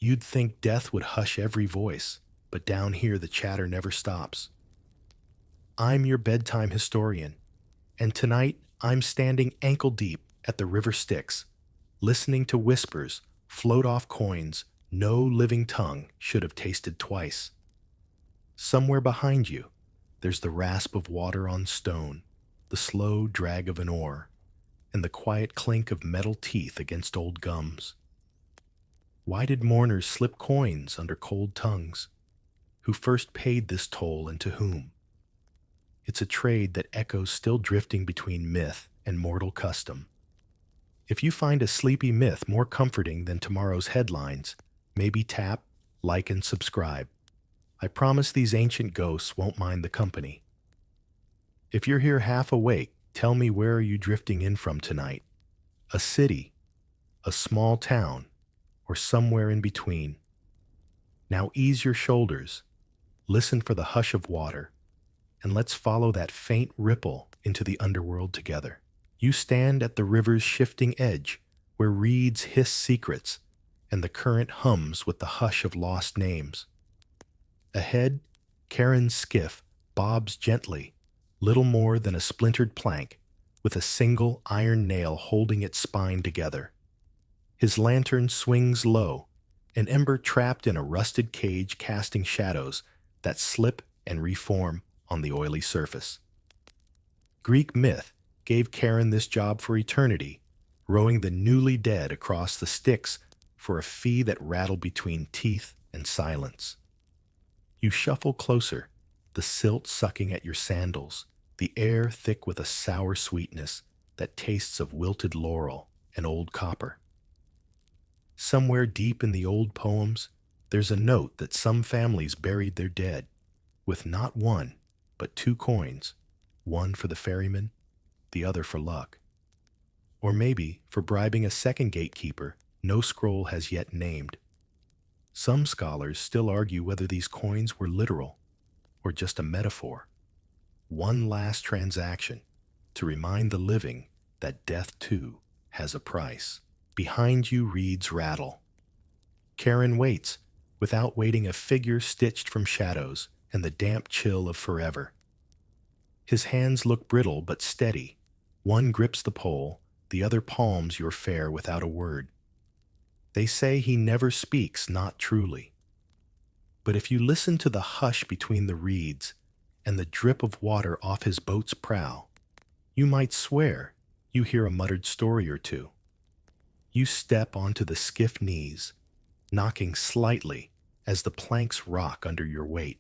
You'd think death would hush every voice, but down here the chatter never stops. I'm your bedtime historian, and tonight I'm standing ankle deep at the River Styx, listening to whispers float off coins no living tongue should have tasted twice. Somewhere behind you, there's the rasp of water on stone, the slow drag of an oar, and the quiet clink of metal teeth against old gums. Why did mourners slip coins under cold tongues? Who first paid this toll and to whom? It's a trade that echoes still drifting between myth and mortal custom. If you find a sleepy myth more comforting than tomorrow's headlines, maybe tap, like, and subscribe. I promise these ancient ghosts won't mind the company. If you're here half awake, tell me, where are you drifting in from tonight? A city, a small town, or somewhere in between? Now ease your shoulders, listen for the hush of water, and let's follow that faint ripple into the underworld together. You stand at the river's shifting edge, where reeds hiss secrets, and the current hums with the hush of lost names. Ahead, Charon's skiff bobs gently, little more than a splintered plank, with a single iron nail holding its spine together. His lantern swings low, an ember trapped in a rusted cage casting shadows that slip and reform on the oily surface. Greek myth gave Charon this job for eternity, rowing the newly dead across the Styx for a fee that rattled between teeth and silence. You shuffle closer, the silt sucking at your sandals, the air thick with a sour sweetness that tastes of wilted laurel and old copper. Somewhere deep in the old poems, there's a note that some families buried their dead, with not one, but two coins, one for the ferryman, the other for luck. Or maybe for bribing a second gatekeeper no scroll has yet named. Some scholars still argue whether these coins were literal or just a metaphor. One last transaction to remind the living that death too has a price. Behind you reeds rattle. Charon waits, without waiting, a figure stitched from shadows and the damp chill of forever. His hands look brittle but steady. One grips the pole, the other palms your fare without a word. They say he never speaks, not truly. But if you listen to the hush between the reeds and the drip of water off his boat's prow, you might swear you hear a muttered story or two. You step onto the skiff knees, knocking slightly as the planks rock under your weight.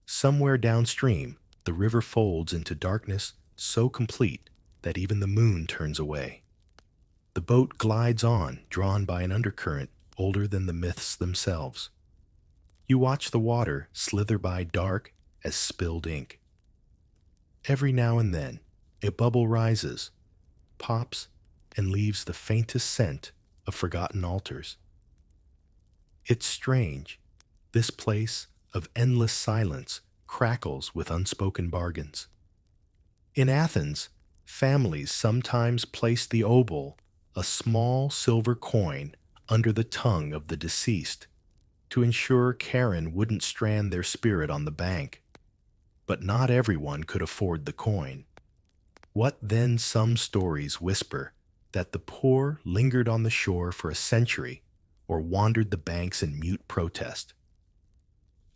Somewhere downstream, the river folds into darkness so complete that even the moon turns away. The boat glides on, drawn by an undercurrent older than the myths themselves. You watch the water slither by, dark as spilled ink. Every now and then, a bubble rises, pops, and leaves the faintest scent of forgotten altars. It's strange. This place of endless silence crackles with unspoken bargains. In Athens, families sometimes placed the obol, a small silver coin, under the tongue of the deceased to ensure Charon wouldn't strand their spirit on the bank. But not everyone could afford the coin. What then? Some stories whisper that the poor lingered on the shore for a century or wandered the banks in mute protest.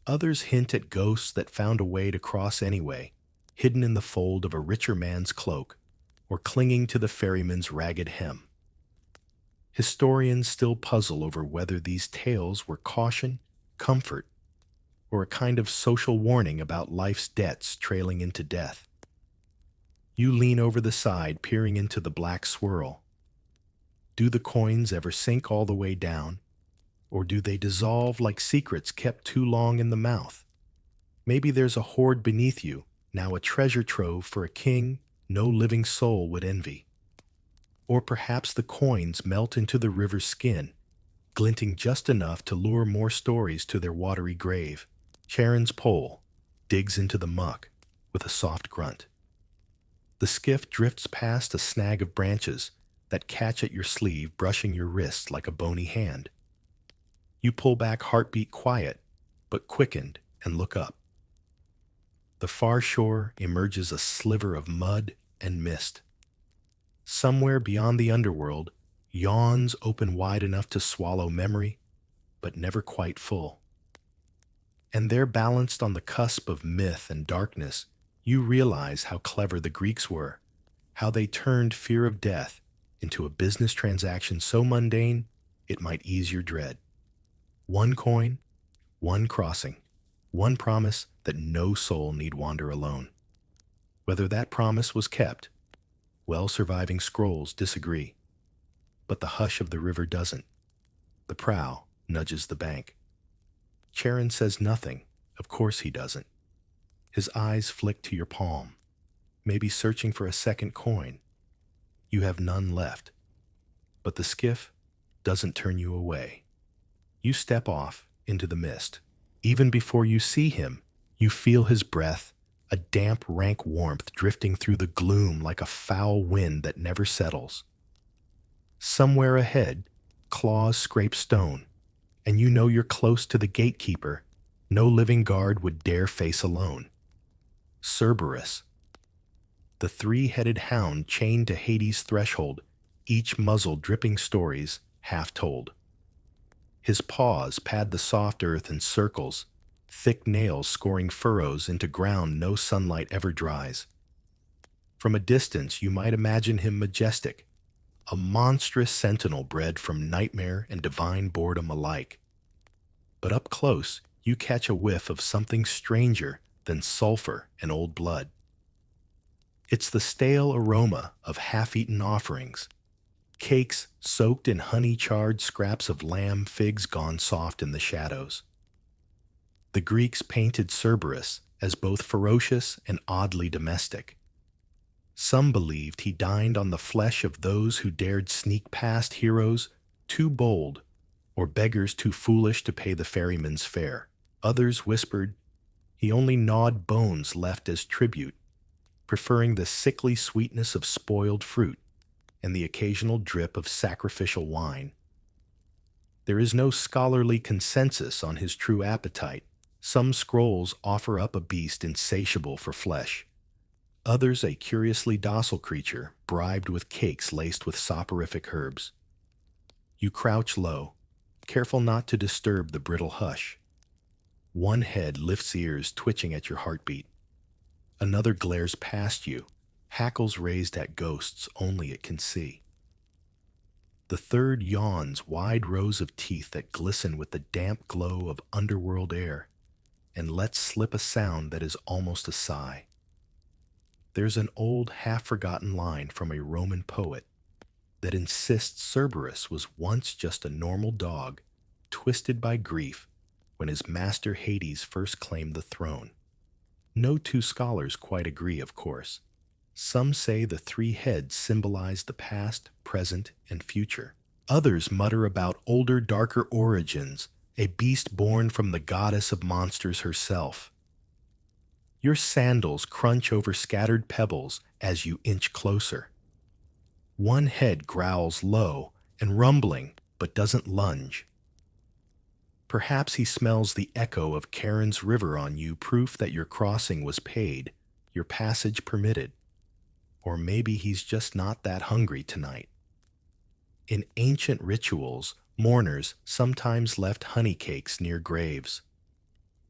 Others hint at ghosts that found a way to cross anyway, hidden in the fold of a richer man's cloak or clinging to the ferryman's ragged hem. Historians still puzzle over whether these tales were caution, comfort, or a kind of social warning about life's debts trailing into death. You lean over the side, peering into the black swirl. Do the coins ever sink all the way down, or do they dissolve like secrets kept too long in the mouth? Maybe there's a hoard beneath you, now a treasure trove for a king no living soul would envy. Or perhaps the coins melt into the river's skin, glinting just enough to lure more stories to their watery grave. Charon's pole digs into the muck with a soft grunt. The skiff drifts past a snag of branches that catch at your sleeve, brushing your wrist like a bony hand. You pull back, heartbeat quiet, but quickened, and look up. The far shore emerges a sliver of mud and mist. Somewhere beyond the underworld, yawns open wide enough to swallow memory, but never quite full. And there, balanced on the cusp of myth and darkness, you realize how clever the Greeks were, how they turned fear of death into a business transaction so mundane it might ease your dread. One coin, one crossing, one promise that no soul need wander alone. Whether that promise was kept, well, surviving scrolls disagree. But the hush of the river doesn't. The prow nudges the bank. Charon says nothing. Of course he doesn't. His eyes flick to your palm, maybe searching for a second coin. You have none left. But the skiff doesn't turn you away. You step off into the mist. Even before you see him, you feel his breath, a damp, rank warmth drifting through the gloom like a foul wind that never settles. Somewhere ahead, claws scrape stone, and you know you're close to the gatekeeper no living guard would dare face alone. Cerberus, the three-headed hound chained to Hades' threshold, each muzzle dripping stories half told. His paws pad the soft earth in circles, thick nails scoring furrows into ground no sunlight ever dries. From a distance, you might imagine him majestic, a monstrous sentinel bred from nightmare and divine boredom alike. But up close, you catch a whiff of something stranger than sulfur and old blood. It's the stale aroma of half-eaten offerings, cakes soaked in honey-charred scraps of lamb, figs gone soft in the shadows. The Greeks painted Cerberus as both ferocious and oddly domestic. Some believed he dined on the flesh of those who dared sneak past heroes too bold or beggars too foolish to pay the ferryman's fare. Others whispered he only gnawed bones left as tribute, preferring the sickly sweetness of spoiled fruit and the occasional drip of sacrificial wine. There is no scholarly consensus on his true appetite. Some scrolls offer up a beast insatiable for flesh, others a curiously docile creature bribed with cakes laced with soporific herbs. You crouch low, careful not to disturb the brittle hush. One head lifts ears twitching at your heartbeat. Another glares past you, hackles raised at ghosts only it can see. The third yawns wide rows of teeth that glisten with the damp glow of underworld air, and lets slip a sound that is almost a sigh. There's an old, half-forgotten line from a Roman poet that insists Cerberus was once just a normal dog, twisted by grief when his master Hades first claimed the throne. No two scholars quite agree, of course. Some say the three heads symbolize the past, present, and future. Others mutter about older, darker origins, a beast born from the goddess of monsters herself. Your sandals crunch over scattered pebbles as you inch closer. One head growls low and rumbling, but doesn't lunge. Perhaps he smells the echo of Charon's river on you, proof that your crossing was paid, your passage permitted. Or maybe he's just not that hungry tonight. In ancient rituals, mourners sometimes left honey cakes near graves,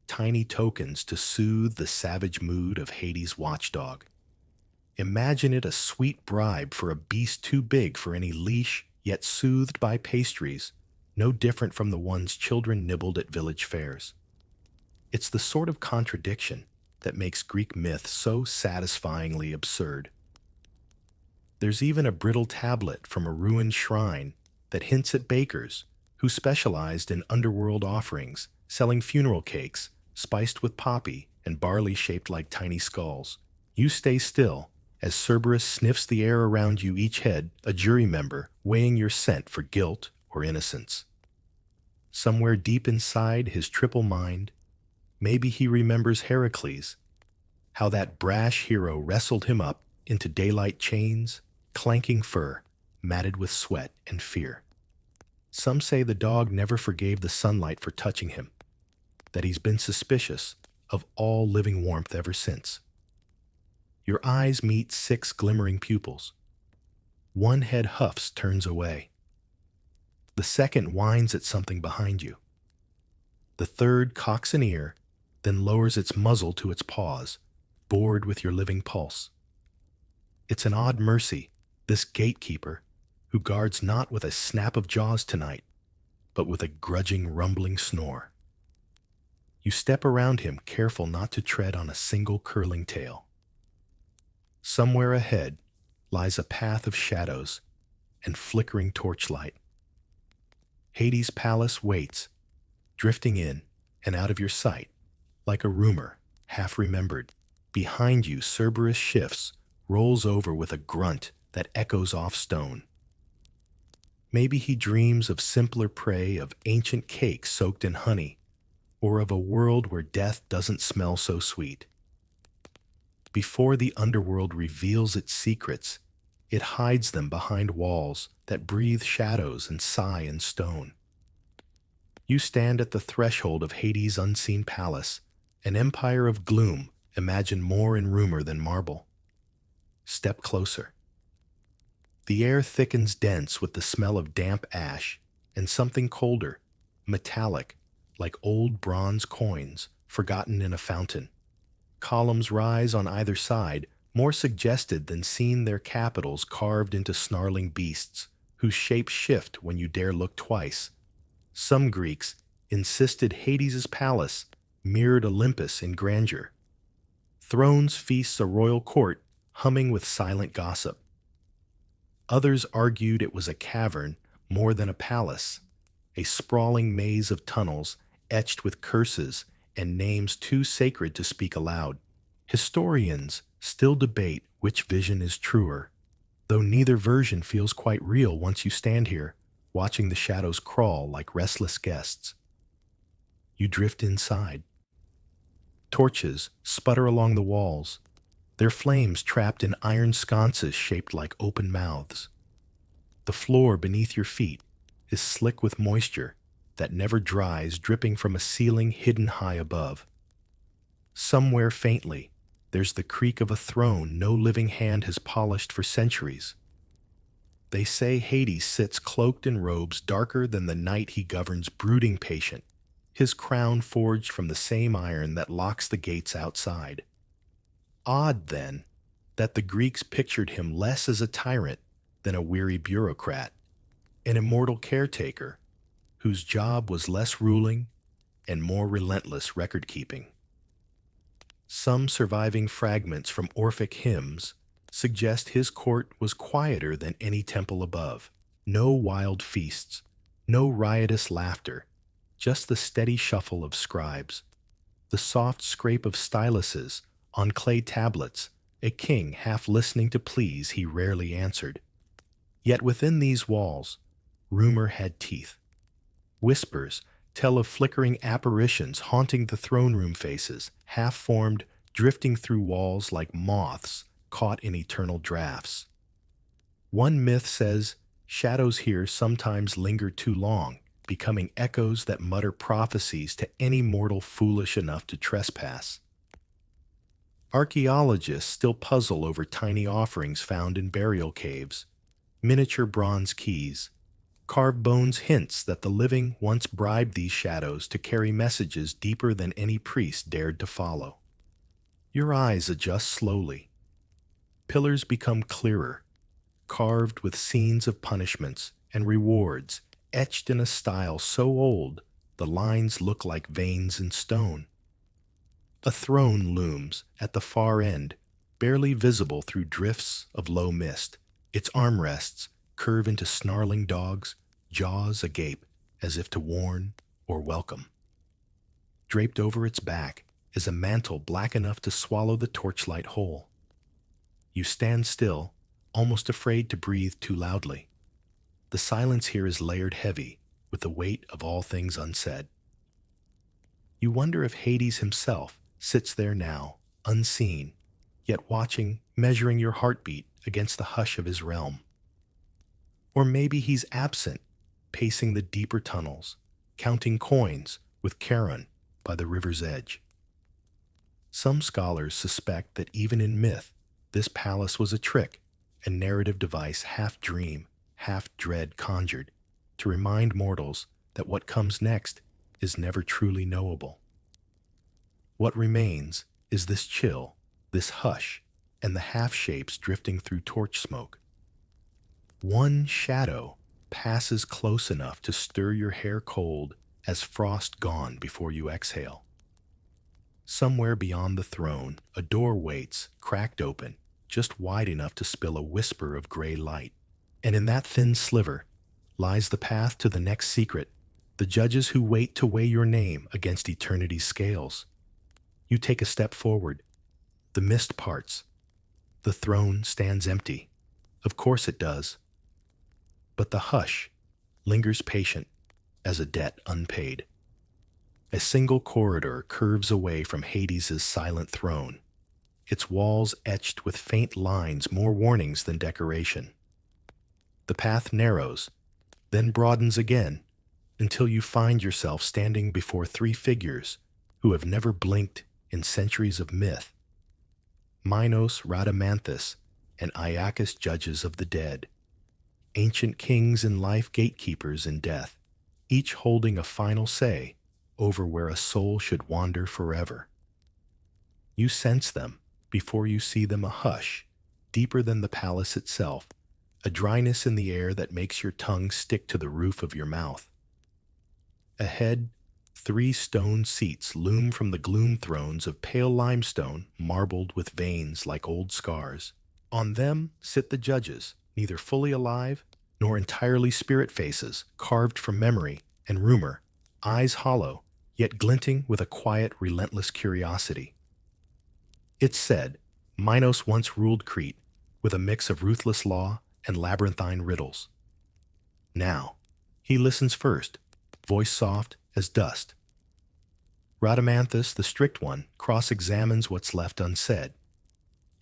tiny tokens to soothe the savage mood of Hades' watchdog. Imagine it a sweet bribe for a beast too big for any leash, yet soothed by pastries, no different from the ones children nibbled at village fairs. It's the sort of contradiction that makes Greek myth so satisfyingly absurd. There's even a brittle tablet from a ruined shrine that hints at bakers who specialized in underworld offerings, selling funeral cakes spiced with poppy and barley shaped like tiny skulls. You stay still as Cerberus sniffs the air around you, each head a jury member weighing your scent for guilt or innocence. Somewhere deep inside his triple mind, maybe he remembers Heracles, how that brash hero wrestled him up into daylight chains, clanking fur, matted with sweat and fear. Some say the dog never forgave the sunlight for touching him, that he's been suspicious of all living warmth ever since. Your eyes meet 6 glimmering pupils. One head huffs, turns away. The second whines at something behind you. The third cocks an ear, then lowers its muzzle to its paws, bored with your living pulse. It's an odd mercy, this gatekeeper, who guards not with a snap of jaws tonight, but with a grudging, rumbling snore. You step around him, careful not to tread on a single curling tail. Somewhere ahead lies a path of shadows and flickering torchlight. Hades' palace waits, drifting in and out of your sight, like a rumor, half remembered. Behind you, Cerberus shifts, rolls over with a grunt that echoes off stone. Maybe he dreams of simpler prey, of ancient cake soaked in honey, or of a world where death doesn't smell so sweet. Before the underworld reveals its secrets, it hides them behind walls that breathe shadows and sigh in stone. You stand at the threshold of Hades' unseen palace, an empire of gloom, imagined more in rumor than marble. Step closer. The air thickens dense with the smell of damp ash and something colder, metallic, like old bronze coins forgotten in a fountain. Columns rise on either side, more suggested than seen, their capitals carved into snarling beasts, whose shapes shift when you dare look twice. Some Greeks insisted Hades' palace mirrored Olympus in grandeur. Thrones feasts a royal court, humming with silent gossip. Others argued it was a cavern more than a palace, a sprawling maze of tunnels etched with curses and names too sacred to speak aloud. Historians still debate which vision is truer, though neither version feels quite real once you stand here, watching the shadows crawl like restless guests. You drift inside. Torches sputter along the walls, their flames trapped in iron sconces shaped like open mouths. The floor beneath your feet is slick with moisture that never dries, dripping from a ceiling hidden high above. Somewhere faintly, there's the creak of a throne no living hand has polished for centuries. They say Hades sits cloaked in robes darker than the night he governs, brooding patient, his crown forged from the same iron that locks the gates outside. Odd, then, that the Greeks pictured him less as a tyrant than a weary bureaucrat, an immortal caretaker whose job was less ruling and more relentless record-keeping. Some surviving fragments from Orphic hymns suggest his court was quieter than any temple above. No wild feasts, no riotous laughter, just the steady shuffle of scribes, the soft scrape of styluses on clay tablets, a king half listening to pleas he rarely answered. Yet within these walls, rumor had teeth. Whispers tell of flickering apparitions haunting the throne room faces, half-formed, drifting through walls like moths caught in eternal drafts. One myth says shadows here sometimes linger too long, becoming echoes that mutter prophecies to any mortal foolish enough to trespass. Archaeologists still puzzle over tiny offerings found in burial caves, miniature bronze keys. Carved bones hints that the living once bribed these shadows to carry messages deeper than any priest dared to follow. Your eyes adjust slowly. Pillars become clearer, carved with scenes of punishments and rewards, etched in a style so old the lines look like veins in stone. A throne looms at the far end, barely visible through drifts of low mist. Its armrests curve into snarling dogs, jaws agape as if to warn or welcome. Draped over its back is a mantle black enough to swallow the torchlight whole. You stand still, almost afraid to breathe too loudly. The silence here is layered heavy with the weight of all things unsaid. You wonder if Hades himself sits there now, unseen, yet watching, measuring your heartbeat against the hush of his realm. Or maybe he's absent, pacing the deeper tunnels, counting coins with Charon by the river's edge. Some scholars suspect that even in myth, this palace was a trick, a narrative device half dream, half dread conjured, to remind mortals that what comes next is never truly knowable. What remains is this chill, this hush, and the half-shapes drifting through torch smoke. One shadow passes close enough to stir your hair cold as frost gone before you exhale. Somewhere beyond the throne, a door waits, cracked open, just wide enough to spill a whisper of gray light. And in that thin sliver lies the path to the next secret, the judges who wait to weigh your name against eternity's scales. You take a step forward. The mist parts. The throne stands empty. Of course it does. But the hush lingers patient as a debt unpaid. A single corridor curves away from Hades' silent throne, its walls etched with faint lines more warnings than decoration. The path narrows, then broadens again, until you find yourself standing before three figures who have never blinked in centuries of myth. Minos, Rhadamanthus, and Iacchus, judges of the dead. Ancient kings in life, gatekeepers in death, each holding a final say over where a soul should wander forever. You sense them before you see them, a hush, deeper than the palace itself, a dryness in the air that makes your tongue stick to the roof of your mouth. Ahead, three stone seats loom from the gloom, thrones of pale limestone marbled with veins like old scars. On them sit the judges, neither fully alive nor entirely spirit faces carved from memory and rumor, eyes hollow, yet glinting with a quiet, relentless curiosity. It's said Minos once ruled Crete with a mix of ruthless law and labyrinthine riddles. Now, he listens first, voice soft as dust. Rhadamanthus, the strict one, cross-examines what's left unsaid.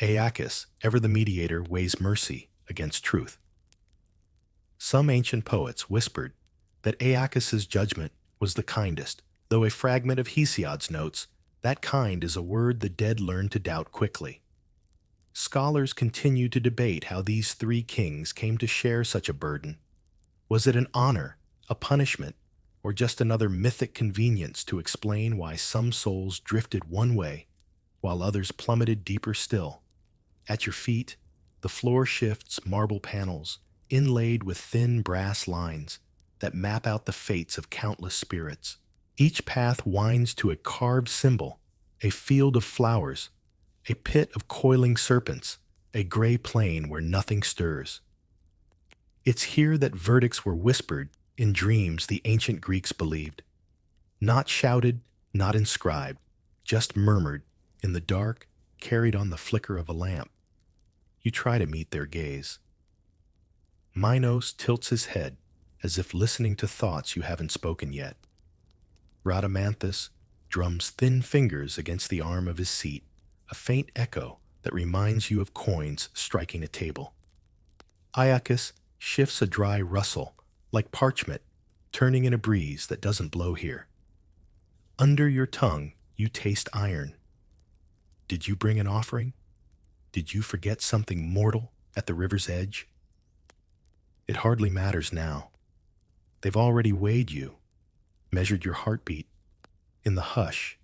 Aeacus, ever the mediator, weighs mercy against truth. Some ancient poets whispered that Aeacus's judgment was the kindest, though a fragment of Hesiod's notes, that kind is a word the dead learn to doubt quickly. Scholars continue to debate how these three kings came to share such a burden. Was it an honor, a punishment, or just another mythic convenience to explain why some souls drifted one way while others plummeted deeper still? At your feet, the floor shifts marble panels, inlaid with thin brass lines that map out the fates of countless spirits. Each path winds to a carved symbol, a field of flowers, a pit of coiling serpents, a gray plain where nothing stirs. It's here that verdicts were whispered in dreams the ancient Greeks believed. Not shouted, not inscribed, just murmured in the dark, carried on the flicker of a lamp. You try to meet their gaze. Minos tilts his head as if listening to thoughts you haven't spoken yet. Rhadamanthus drums thin fingers against the arm of his seat, a faint echo that reminds you of coins striking a table. Iacchus shifts a dry rustle, like parchment, turning in a breeze that doesn't blow here. Under your tongue, you taste iron. Did you bring an offering? Did you forget something mortal at the river's edge? It hardly matters now. They've already weighed you, measured your heartbeat, in the hush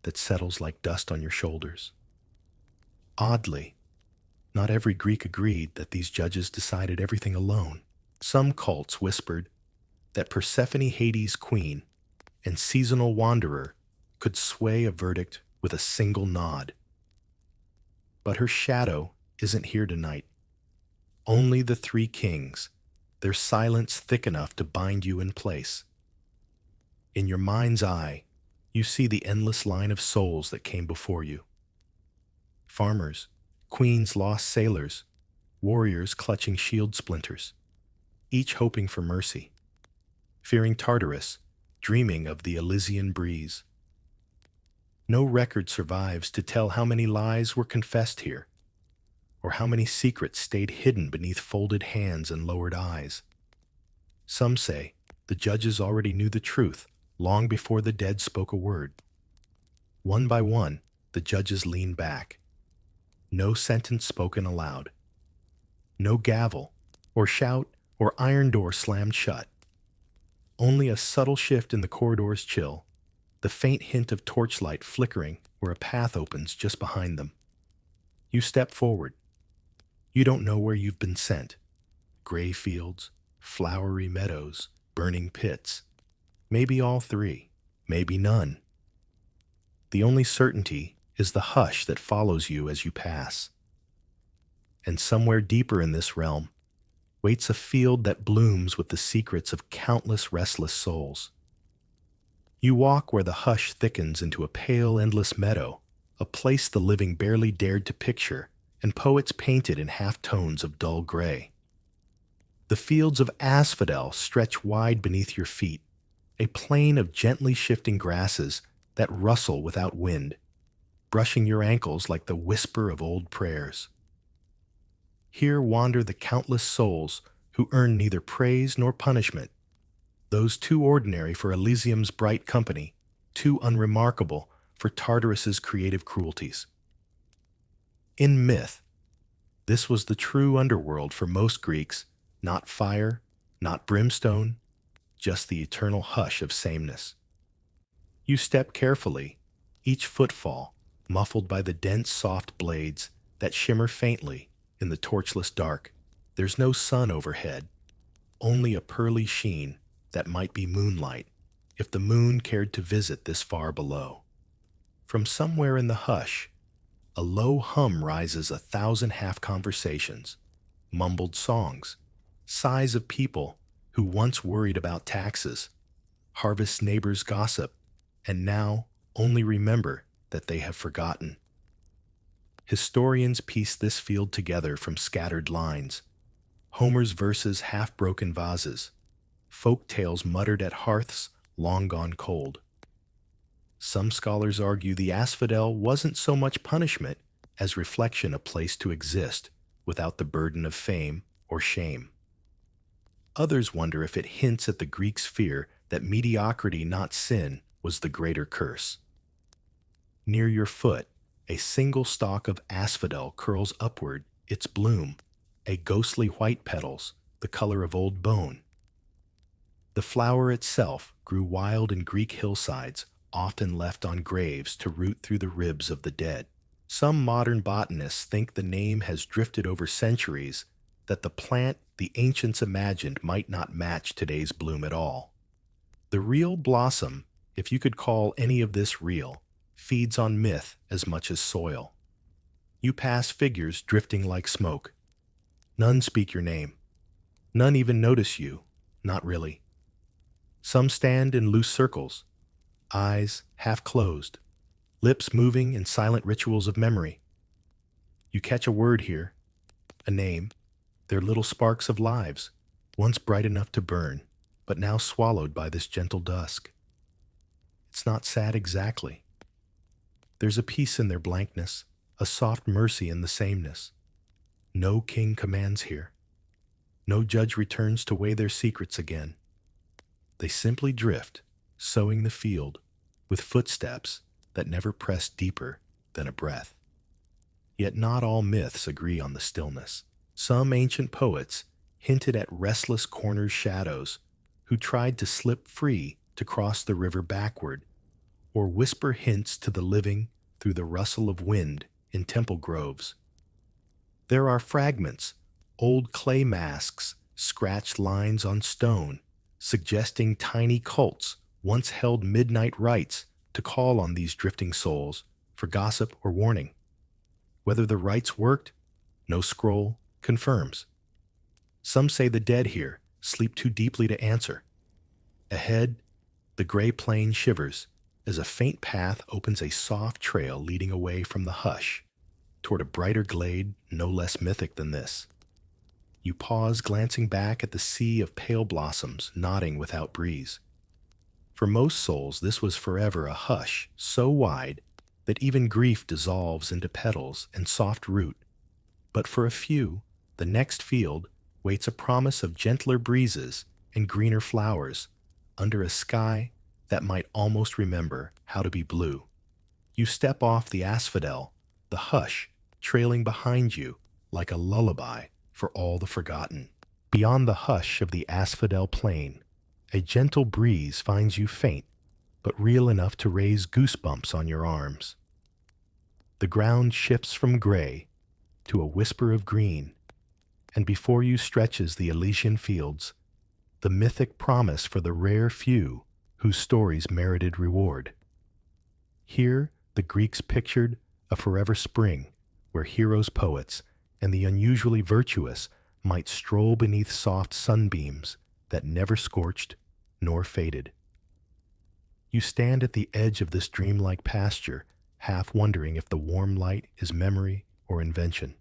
that settles like dust on your shoulders. Oddly, not every Greek agreed that these judges decided everything alone. Some cults whispered that Persephone, Hades' queen and seasonal wanderer, could sway a verdict with a single nod. But her shadow isn't here tonight. Only the three kings, their silence thick enough to bind you in place. In your mind's eye, you see the endless line of souls that came before you. Farmers, queens' lost sailors, warriors clutching shield splinters, each hoping for mercy, fearing Tartarus, dreaming of the Elysian breeze. No record survives to tell how many lies were confessed here, or how many secrets stayed hidden beneath folded hands and lowered eyes. Some say The judges already knew the truth long before the dead spoke a word. One by one, the judges leaned back. No sentence spoken aloud. No gavel, or shout, or iron door slammed shut. Only a subtle shift in the corridor's chill, the faint hint of torchlight flickering where a path opens just behind them. You step forward. You don't know where you've been sent. Gray fields, flowery meadows, burning pits. Maybe all three, maybe none. The only certainty is the hush that follows you as you pass. And somewhere deeper in this realm waits a field that blooms with the secrets of countless restless souls. You walk where the hush thickens into a pale, endless meadow, a place the living barely dared to picture, and poets painted in half-tones of dull gray. The fields of Asphodel stretch wide beneath your feet, a plain of gently shifting grasses that rustle without wind, brushing your ankles like the whisper of old prayers. Here wander the countless souls who earn neither praise nor punishment, those too ordinary for Elysium's bright company, too unremarkable for Tartarus's creative cruelties. In myth, this was the true underworld for most Greeks, not fire, not brimstone, just the eternal hush of sameness. You step carefully, each footfall muffled by the dense, soft blades that shimmer faintly in the torchless dark. There's no sun overhead, only a pearly sheen that might be moonlight if the moon cared to visit this far below. From somewhere in the hush, a low hum rises, 1,000 half-conversations, mumbled songs, sighs of people who once worried about taxes, harvest neighbors' gossip, and now only remember that they have forgotten. Historians piece this field together from scattered lines, Homer's verses half-broken vases, folk tales muttered at hearths long gone cold. Some scholars argue the asphodel wasn't so much punishment as reflection, a place to exist without the burden of fame or shame. Others wonder if it hints at the Greeks' fear that mediocrity, not sin, was the greater curse. Near your foot, a single stalk of asphodel curls upward, its bloom, a ghostly white petals, the color of old bone. The flower itself grew wild in Greek hillsides, often left on graves to root through the ribs of the dead. Some modern botanists think the name has drifted over centuries, that the plant the ancients imagined might not match today's bloom at all. The real blossom, if you could call any of this real, feeds on myth as much as soil. You pass figures drifting like smoke. None speak your name. None even notice you, not really. Some stand in loose circles, eyes half closed, lips moving in silent rituals of memory. You catch a word here, a name, their little sparks of lives, once bright enough to burn, but now swallowed by this gentle dusk. It's not sad exactly. There's a peace in their blankness, a soft mercy in the sameness. No king commands here. No judge returns to weigh their secrets again. They simply drift, sowing the field, with footsteps that never press deeper than a breath. Yet not all myths agree on the stillness. Some ancient poets hinted at restless corners' shadows who tried to slip free to cross the river backward, or whisper hints to the living through the rustle of wind in temple groves. There are fragments, old clay masks, scratched lines on stone, suggesting tiny cults once held midnight rites to call on these drifting souls for gossip or warning. Whether the rites worked, no scroll confirms. Some say the dead here sleep too deeply to answer. Ahead, the gray plain shivers as a faint path opens a soft trail leading away from the hush toward a brighter glade no less mythic than this. You pause, glancing back at the sea of pale blossoms nodding without breeze. For most souls, this was forever a hush so wide that even grief dissolves into petals and soft root. But for a few, the next field waits a promise of gentler breezes and greener flowers, under a sky that might almost remember how to be blue. You step off the asphodel, the hush trailing behind you like a lullaby for all the forgotten. Beyond the hush of the asphodel plain, a gentle breeze finds you faint, but real enough to raise goosebumps on your arms. The ground shifts from gray to a whisper of green, and before you stretches the Elysian fields, the mythic promise for the rare few whose stories merited reward. Here, the Greeks pictured a forever spring where heroes, poets, and the unusually virtuous might stroll beneath soft sunbeams that never scorched nor faded. You stand at the edge of this dreamlike pasture, half wondering if the warm light is memory or invention.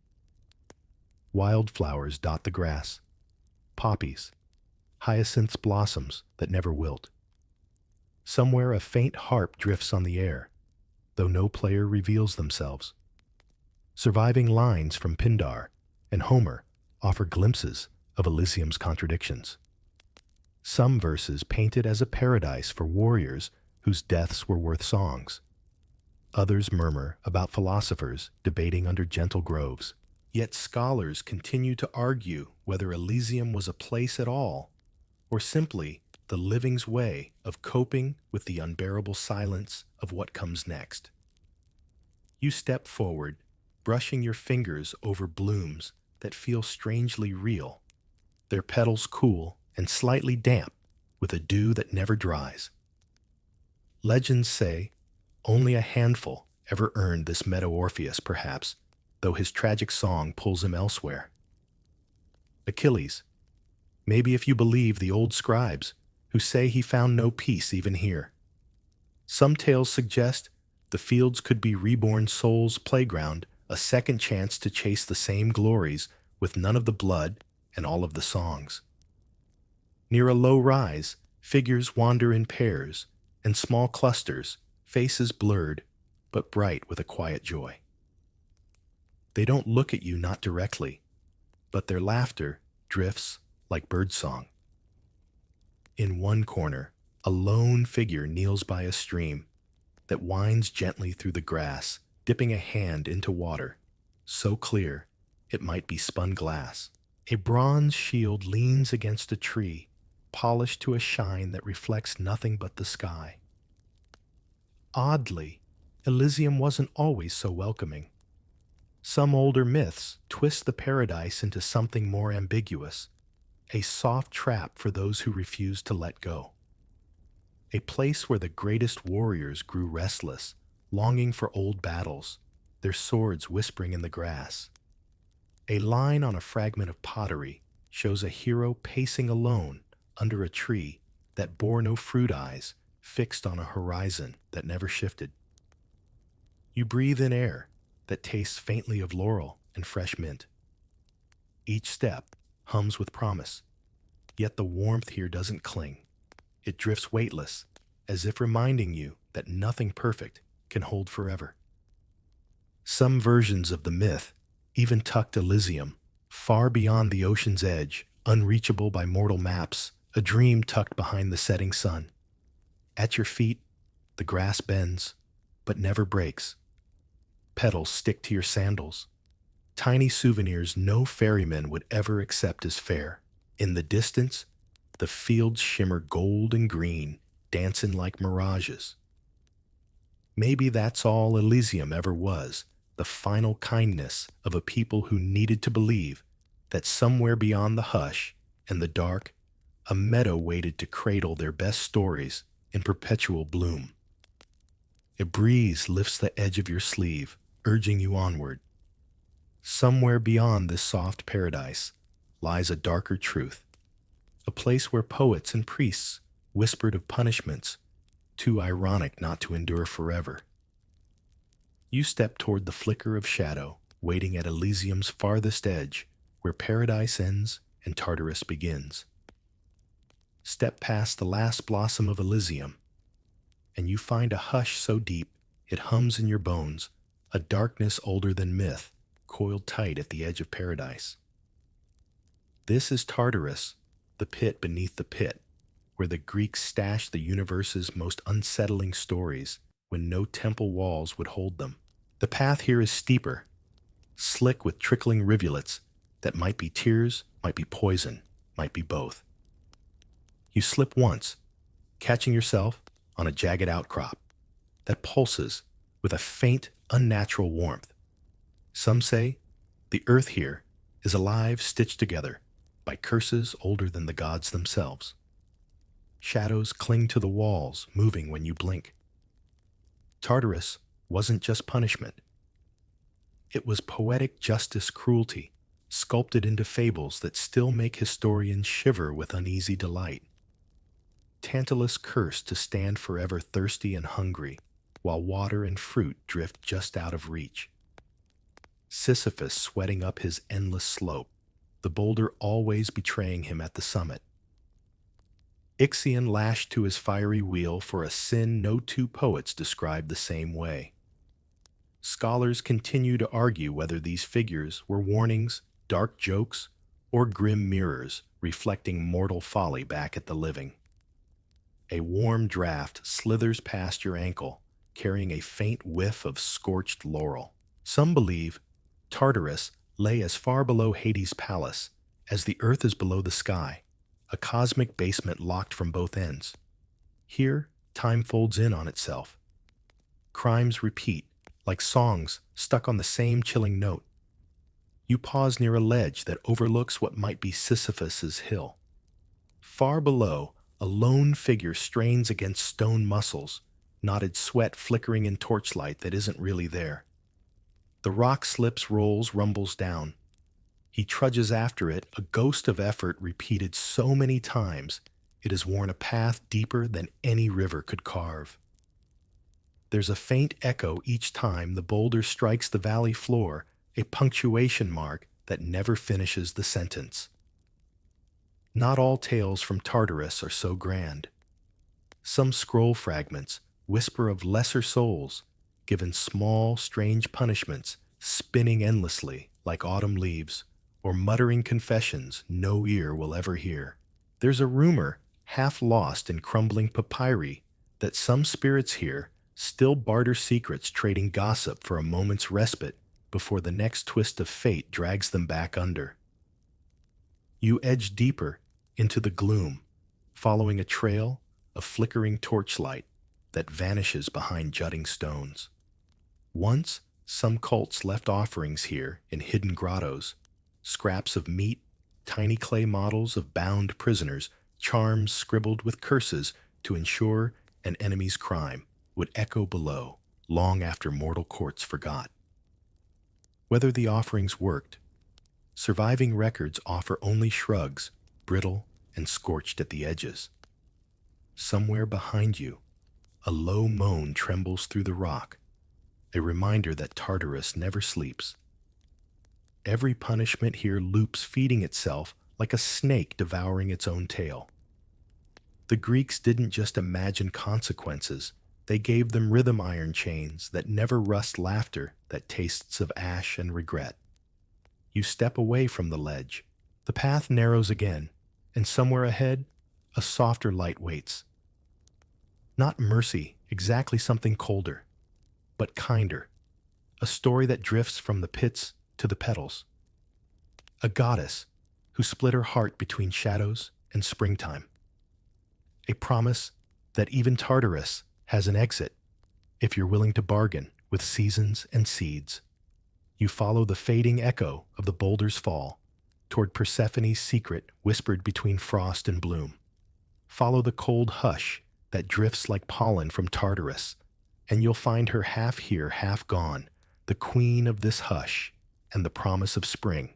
Wildflowers dot the grass, poppies, hyacinths blossoms that never wilt. Somewhere a faint harp drifts on the air, though no player reveals themselves. Surviving lines from Pindar and Homer offer glimpses of Elysium's contradictions. Some verses painted as a paradise for warriors whose deaths were worth songs. Others murmur about philosophers debating under gentle groves. Yet scholars continue to argue whether Elysium was a place at all, or simply the living's way of coping with the unbearable silence of what comes next. You step forward, brushing your fingers over blooms that feel strangely real, their petals cool and slightly damp with a dew that never dries. Legends say only a handful ever earned this Meadow Orpheus, perhaps, though his tragic song pulls him elsewhere. Achilles, maybe if you believe the old scribes who say he found no peace even here. Some tales suggest the fields could be reborn souls' playground, a second chance to chase the same glories with none of the blood and all of the songs. Near a low rise, figures wander in pairs and small clusters, faces blurred but bright with a quiet joy. They don't look at you, not directly, but their laughter drifts like birdsong. In one corner, a lone figure kneels by a stream that winds gently through the grass, dipping a hand into water, so clear it might be spun glass. A bronze shield leans against a tree, polished to a shine that reflects nothing but the sky. Oddly, Elysium wasn't always so welcoming. Some older myths twist the paradise into something more ambiguous, a soft trap for those who refuse to let go. A place where the greatest warriors grew restless, longing for old battles, their swords whispering in the grass. A line on a fragment of pottery shows a hero pacing alone under a tree that bore no fruit eyes, fixed on a horizon that never shifted. You breathe in air that tastes faintly of laurel and fresh mint. Each step hums with promise, yet the warmth here doesn't cling. It drifts weightless, as if reminding you that nothing perfect can hold forever. Some versions of the myth even tucked Elysium far beyond the ocean's edge, unreachable by mortal maps, a dream tucked behind the setting sun. At your feet, the grass bends, but never breaks. Petals stick to your sandals, tiny souvenirs no ferryman would ever accept as fare. In the distance, the fields shimmer gold and green, dancing like mirages. Maybe that's all Elysium ever was, the final kindness of a people who needed to believe that somewhere beyond the hush and the dark, a meadow waited to cradle their best stories in perpetual bloom. A breeze lifts the edge of your sleeve, urging you onward. Somewhere beyond this soft paradise lies a darker truth, a place where poets and priests whispered of punishments too ironic not to endure forever. You step toward the flicker of shadow, waiting at Elysium's farthest edge, where paradise ends and Tartarus begins. Step past the last blossom of Elysium, and you find a hush so deep it hums in your bones, a darkness older than myth, coiled tight at the edge of paradise. This is Tartarus, the pit beneath the pit, where the Greeks stashed the universe's most unsettling stories when no temple walls would hold them. The path here is steeper, slick with trickling rivulets that might be tears, might be poison, might be both. You slip once, catching yourself on a jagged outcrop that pulses with a faint, unnatural warmth. Some say the earth here is alive, stitched together by curses older than the gods themselves. Shadows cling to the walls, moving when you blink. Tartarus wasn't just punishment. It was poetic justice cruelty, sculpted into fables that still make historians shiver with uneasy delight. Tantalus cursed to stand forever thirsty and hungry, while water and fruit drift just out of reach. Sisyphus sweating up his endless slope, the boulder always betraying him at the summit. Ixion lashed to his fiery wheel for a sin no two poets described the same way. Scholars continue to argue whether these figures were warnings, dark jokes, or grim mirrors reflecting mortal folly back at the living. A warm draft slithers past your ankle, carrying a faint whiff of scorched laurel. Some believe Tartarus lay as far below Hades' palace as the earth is below the sky, a cosmic basement locked from both ends. Here, time folds in on itself. Crimes repeat, like songs stuck on the same chilling note. You pause near a ledge that overlooks what might be Sisyphus's hill. Far below, a lone figure strains against stone muscles, knotted sweat flickering in torchlight that isn't really there. The rock slips, rolls, rumbles down. He trudges after it, a ghost of effort repeated so many times it has worn a path deeper than any river could carve. There's a faint echo each time the boulder strikes the valley floor, a punctuation mark that never finishes the sentence. Not all tales from Tartarus are so grand. Some scroll fragments whisper of lesser souls, given small, strange punishments, spinning endlessly like autumn leaves, or muttering confessions no ear will ever hear. There's a rumor, half lost in crumbling papyri, that some spirits here still barter secrets, trading gossip for a moment's respite before the next twist of fate drags them back under. You edge deeper into the gloom, following a trail of flickering torchlight that vanishes behind jutting stones. Once, some cults left offerings here in hidden grottos, scraps of meat, tiny clay models of bound prisoners, charms scribbled with curses to ensure an enemy's crime would echo below long after mortal courts forgot. Whether the offerings worked, surviving records offer only shrugs, brittle and scorched at the edges. Somewhere behind you, a low moan trembles through the rock, a reminder that Tartarus never sleeps. Every punishment here loops, feeding itself like a snake devouring its own tail. The Greeks didn't just imagine consequences, they gave them rhythm iron chains that never rust, laughter that tastes of ash and regret. You step away from the ledge. The path narrows again, and somewhere ahead, a softer light waits. Not mercy, exactly something colder, but kinder. A story that drifts from the pits to the petals. A goddess who split her heart between shadows and springtime. A promise that even Tartarus has an exit if you're willing to bargain with seasons and seeds. You follow the fading echo of the boulder's fall toward Persephone's secret whispered between frost and bloom. Follow the cold hush that drifts like pollen from Tartarus, and you'll find her half here, half gone, the queen of this hush and the promise of spring.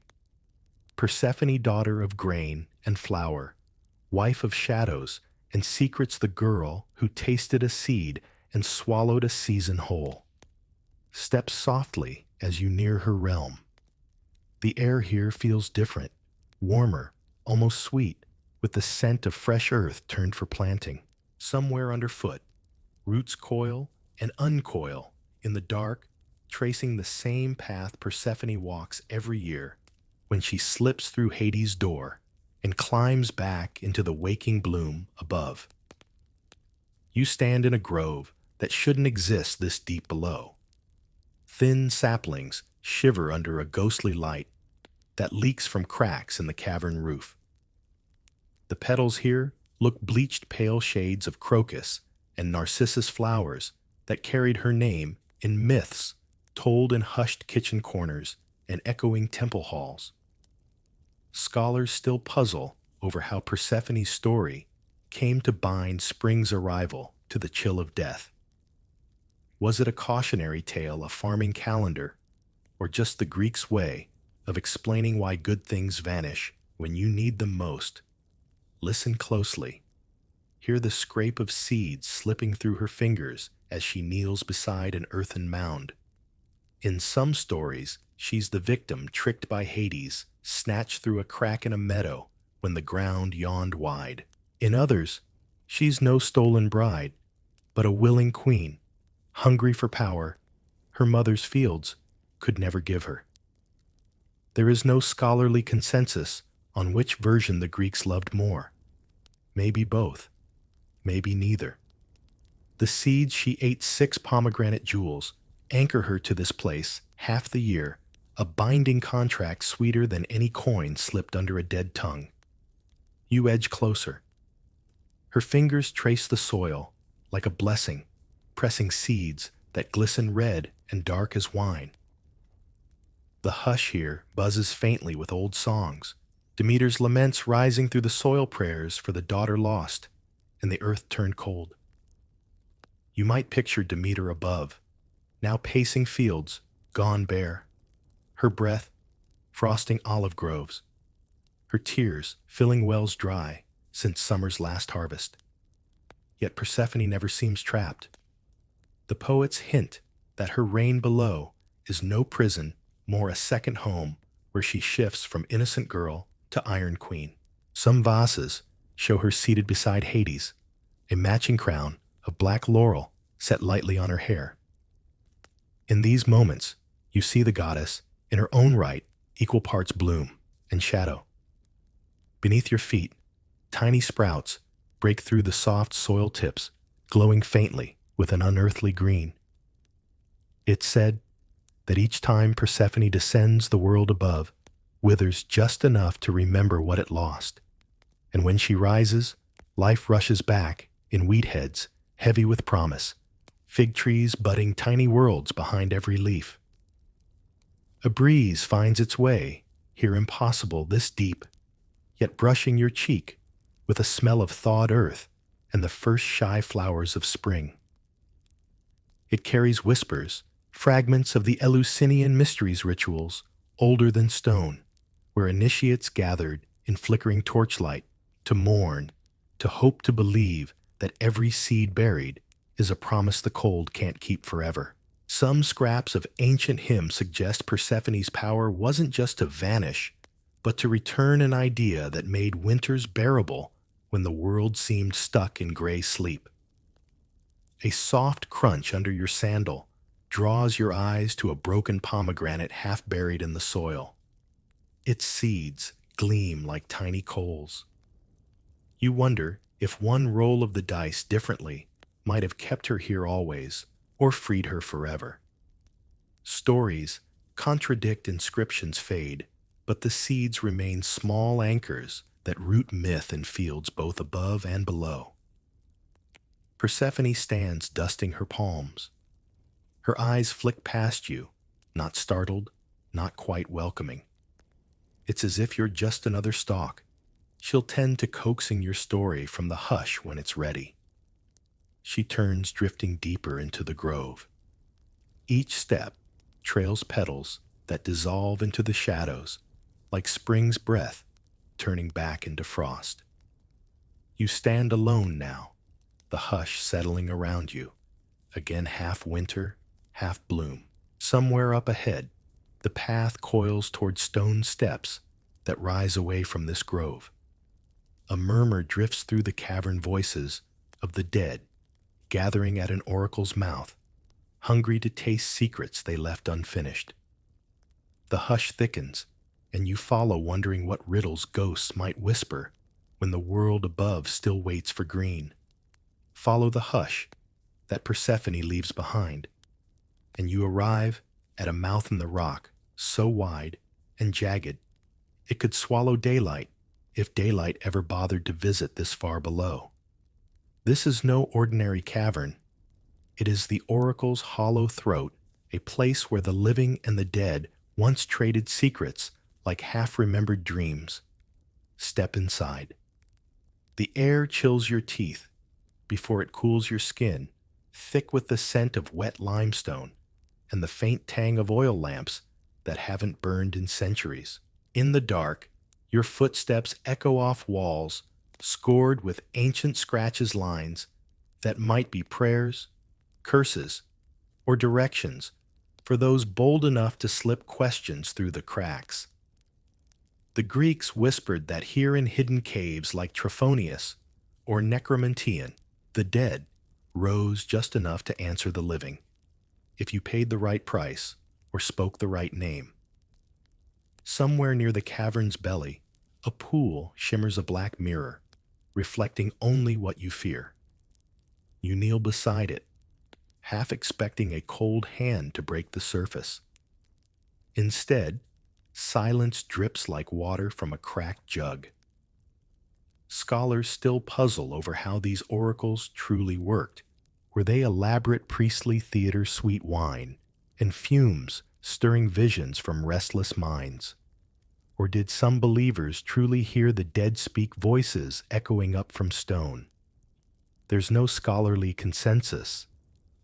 Persephone, daughter of grain and flower, wife of shadows, and secrets, the girl who tasted a seed and swallowed a season whole. Step softly as you near her realm. The air here feels different, warmer, almost sweet, with the scent of fresh earth turned for planting. Somewhere underfoot, roots coil and uncoil in the dark, tracing the same path Persephone walks every year when she slips through Hades' door and climbs back into the waking bloom above. You stand in a grove that shouldn't exist this deep below. Thin saplings shiver under a ghostly light that leaks from cracks in the cavern roof. The petals here look bleached pale shades of crocus and narcissus flowers that carried her name in myths told in hushed kitchen corners and echoing temple halls. Scholars still puzzle over how Persephone's story came to bind spring's arrival to the chill of death. Was it a cautionary tale, a farming calendar, or just the Greeks' way of explaining why good things vanish when you need them most? Listen closely. Hear the scrape of seeds slipping through her fingers as she kneels beside an earthen mound. In some stories, she's the victim tricked by Hades, snatched through a crack in a meadow when the ground yawned wide. In others, she's no stolen bride, but a willing queen, hungry for power her mother's fields could never give her. There is no scholarly consensus on which version the Greeks loved more. Maybe both, maybe neither. The seeds she ate 6 pomegranate jewels anchor her to this place half the year, a binding contract sweeter than any coin slipped under a dead tongue. You edge closer. Her fingers trace the soil like a blessing, pressing seeds that glisten red and dark as wine. The hush here buzzes faintly with old songs, Demeter's laments rising through the soil prayers for the daughter lost and the earth turned cold. You might picture Demeter above, now pacing fields, gone bare, her breath frosting olive groves, her tears filling wells dry since summer's last harvest. Yet Persephone never seems trapped. The poets hint that her reign below is no prison, more a second home where she shifts from innocent girl to Iron Queen. Some vases show her seated beside Hades, a matching crown of black laurel set lightly on her hair. In these moments, you see the goddess, in her own right, equal parts bloom and shadow. Beneath your feet, tiny sprouts break through the soft soil tips, glowing faintly with an unearthly green. It's said that each time Persephone descends the world above, withers just enough to remember what it lost. And when she rises, life rushes back in wheat heads, heavy with promise, fig trees budding tiny worlds behind every leaf. A breeze finds its way, here impossible, this deep, yet brushing your cheek with a smell of thawed earth and the first shy flowers of spring. It carries whispers, fragments of the Eleusinian mysteries rituals, older than stone, where initiates gathered in flickering torchlight to mourn, to hope, to believe that every seed buried is a promise the cold can't keep forever. Some scraps of ancient hymns suggest Persephone's power wasn't just to vanish, but to return, an idea that made winters bearable when the world seemed stuck in gray sleep. A soft crunch under your sandal draws your eyes to a broken pomegranate half buried in the soil. Its seeds gleam like tiny coals. You wonder if one roll of the dice differently might have kept her here always, or freed her forever. Stories contradict, inscriptions fade, but the seeds remain small anchors that root myth in fields both above and below. Persephone stands dusting her palms. Her eyes flick past you, not startled, not quite welcoming. It's as if you're just another stalk. She'll tend to coaxing your story from the hush when it's ready. She turns, drifting deeper into the grove. Each step trails petals that dissolve into the shadows, like spring's breath turning back into frost. You stand alone now, the hush settling around you, again half winter, half bloom. Somewhere up ahead, the path coils toward stone steps that rise away from this grove. A murmur drifts through the cavern voices of the dead, gathering at an oracle's mouth, hungry to taste secrets they left unfinished. The hush thickens, and you follow wondering what riddles ghosts might whisper when the world above still waits for green. Follow the hush that Persephone leaves behind, and you arrive at a mouth in the rock so wide and jagged it could swallow daylight if daylight ever bothered to visit this far below. This is no ordinary cavern. It is the oracle's hollow throat, a place where the living and the dead once traded secrets like half-remembered dreams. Step inside. The air chills your teeth before it cools your skin, thick with the scent of wet limestone and the faint tang of oil lamps that haven't burned in centuries. In the dark, your footsteps echo off walls scored with ancient scratches lines that might be prayers, curses, or directions for those bold enough to slip questions through the cracks. The Greeks whispered that here in hidden caves like Trophonius or Necromantean, the dead rose just enough to answer the living, if you paid the right price or spoke the right name. Somewhere near the cavern's belly, a pool shimmers a black mirror, reflecting only what you fear. You kneel beside it, half expecting a cold hand to break the surface. Instead, silence drips like water from a cracked jug. Scholars still puzzle over how these oracles truly worked. Were they elaborate priestly theater sweet wine and fumes stirring visions from restless minds? Or did some believers truly hear the dead speak voices echoing up from stone? There's no scholarly consensus,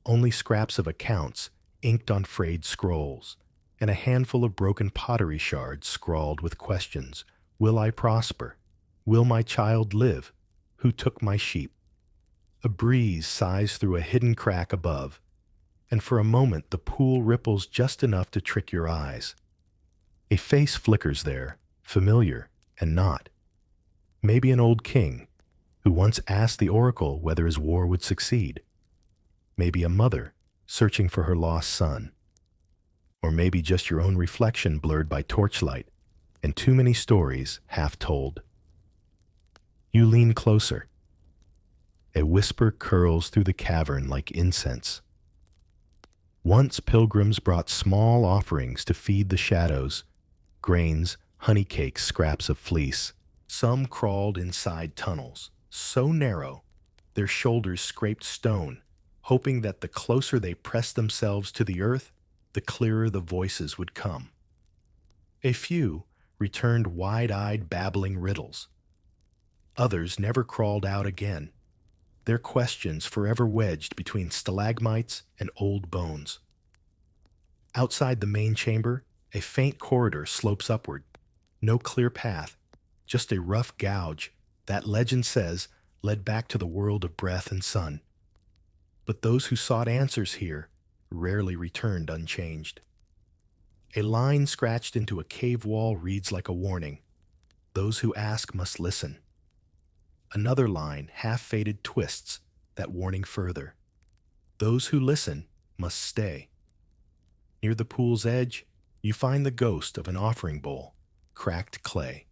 only scraps of accounts inked on frayed scrolls, and a handful of broken pottery shards scrawled with questions. Will I prosper? Will my child live? Who took my sheep? A breeze sighs through a hidden crack above, and for a moment the pool ripples just enough to trick your eyes. A face flickers there, familiar and not. Maybe an old king who once asked the oracle whether his war would succeed. Maybe a mother searching for her lost son. Or maybe just your own reflection blurred by torchlight and too many stories half told. You lean closer. A whisper curls through the cavern like incense. Once pilgrims brought small offerings to feed the shadows, grains, honey cakes, scraps of fleece. Some crawled inside tunnels, so narrow their shoulders scraped stone, hoping that the closer they pressed themselves to the earth, the clearer the voices would come. A few returned wide-eyed babbling riddles. Others never crawled out again, their questions forever wedged between stalagmites and old bones. Outside the main chamber, a faint corridor slopes upward. No clear path, just a rough gouge that legend says led back to the world of breath and sun. But those who sought answers here rarely returned unchanged. A line scratched into a cave wall reads like a warning. Those who ask must listen. Another line, half-faded, twists that warning further. Those who listen must stay. Near the pool's edge, you find the ghost of an offering bowl, cracked clay,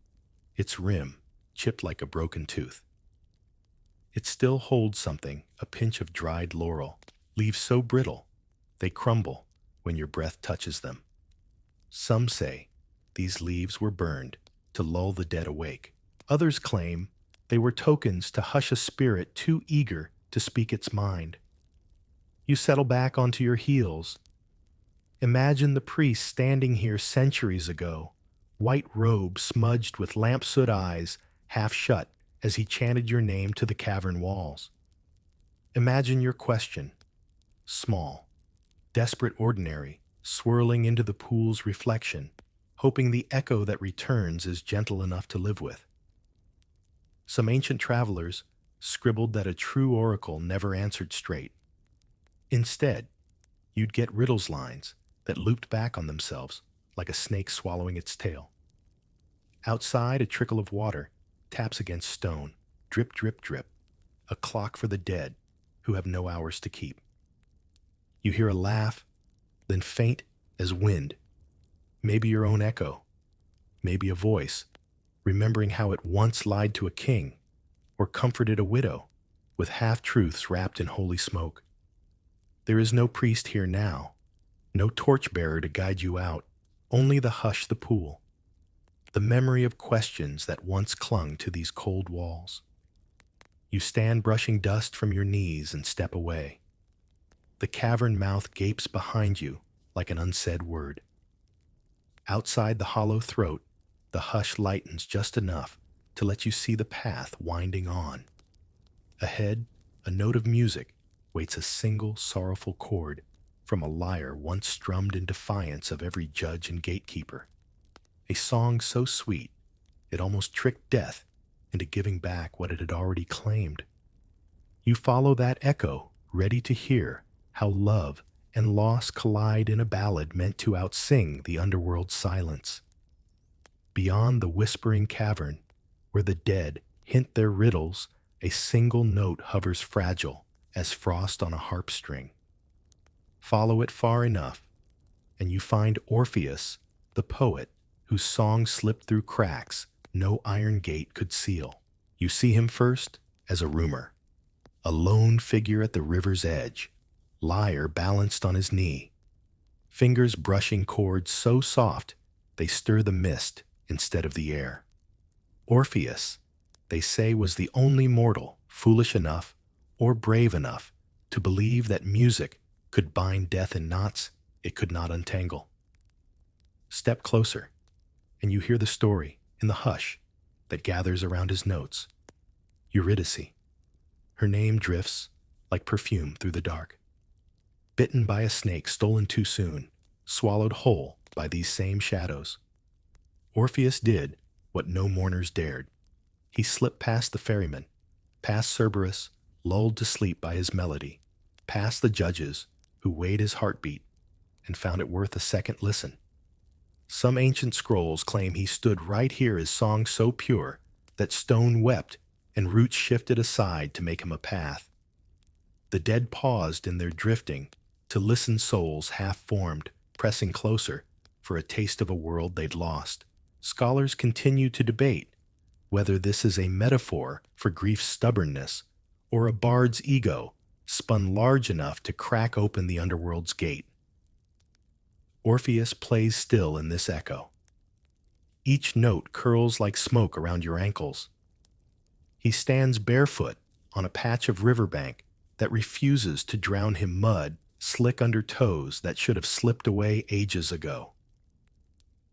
its rim chipped like a broken tooth. It still holds something, a pinch of dried laurel, leaves so brittle they crumble when your breath touches them. Some say these leaves were burned to lull the dead awake. Others claim they were tokens to hush a spirit too eager to speak its mind. You settle back onto your heels. Imagine the priest standing here centuries ago, white robe smudged with lamp-soot eyes half shut as he chanted your name to the cavern walls. Imagine your question, small, desperate, ordinary, swirling into the pool's reflection, hoping the echo that returns is gentle enough to live with. Some ancient travelers scribbled that a true oracle never answered straight. Instead, you'd get riddles lines that looped back on themselves like a snake swallowing its tail. Outside, a trickle of water taps against stone, drip, drip, drip, a clock for the dead who have no hours to keep. You hear a laugh, then faint as wind, maybe your own echo, maybe a voice, remembering how it once lied to a king or comforted a widow with half-truths wrapped in holy smoke. There is no priest here now, no torchbearer to guide you out, only the hush, the pool, the memory of questions that once clung to these cold walls. You stand brushing dust from your knees and step away. The cavern mouth gapes behind you like an unsaid word. Outside the hollow throat, the hush lightens just enough to let you see the path winding on. Ahead, a note of music waits, a single sorrowful chord from a lyre once strummed in defiance of every judge and gatekeeper. A song so sweet, it almost tricked death into giving back what it had already claimed. You follow that echo, ready to hear how love and loss collide in a ballad meant to outsing the underworld's silence. Beyond the whispering cavern, where the dead hint their riddles, a single note hovers fragile as frost on a harp string. Follow it far enough, and you find Orpheus, the poet, whose song slipped through cracks no iron gate could seal. You see him first as a rumor, a lone figure at the river's edge, lyre balanced on his knee, fingers brushing chords so soft they stir the mist instead of the air. Orpheus, they say, was the only mortal foolish enough or brave enough to believe that music could bind death in knots it could not untangle. Step closer, and you hear the story in the hush that gathers around his notes. Eurydice. Her name drifts like perfume through the dark. Bitten by a snake stolen too soon, swallowed whole by these same shadows. Orpheus did what no mourners dared. He slipped past the ferryman, past Cerberus, lulled to sleep by his melody, past the judges who weighed his heartbeat and found it worth a second listen. Some ancient scrolls claim he stood right here, his song so pure that stone wept and roots shifted aside to make him a path. The dead paused in their drifting to listen, souls half-formed, pressing closer for a taste of a world they'd lost. Scholars continue to debate whether this is a metaphor for grief's stubbornness or a bard's ego spun large enough to crack open the underworld's gate. Orpheus plays still in this echo. Each note curls like smoke around your ankles. He stands barefoot on a patch of riverbank that refuses to drown him, mud slick under toes that should have slipped away ages ago.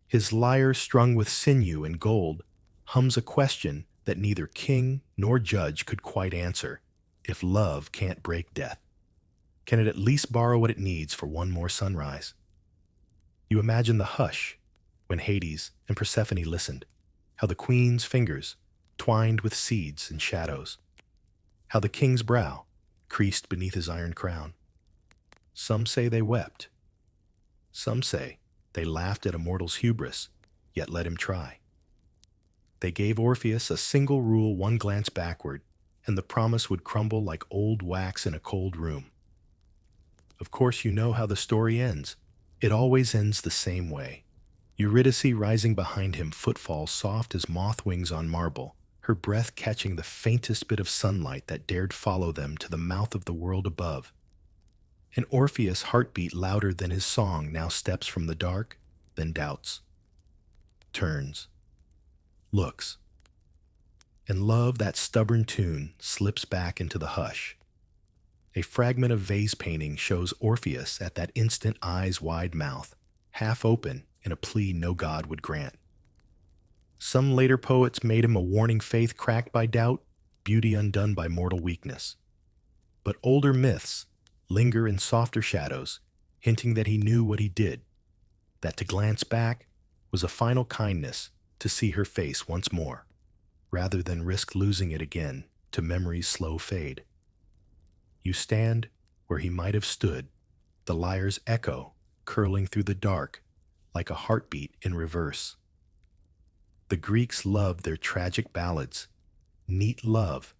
His lyre, strung with sinew and gold, hums a question that neither king nor judge could quite answer. If love can't break death, can it at least borrow what it needs for one more sunrise? You imagine the hush when Hades and Persephone listened, how the queen's fingers twined with seeds and shadows, how the king's brow creased beneath his iron crown. Some say they wept. Some say they laughed at a mortal's hubris, yet let him try. They gave Orpheus a single rule, one glance backward, and the promise would crumble like old wax in a cold room. Of course, you know how the story ends. It always ends the same way. Eurydice rising behind him, footfalls soft as moth wings on marble, her breath catching the faintest bit of sunlight that dared follow them to the mouth of the world above. And Orpheus' heartbeat louder than his song now steps from the dark, then doubts, turns, looks. And love, that stubborn tune, slips back into the hush. A fragment of vase painting shows Orpheus at that instant, eyes wide, mouth half open in a plea no god would grant. Some later poets made him a warning, faith cracked by doubt, beauty undone by mortal weakness. But older myths linger in softer shadows, hinting that he knew what he did, that to glance back was a final kindness to see her face once more, rather than risk losing it again to memory's slow fade. You stand where he might have stood, the lyre's echo curling through the dark like a heartbeat in reverse. The Greeks loved their tragic ballads, neat love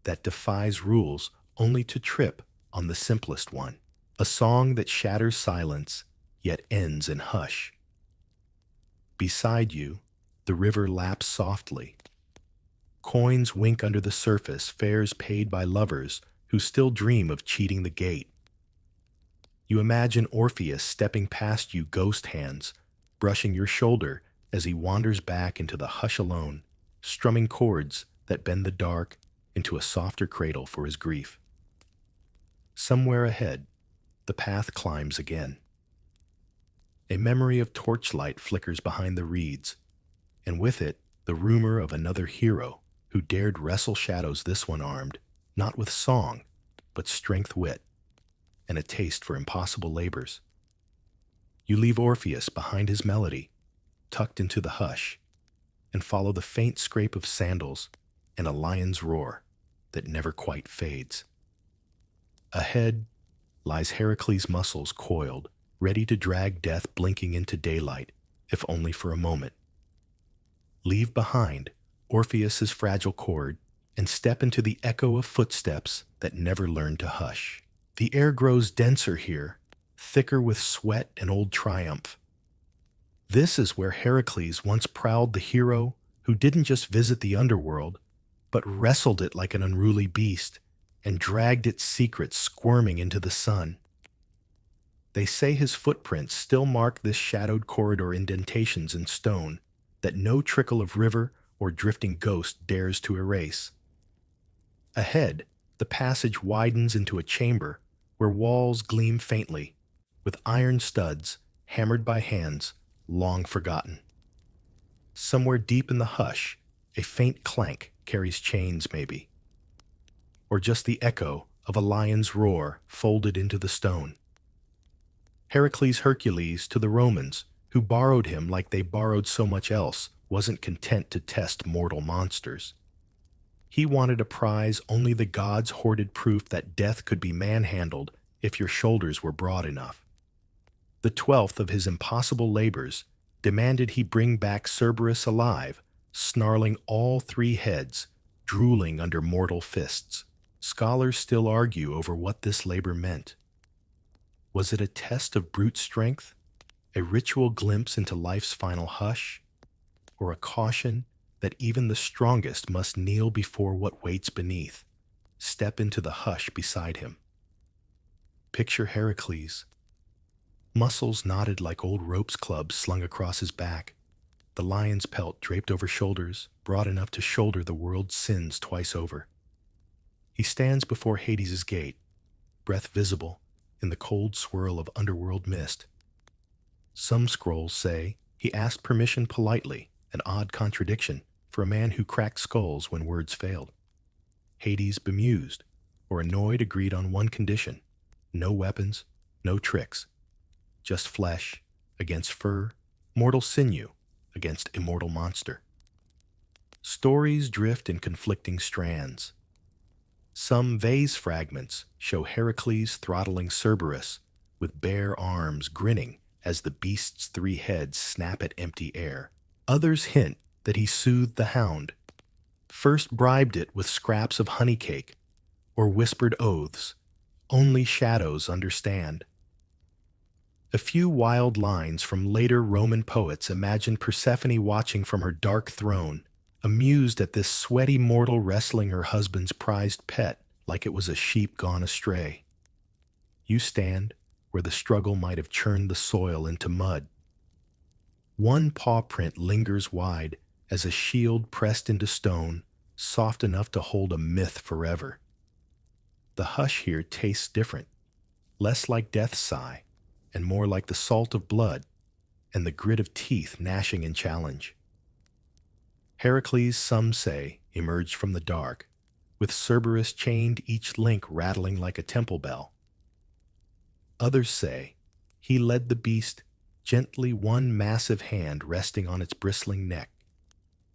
that defies rules only to trip on the simplest one, a song that shatters silence yet ends in hush. Beside you, The river laps softly. Coins wink under the surface, fares paid by lovers who still dream of cheating the gate. You imagine Orpheus stepping past you, ghost hands, brushing your shoulder as he wanders back into the hush alone, strumming chords that bend the dark into a softer cradle for his grief. Somewhere ahead, the path climbs again. A memory of torchlight flickers behind the reeds, and with it, the rumor of another hero who dared wrestle shadows, this one armed, not with song, but strength, wit, and a taste for impossible labors. You leave Orpheus behind his melody, tucked into the hush, and follow the faint scrape of sandals and a lion's roar that never quite fades. Ahead lies Heracles' muscles coiled, ready to drag death blinking into daylight, if only for a moment. Leave behind Orpheus's fragile cord and step into the echo of footsteps that never learn to hush. The air grows denser here, thicker with sweat and old triumph. This is where Heracles once prowled, the hero who didn't just visit the underworld, but wrestled it like an unruly beast and dragged its secrets squirming into the sun. They say his footprints still mark this shadowed corridor, indentations in stone that no trickle of river or drifting ghost dares to erase. Ahead, the passage widens into a chamber where walls gleam faintly, with iron studs hammered by hands long forgotten. Somewhere deep in the hush, a faint clank carries chains, maybe, or just the echo of a lion's roar folded into the stone. Heracles Hercules to the Romans, who borrowed him like they borrowed so much else, wasn't content to test mortal monsters. He wanted a prize only the gods hoarded, proof that death could be manhandled if your shoulders were broad enough. The 12th of his impossible labors demanded he bring back Cerberus alive, snarling all 3 heads, drooling under mortal fists. Scholars still argue over what this labor meant. Was it a test of brute strength, a ritual glimpse into life's final hush, or a caution that even the strongest must kneel before what waits beneath, step into the hush beside him? Picture Heracles. Muscles knotted like old ropes clubs slung across his back, the lion's pelt draped over shoulders broad enough to shoulder the world's sins twice over. He stands before Hades' gate, breath visible in the cold swirl of underworld mist. Some scrolls say he asked permission politely, an odd contradiction for a man who cracked skulls when words failed. Hades, bemused or annoyed, agreed on one condition: no weapons, no tricks, just flesh against fur, mortal sinew against immortal monster. Stories drift in conflicting strands. Some vase fragments show Heracles throttling Cerberus with bare arms, grinning as the beast's 3 heads snap at empty air. Others hint that he soothed the hound, first bribed it with scraps of honey cake, or whispered oaths only shadows understand. A few wild lines from later Roman poets imagine Persephone watching from her dark throne, amused at this sweaty mortal wrestling her husband's prized pet like it was a sheep gone astray. You stand where the struggle might have churned the soil into mud. One paw print lingers wide as a shield pressed into stone, soft enough to hold a myth forever. The hush here tastes different, less like death's sigh, and more like the salt of blood and the grit of teeth gnashing in challenge. Heracles, some say, emerged from the dark, with Cerberus chained, each link rattling like a temple bell. Others say he led the beast gently, one massive hand resting on its bristling neck,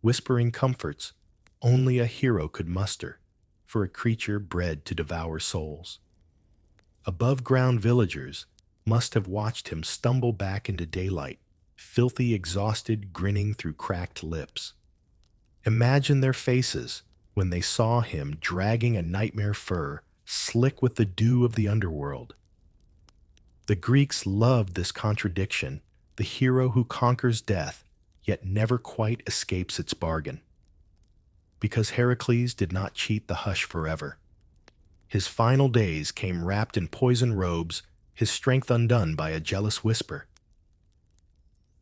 whispering comforts only a hero could muster for a creature bred to devour souls. Above-ground villagers must have watched him stumble back into daylight, filthy, exhausted, grinning through cracked lips. Imagine their faces when they saw him dragging a nightmare fur, slick with the dew of the underworld. The Greeks loved this contradiction, the hero who conquers death, yet never quite escapes its bargain. Because Heracles did not cheat the hush forever. His final days came wrapped in poison robes, his strength undone by a jealous whisper.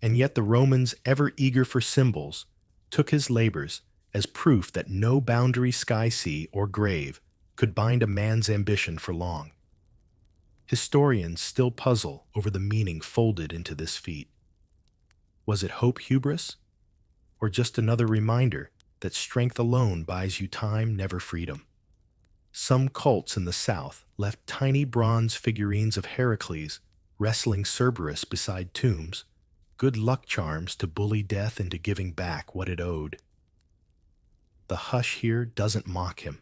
And yet the Romans, ever eager for symbols, took his labors as proof that no boundary sky-sea or grave could bind a man's ambition for long. Historians still puzzle over the meaning folded into this feat. Was it hope hubris, or just another reminder that strength alone buys you time, never freedom? Some cults in the south left tiny bronze figurines of Heracles wrestling Cerberus beside tombs, good luck charms to bully death into giving back what it owed. The hush here doesn't mock him.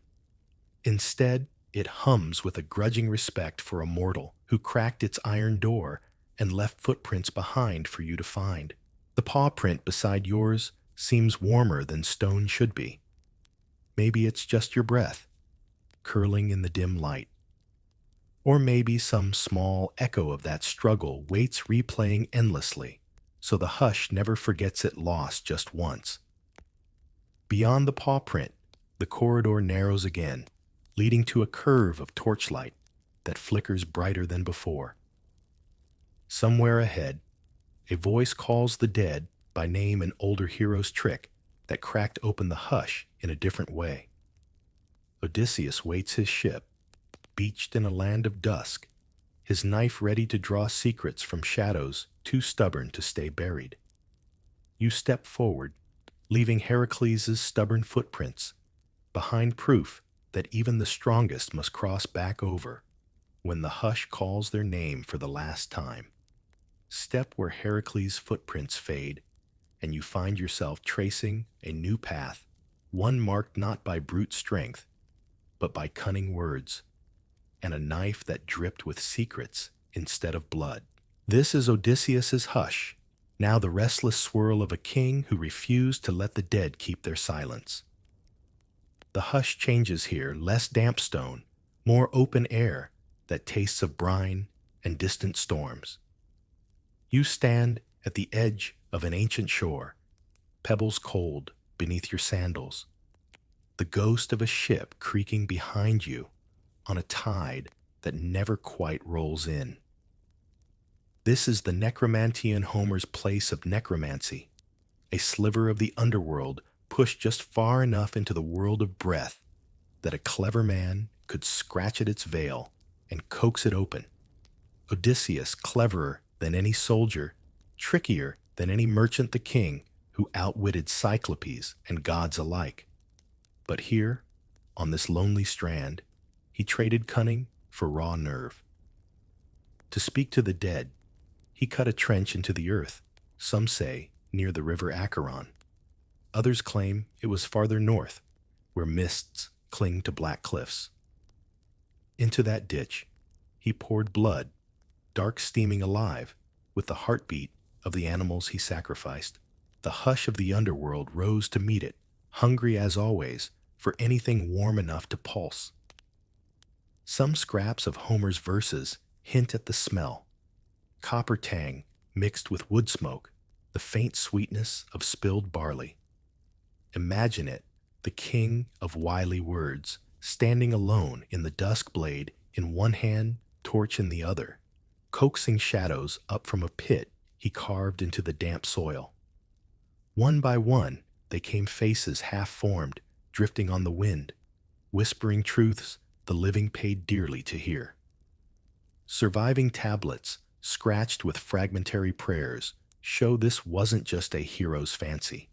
Instead, it hums with a grudging respect for a mortal who cracked its iron door and left footprints behind for you to find. The paw print beside yours seems warmer than stone should be. Maybe it's just your breath, curling in the dim light. Or maybe some small echo of that struggle waits replaying endlessly, so the hush never forgets it lost just once. Beyond the paw print, the corridor narrows again, leading to a curve of torchlight that flickers brighter than before. Somewhere ahead, a voice calls the dead by name, an older hero's trick that cracked open the hush in a different way. Odysseus waits his ship, beached in a land of dusk, his knife ready to draw secrets from shadows too stubborn to stay buried. You step forward, leaving Heracles' stubborn footprints behind, proof that even the strongest must cross back over when the hush calls their name for the last time. Step where Heracles' footprints fade, and you find yourself tracing a new path, one marked not by brute strength, but by cunning words, and a knife that dripped with secrets instead of blood. This is Odysseus's hush, now the restless swirl of a king who refused to let the dead keep their silence. The hush changes here, less damp stone, more open air that tastes of brine and distant storms. You stand at the edge of an ancient shore, pebbles cold beneath your sandals, the ghost of a ship creaking behind you on a tide that never quite rolls in. This is the necromantian Homer's place of necromancy, a sliver of the underworld pushed just far enough into the world of breath that a clever man could scratch at its veil and coax it open. Odysseus, cleverer than any soldier, trickier than any merchant the king who outwitted cyclopes and gods alike. But here, on this lonely strand, he traded cunning for raw nerve. To speak to the dead, he cut a trench into the earth, some say near the river Charon. Others claim it was farther north, where mists cling to black cliffs. Into that ditch, he poured blood, dark steaming alive, with the heartbeat of the animals he sacrificed. The hush of the underworld rose to meet it, hungry as always for anything warm enough to pulse. Some scraps of Homer's verses hint at the smell, copper tang mixed with wood smoke, the faint sweetness of spilled barley. Imagine it, the king of wily words, standing alone in the dusk, blade in one hand, torch in the other, coaxing shadows up from a pit he carved into the damp soil. One by one, they came, faces half-formed, drifting on the wind, whispering truths the living paid dearly to hear. Surviving tablets, scratched with fragmentary prayers, show this wasn't just a hero's fancy.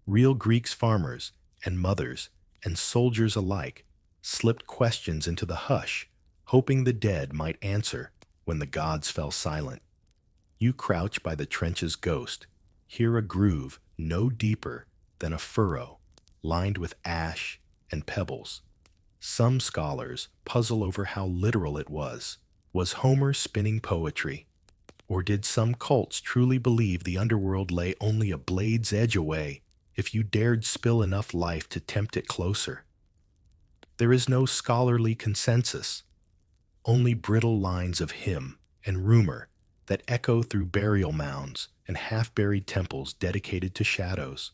Real Greeks, farmers and mothers and soldiers alike, slipped questions into the hush, hoping the dead might answer when the gods fell silent. You crouch by the trench's ghost, hear a groove no deeper than a furrow, lined with ash and pebbles. Some scholars puzzle over how literal it was. Was Homer spinning poetry? Or did some cults truly believe the underworld lay only a blade's edge away if you dared spill enough life to tempt it closer? There is no scholarly consensus, only brittle lines of hymn and rumor that echo through burial mounds and half-buried temples dedicated to shadows.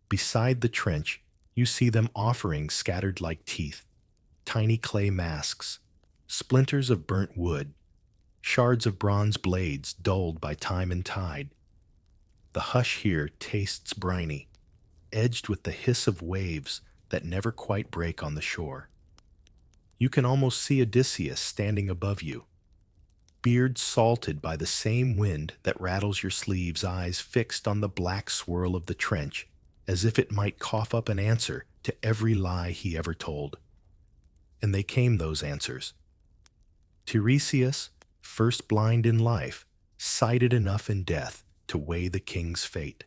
Beside the trench, you see them offerings scattered like teeth, tiny clay masks, splinters of burnt wood, shards of bronze blades dulled by time and tide. The hush here tastes briny, edged with the hiss of waves that never quite break on the shore. You can almost see Odysseus standing above you, beard salted by the same wind that rattles your sleeves, eyes fixed on the black swirl of the trench, as if it might cough up an answer to every lie he ever told. And they came, those answers. Tiresias, first blind in life, sighted enough in death to weigh the king's fate.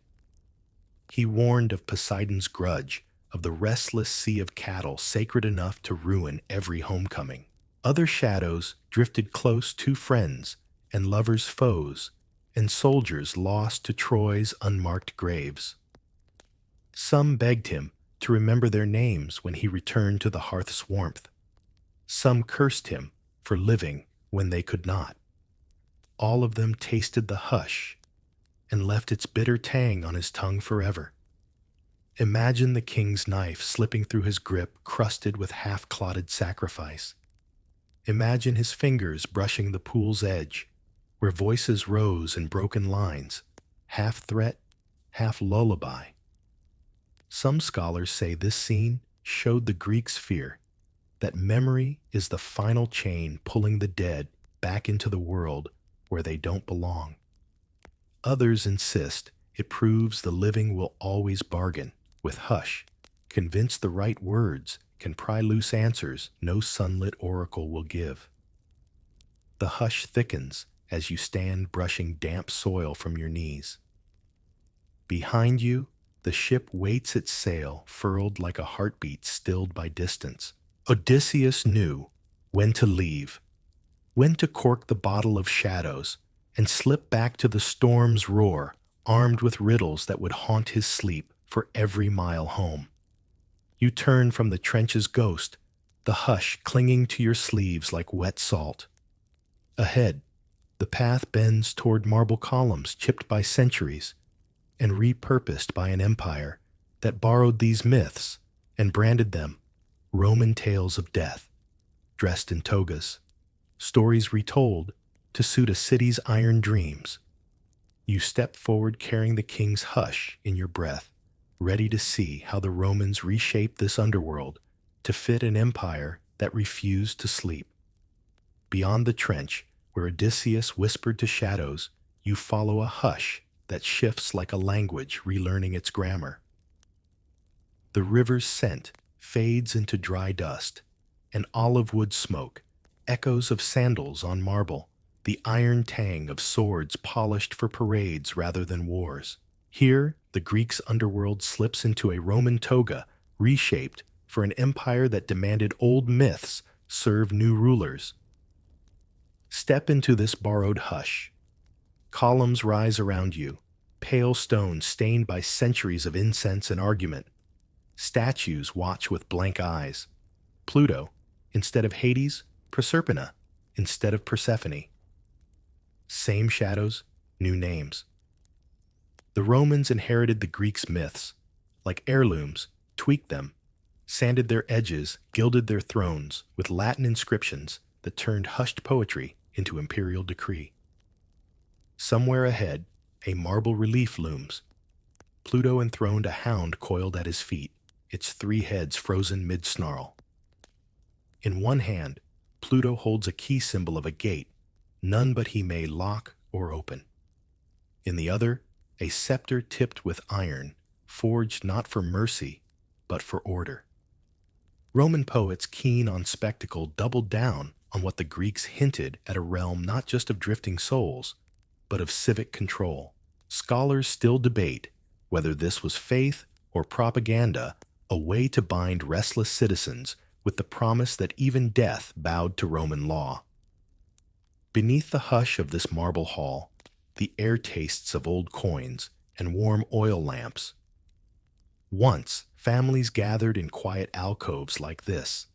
He warned of Poseidon's grudge, of the restless sea of cattle sacred enough to ruin every homecoming. Other shadows drifted close to friends and lovers' foes, and soldiers lost to Troy's unmarked graves. Some begged him to remember their names when he returned to the hearth's warmth. Some cursed him for living when they could not. All of them tasted the hush and left its bitter tang on his tongue forever. Imagine the king's knife slipping through his grip, crusted with half-clotted sacrifice. Imagine his fingers brushing the pool's edge, where voices rose in broken lines, half threat, half lullaby. Some scholars say this scene showed the Greeks' fear that memory is the final chain pulling the dead back into the world where they don't belong. Others insist it proves the living will always bargain with hush, convinced the right words can pry loose answers no sunlit oracle will give. The hush thickens as you stand brushing damp soil from your knees. Behind you, the ship waits its sail, furled like a heartbeat stilled by distance. Odysseus knew when to leave, when to cork the bottle of shadows and slip back to the storm's roar, armed with riddles that would haunt his sleep for every mile home. You turn from the trench's ghost, the hush clinging to your sleeves like wet salt. Ahead, the path bends toward marble columns chipped by centuries and repurposed by an empire that borrowed these myths and branded them Roman tales of death, dressed in togas, stories retold to suit a city's iron dreams. You step forward carrying the king's hush in your breath, ready to see how the Romans reshaped this underworld to fit an empire that refused to sleep. Beyond the trench, where Odysseus whispered to shadows, you follow a hush that shifts like a language relearning its grammar. The river's scent fades into dry dust, and olive wood smoke, echoes of sandals on marble, the iron tang of swords polished for parades rather than wars. Here, the Greeks' underworld slips into a Roman toga, reshaped for an empire that demanded old myths serve new rulers. Step into this borrowed hush. Columns rise around you, pale stone stained by centuries of incense and argument. Statues watch with blank eyes. Pluto, instead of Hades, Proserpina, instead of Persephone. Same shadows, new names. The Romans inherited the Greeks' myths, like heirlooms, tweaked them, sanded their edges, gilded their thrones with Latin inscriptions that turned hushed poetry into imperial decree. Somewhere ahead, a marble relief looms. Pluto enthroned a hound coiled at his feet, its 3 heads frozen mid-snarl. In one hand, Pluto holds a key symbol of a gate, none but he may lock or open. In the other, a scepter tipped with iron, forged not for mercy, but for order. Roman poets keen on spectacle doubled down on what the Greeks hinted at, a realm not just of drifting souls, but of civic control. Scholars still debate whether this was faith or propaganda, a way to bind restless citizens with the promise that even death bowed to Roman law. Beneath the hush of this marble hall, the air tastes of old coins and warm oil lamps. Once, families gathered in quiet alcoves like this.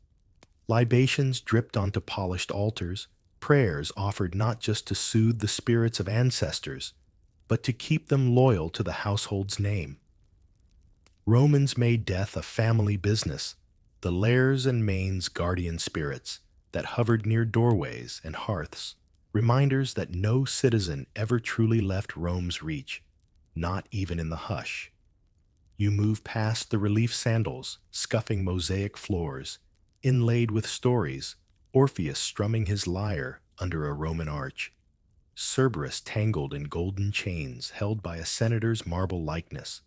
Libations dripped onto polished altars, prayers offered not just to soothe the spirits of ancestors, but to keep them loyal to the household's name. Romans made death a family business, the lares and manes guardian spirits that hovered near doorways and hearths, reminders that no citizen ever truly left Rome's reach, not even in the hush. You move past the relief sandals, scuffing mosaic floors, inlaid with stories, Orpheus strumming his lyre under a Roman arch, Cerberus tangled in golden chains held by a senator's marble likeness,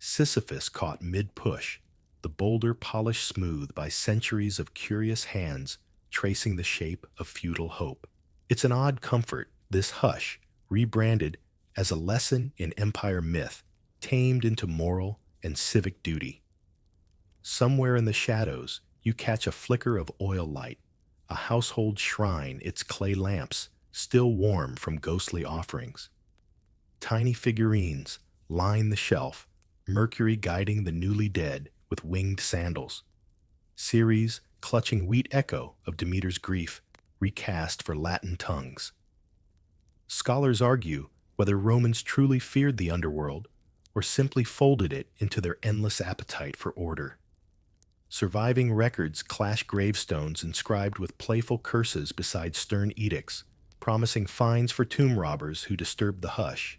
Sisyphus caught mid-push, the boulder polished smooth by centuries of curious hands tracing the shape of feudal hope. It's an odd comfort, this hush, rebranded as a lesson in empire myth, tamed into moral and civic duty. Somewhere in the shadows, you catch a flicker of oil light, a household shrine, its clay lamps, still warm from ghostly offerings. Tiny figurines line the shelf, Mercury guiding the newly dead with winged sandals. Ceres clutching wheat echo of Demeter's grief, recast for Latin tongues. Scholars argue whether Romans truly feared the underworld or simply folded it into their endless appetite for order. Surviving records clash gravestones inscribed with playful curses beside stern edicts, promising fines for tomb robbers who disturbed the hush.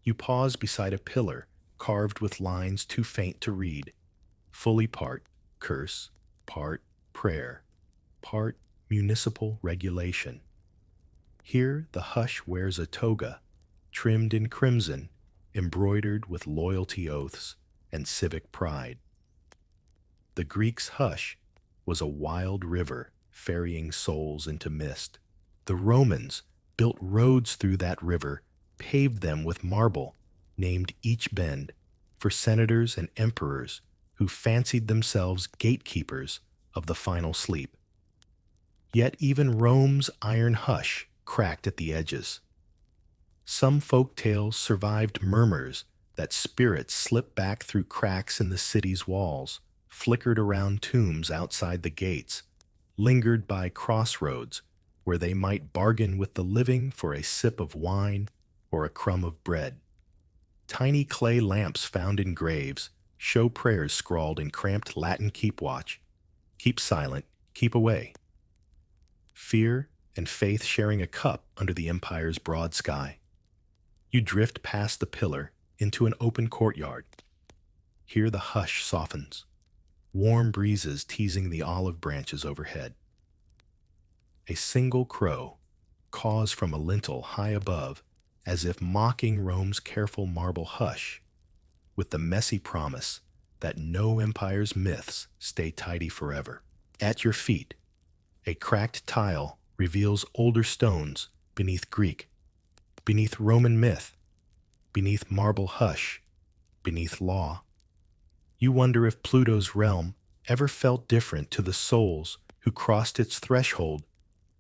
You pause beside a pillar carved with lines too faint to read, fully part curse, part prayer, part municipal regulation. Here the hush wears a toga, trimmed in crimson, embroidered with loyalty oaths and civic pride. The Greeks' hush was a wild river ferrying souls into mist. The Romans built roads through that river, paved them with marble, named each bend, for senators and emperors who fancied themselves gatekeepers of the final sleep. Yet even Rome's iron hush cracked at the edges. Some folk tales survived murmurs that spirits slipped back through cracks in the city's walls, flickered around tombs outside the gates, lingered by crossroads where they might bargain with the living for a sip of wine or a crumb of bread. Tiny clay lamps found in graves show prayers scrawled in cramped Latin keep watch, keep silent, keep away. Fear and faith sharing a cup under the empire's broad sky. You drift past the pillar into an open courtyard. Here the hush softens, warm breezes teasing the olive branches overhead. A single crow caws from a lintel high above, as if mocking Rome's careful marble hush, with the messy promise that no empire's myths stay tidy forever. At your feet, a cracked tile reveals older stones beneath Greek, beneath Roman myth, beneath marble hush, beneath law. You wonder if Pluto's realm ever felt different to the souls who crossed its threshold,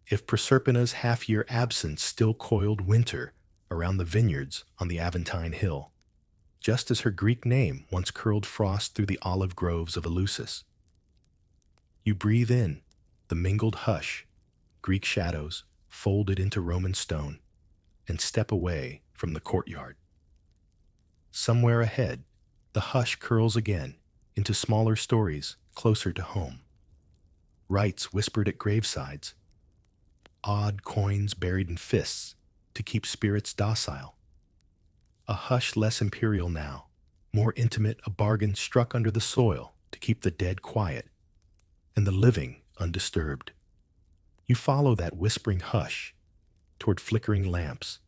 if Proserpina's half-year absence still coiled winter around the vineyards on the Aventine Hill, just as her Greek name once curled frost through the olive groves of Eleusis. You breathe in the mingled hush, Greek shadows folded into Roman stone, and step away from the courtyard. Somewhere ahead, the hush curls again into smaller stories closer to home. Rites whispered at gravesides, odd coins buried in fists to keep spirits docile. A hush less imperial now, more intimate, a bargain struck under the soil to keep the dead quiet and the living undisturbed. You follow that whispering hush toward flickering lamps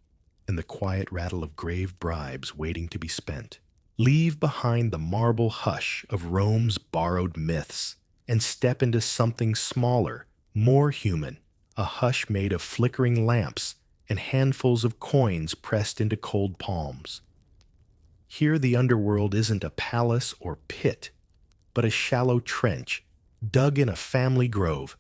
and the quiet rattle of grave bribes waiting to be spent. Leave behind the marble hush of Rome's borrowed myths and step into something smaller, more human, a hush made of flickering lamps and handfuls of coins pressed into cold palms. Here the underworld isn't a palace or pit, but a shallow trench dug in a family grove,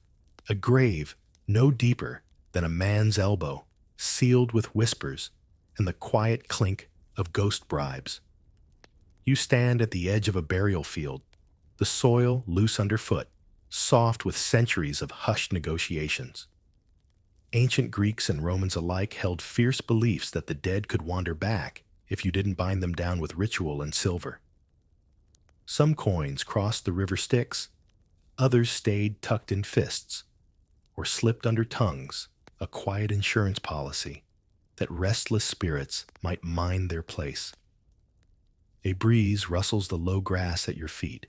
a grave no deeper than a man's elbow, sealed with whispers and the quiet clink of ghost bribes. You stand at the edge of a burial field, the soil loose underfoot, soft with centuries of hushed negotiations. Ancient Greeks and Romans alike held fierce beliefs that the dead could wander back if you didn't bind them down with ritual and silver. Some coins crossed the River Styx, others stayed tucked in fists, or slipped under tongues, a quiet insurance policy that restless spirits might mind their place. A breeze rustles the low grass at your feet,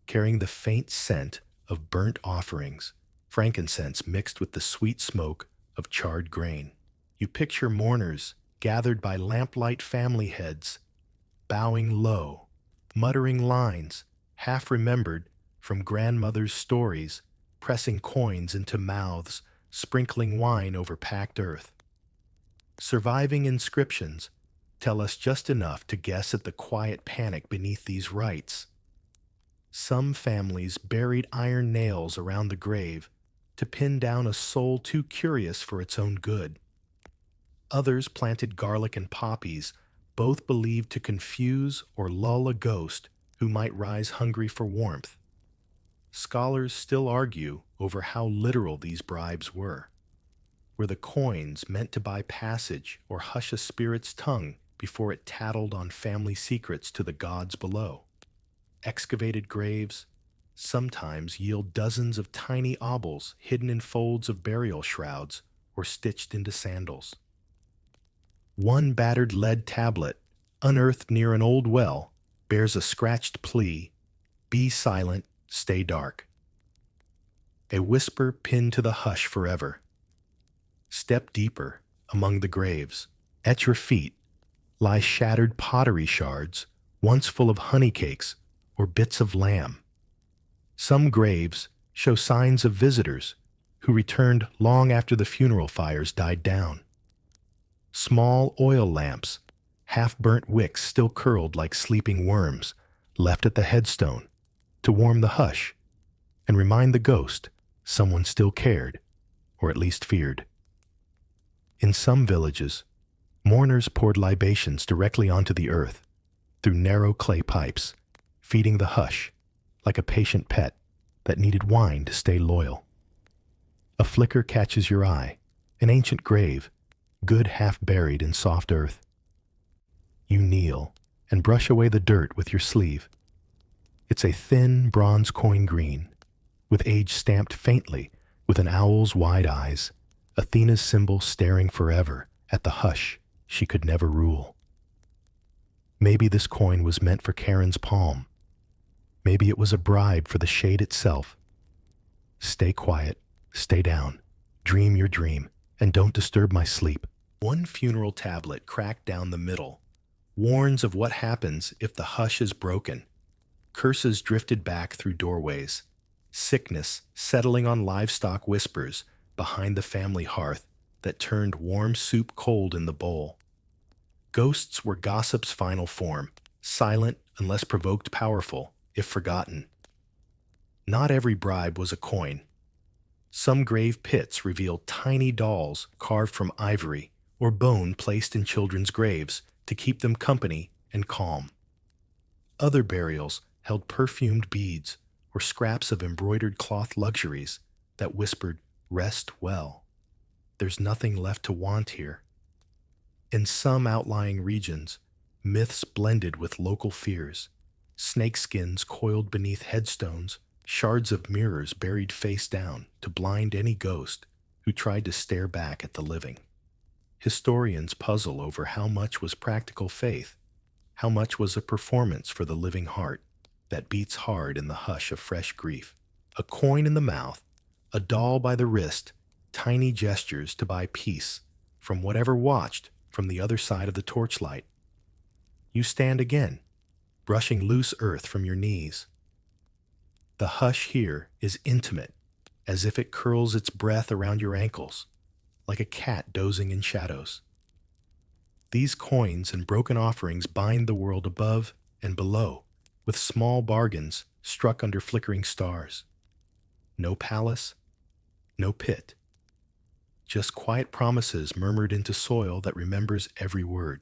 carrying the faint scent of burnt offerings, frankincense mixed with the sweet smoke of charred grain. You picture mourners gathered by lamplight family heads, bowing low, muttering lines half remembered from grandmother's stories, pressing coins into mouths, sprinkling wine over packed earth. Surviving inscriptions tell us just enough to guess at the quiet panic beneath these rites. Some families buried iron nails around the grave to pin down a soul too curious for its own good. Others planted garlic and poppies, both believed to confuse or lull a ghost who might rise hungry for warmth. Scholars still argue over how literal these bribes were. Were the coins meant to buy passage or hush a spirit's tongue before it tattled on family secrets to the gods below? Excavated graves sometimes yield dozens of tiny obols hidden in folds of burial shrouds or stitched into sandals. One battered lead tablet, unearthed near an old well, bears a scratched plea, "Be silent, stay dark." A whisper pinned to the hush forever. Step deeper among the graves. At your feet lie shattered pottery shards, once full of honey cakes or bits of lamb. Some graves show signs of visitors who returned long after the funeral fires died down. Small oil lamps, half-burnt wicks still curled like sleeping worms, left at the headstone to warm the hush and remind the ghost someone still cared, or at least feared. In some villages, mourners poured libations directly onto the earth through narrow clay pipes, feeding the hush like a patient pet that needed wine to stay loyal. A flicker catches your eye, an ancient grave, good half buried in soft earth. You kneel and brush away the dirt with your sleeve. It's a thin bronze coin green, with age stamped faintly with an owl's wide eyes, Athena's symbol staring forever at the hush she could never rule. Maybe this coin was meant for Charon's palm. Maybe it was a bribe for the shade itself. Stay quiet, stay down, dream your dream, and don't disturb my sleep. One funeral tablet cracked down the middle warns of what happens if the hush is broken. Curses drifted back through doorways, sickness settling on livestock whispers behind the family hearth that turned warm soup cold in the bowl. Ghosts were gossip's final form, silent unless provoked, powerful if forgotten. Not every bribe was a coin. Some grave pits revealed tiny dolls carved from ivory or bone placed in children's graves to keep them company and calm. Other burials held perfumed beads or scraps of embroidered cloth luxuries that whispered, "Rest well. There's nothing left to want here." In some outlying regions, myths blended with local fears. Snakeskins coiled beneath headstones, shards of mirrors buried face down to blind any ghost who tried to stare back at the living. Historians puzzle over how much was practical faith, how much was a performance for the living heart that beats hard in the hush of fresh grief. A coin in the mouth, a doll by the wrist, tiny gestures to buy peace from whatever watched from the other side of the torchlight. You stand again, brushing loose earth from your knees. The hush here is intimate, as if it curls its breath around your ankles, like a cat dozing in shadows. These coins and broken offerings bind the world above and below, with small bargains struck under flickering stars. No palace, no pit. Just quiet promises murmured into soil that remembers every word.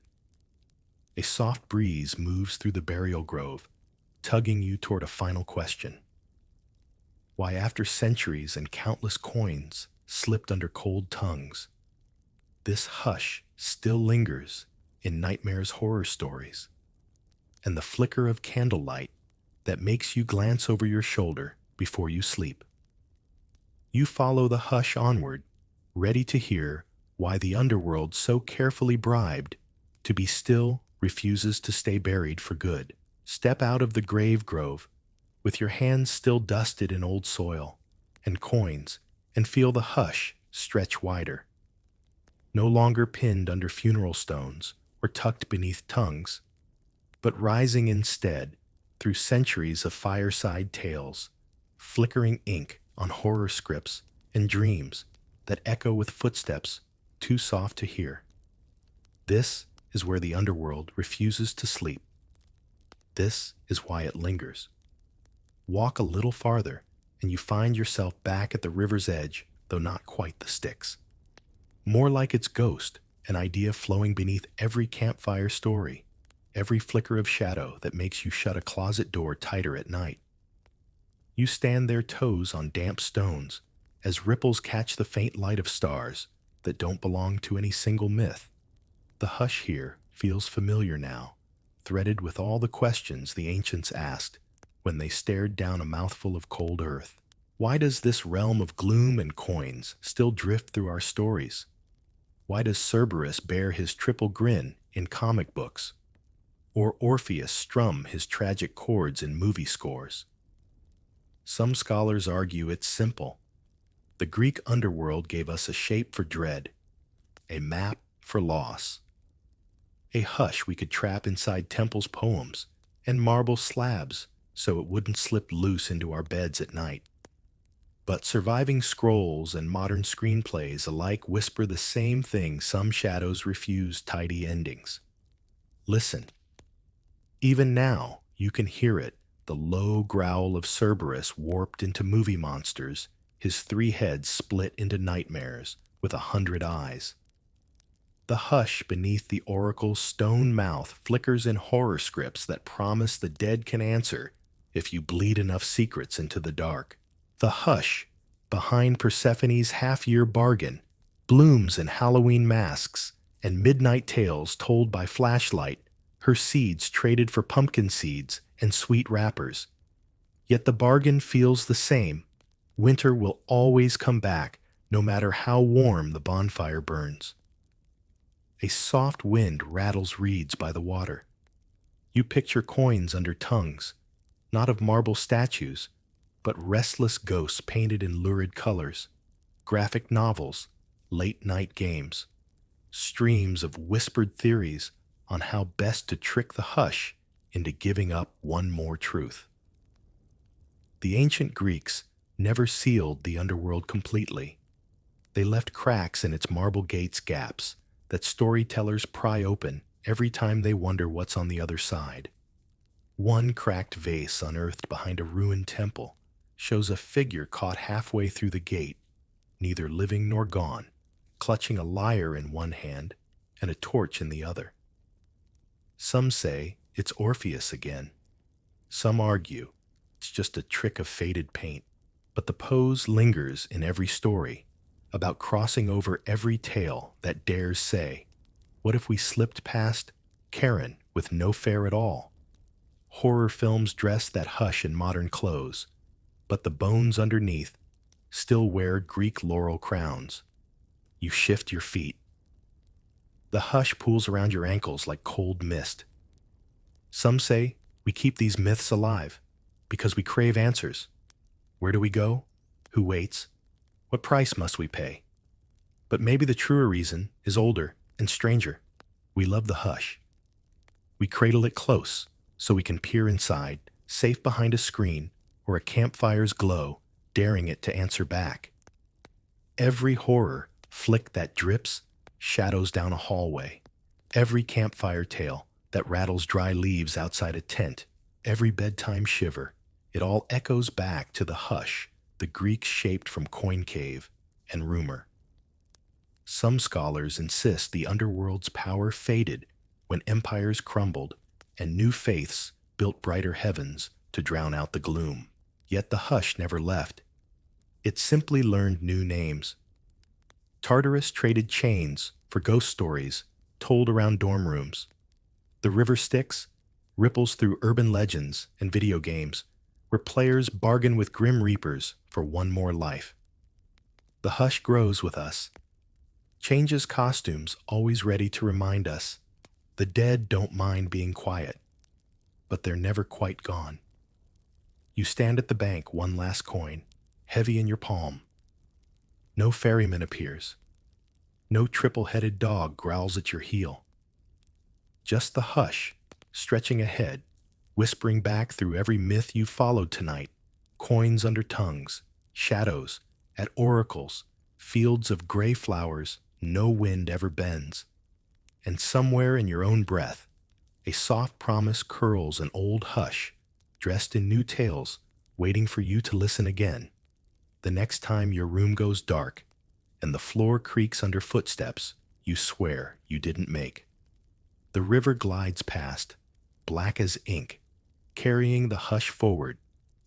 A soft breeze moves through the burial grove, tugging you toward a final question. Why, after centuries and countless coins, slipped under cold tongues. This hush still lingers in nightmares' horror stories, and the flicker of candlelight that makes you glance over your shoulder before you sleep. You follow the hush onward, ready to hear why the underworld, so carefully bribed to be still, refuses to stay buried for good. Step out of the grave grove with your hands still dusted in old soil and coins, and feel the hush stretch wider. No longer pinned under funeral stones or tucked beneath tongues, but rising instead through centuries of fireside tales, flickering ink on horror scripts and dreams that echo with footsteps too soft to hear. This is where the underworld refuses to sleep. This is why it lingers. Walk a little farther, and you find yourself back at the river's edge, though not quite the Styx. More like its ghost, an idea flowing beneath every campfire story, every flicker of shadow that makes you shut a closet door tighter at night. You stand there, toes on damp stones, as ripples catch the faint light of stars that don't belong to any single myth. The hush here feels familiar now, threaded with all the questions the ancients asked when they stared down a mouthful of cold earth. Why does this realm of gloom and coins still drift through our stories? Why does Cerberus bear his triple grin in comic books? Or Orpheus strum his tragic chords in movie scores? Some scholars argue it's simple. The Greek underworld gave us a shape for dread, a map for loss, a hush we could trap inside temples' poems and marble slabs so it wouldn't slip loose into our beds at night. But surviving scrolls and modern screenplays alike whisper the same thing. Some shadows refuse tidy endings. Listen. Even now, you can hear it, the low growl of Cerberus warped into movie monsters, his 3 heads split into nightmares with 100 eyes. The hush beneath the oracle's stone mouth flickers in horror scripts that promise the dead can answer if you bleed enough secrets into the dark. The hush behind Persephone's half-year bargain blooms in Halloween masks and midnight tales told by flashlight, her seeds traded for pumpkin seeds and sweet wrappers. Yet the bargain feels the same. Winter will always come back, no matter how warm the bonfire burns. A soft wind rattles reeds by the water. You picture coins under tongues, not of marble statues, but restless ghosts painted in lurid colors, graphic novels, late-night games, streams of whispered theories on how best to trick the hush into giving up one more truth. The ancient Greeks never sealed the underworld completely. They left cracks in its marble gates, gaps that storytellers pry open every time they wonder what's on the other side. One cracked vase unearthed behind a ruined temple shows a figure caught halfway through the gate, neither living nor gone, clutching a lyre in one hand and a torch in the other. Some say it's Orpheus again. Some argue it's just a trick of faded paint. But the pose lingers in every story, about crossing over every tale that dares say, what if we slipped past Charon with no fare at all? Horror films dress that hush in modern clothes, but the bones underneath still wear Greek laurel crowns. You shift your feet. The hush pools around your ankles like cold mist. Some say we keep these myths alive because we crave answers. Where do we go? Who waits? What price must we pay? But maybe the truer reason is older and stranger. We love the hush. We cradle it close so we can peer inside, safe behind a screen or a campfire's glow, daring it to answer back. Every horror flick that drips shadows down a hallway. Every campfire tale that rattles dry leaves outside a tent. Every bedtime shiver. It all echoes back to the hush the Greeks shaped from coin cave and rumor. Some scholars insist the underworld's power faded when empires crumbled and new faiths built brighter heavens to drown out the gloom. Yet the hush never left. It simply learned new names. Tartarus traded chains for ghost stories told around dorm rooms. The River Styx ripples through urban legends and video games, where players bargain with grim reapers for one more life. The hush grows with us, changes costumes always ready to remind us the dead don't mind being quiet, but they're never quite gone. You stand at the bank, one last coin, heavy in your palm. No ferryman appears. No triple-headed dog growls at your heel. Just the hush, stretching ahead, whispering back through every myth you followed tonight. Coins under tongues, shadows, at oracles, fields of gray flowers no wind ever bends. And somewhere in your own breath, a soft promise curls an old hush, dressed in new tales, waiting for you to listen again. The next time your room goes dark and the floor creaks under footsteps you swear you didn't make. The river glides past, black as ink, carrying the hush forward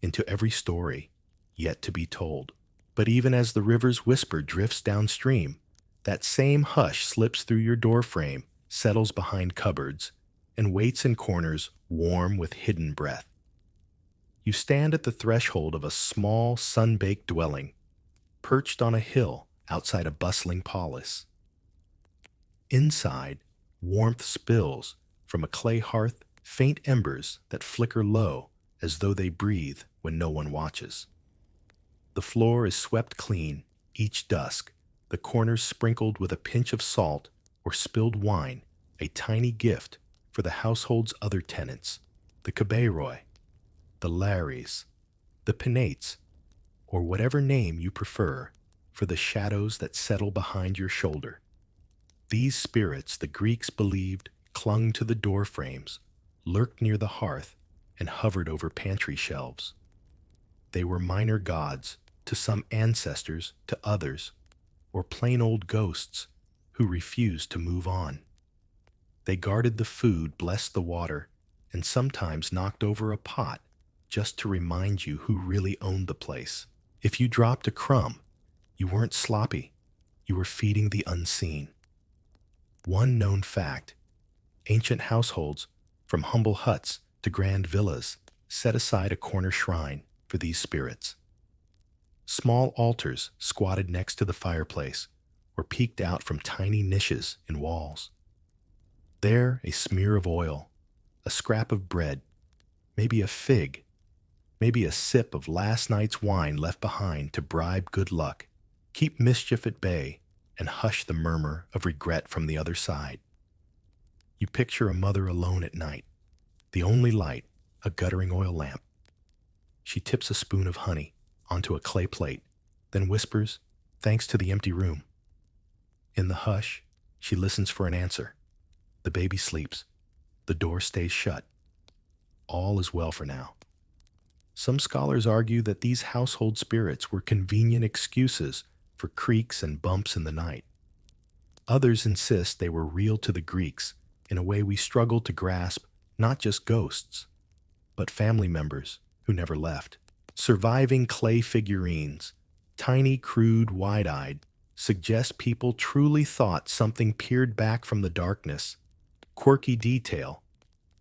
into every story yet to be told. But even as the river's whisper drifts downstream, that same hush slips through your doorframe, settles behind cupboards, and waits in corners warm with hidden breath. You stand at the threshold of a small, sun-baked dwelling, perched on a hill outside a bustling polis. Inside, warmth spills from a clay hearth, faint embers that flicker low as though they breathe when no one watches. The floor is swept clean each dusk, the corners sprinkled with a pinch of salt or spilled wine, a tiny gift for the household's other tenants, the Cabeiroi, the Lares, the Penates, or whatever name you prefer for the shadows that settle behind your shoulder. These spirits, the Greeks believed, clung to the door frames, lurked near the hearth, and hovered over pantry shelves. They were minor gods to some ancestors, to others, or plain old ghosts who refused to move on. They guarded the food, blessed the water, and sometimes knocked over a pot just to remind you who really owned the place. If you dropped a crumb, you weren't sloppy, you were feeding the unseen. One known fact: ancient households, from humble huts to grand villas, set aside a corner shrine for these spirits. Small altars squatted next to the fireplace or peeked out from tiny niches in walls. There, a smear of oil, a scrap of bread, maybe a fig, maybe a sip of last night's wine left behind to bribe good luck, keep mischief at bay, and hush the murmur of regret from the other side. You picture a mother alone at night, the only light, a guttering oil lamp. She tips a spoon of honey onto a clay plate, then whispers, thanks to the empty room. In the hush, she listens for an answer. The baby sleeps. The door stays shut. All is well for now. Some scholars argue that these household spirits were convenient excuses for creaks and bumps in the night. Others insist they were real to the Greeks in a way we struggle to grasp, not just ghosts, but family members who never left. Surviving clay figurines, tiny, crude, wide-eyed, suggest people truly thought something peered back from the darkness. Quirky detail: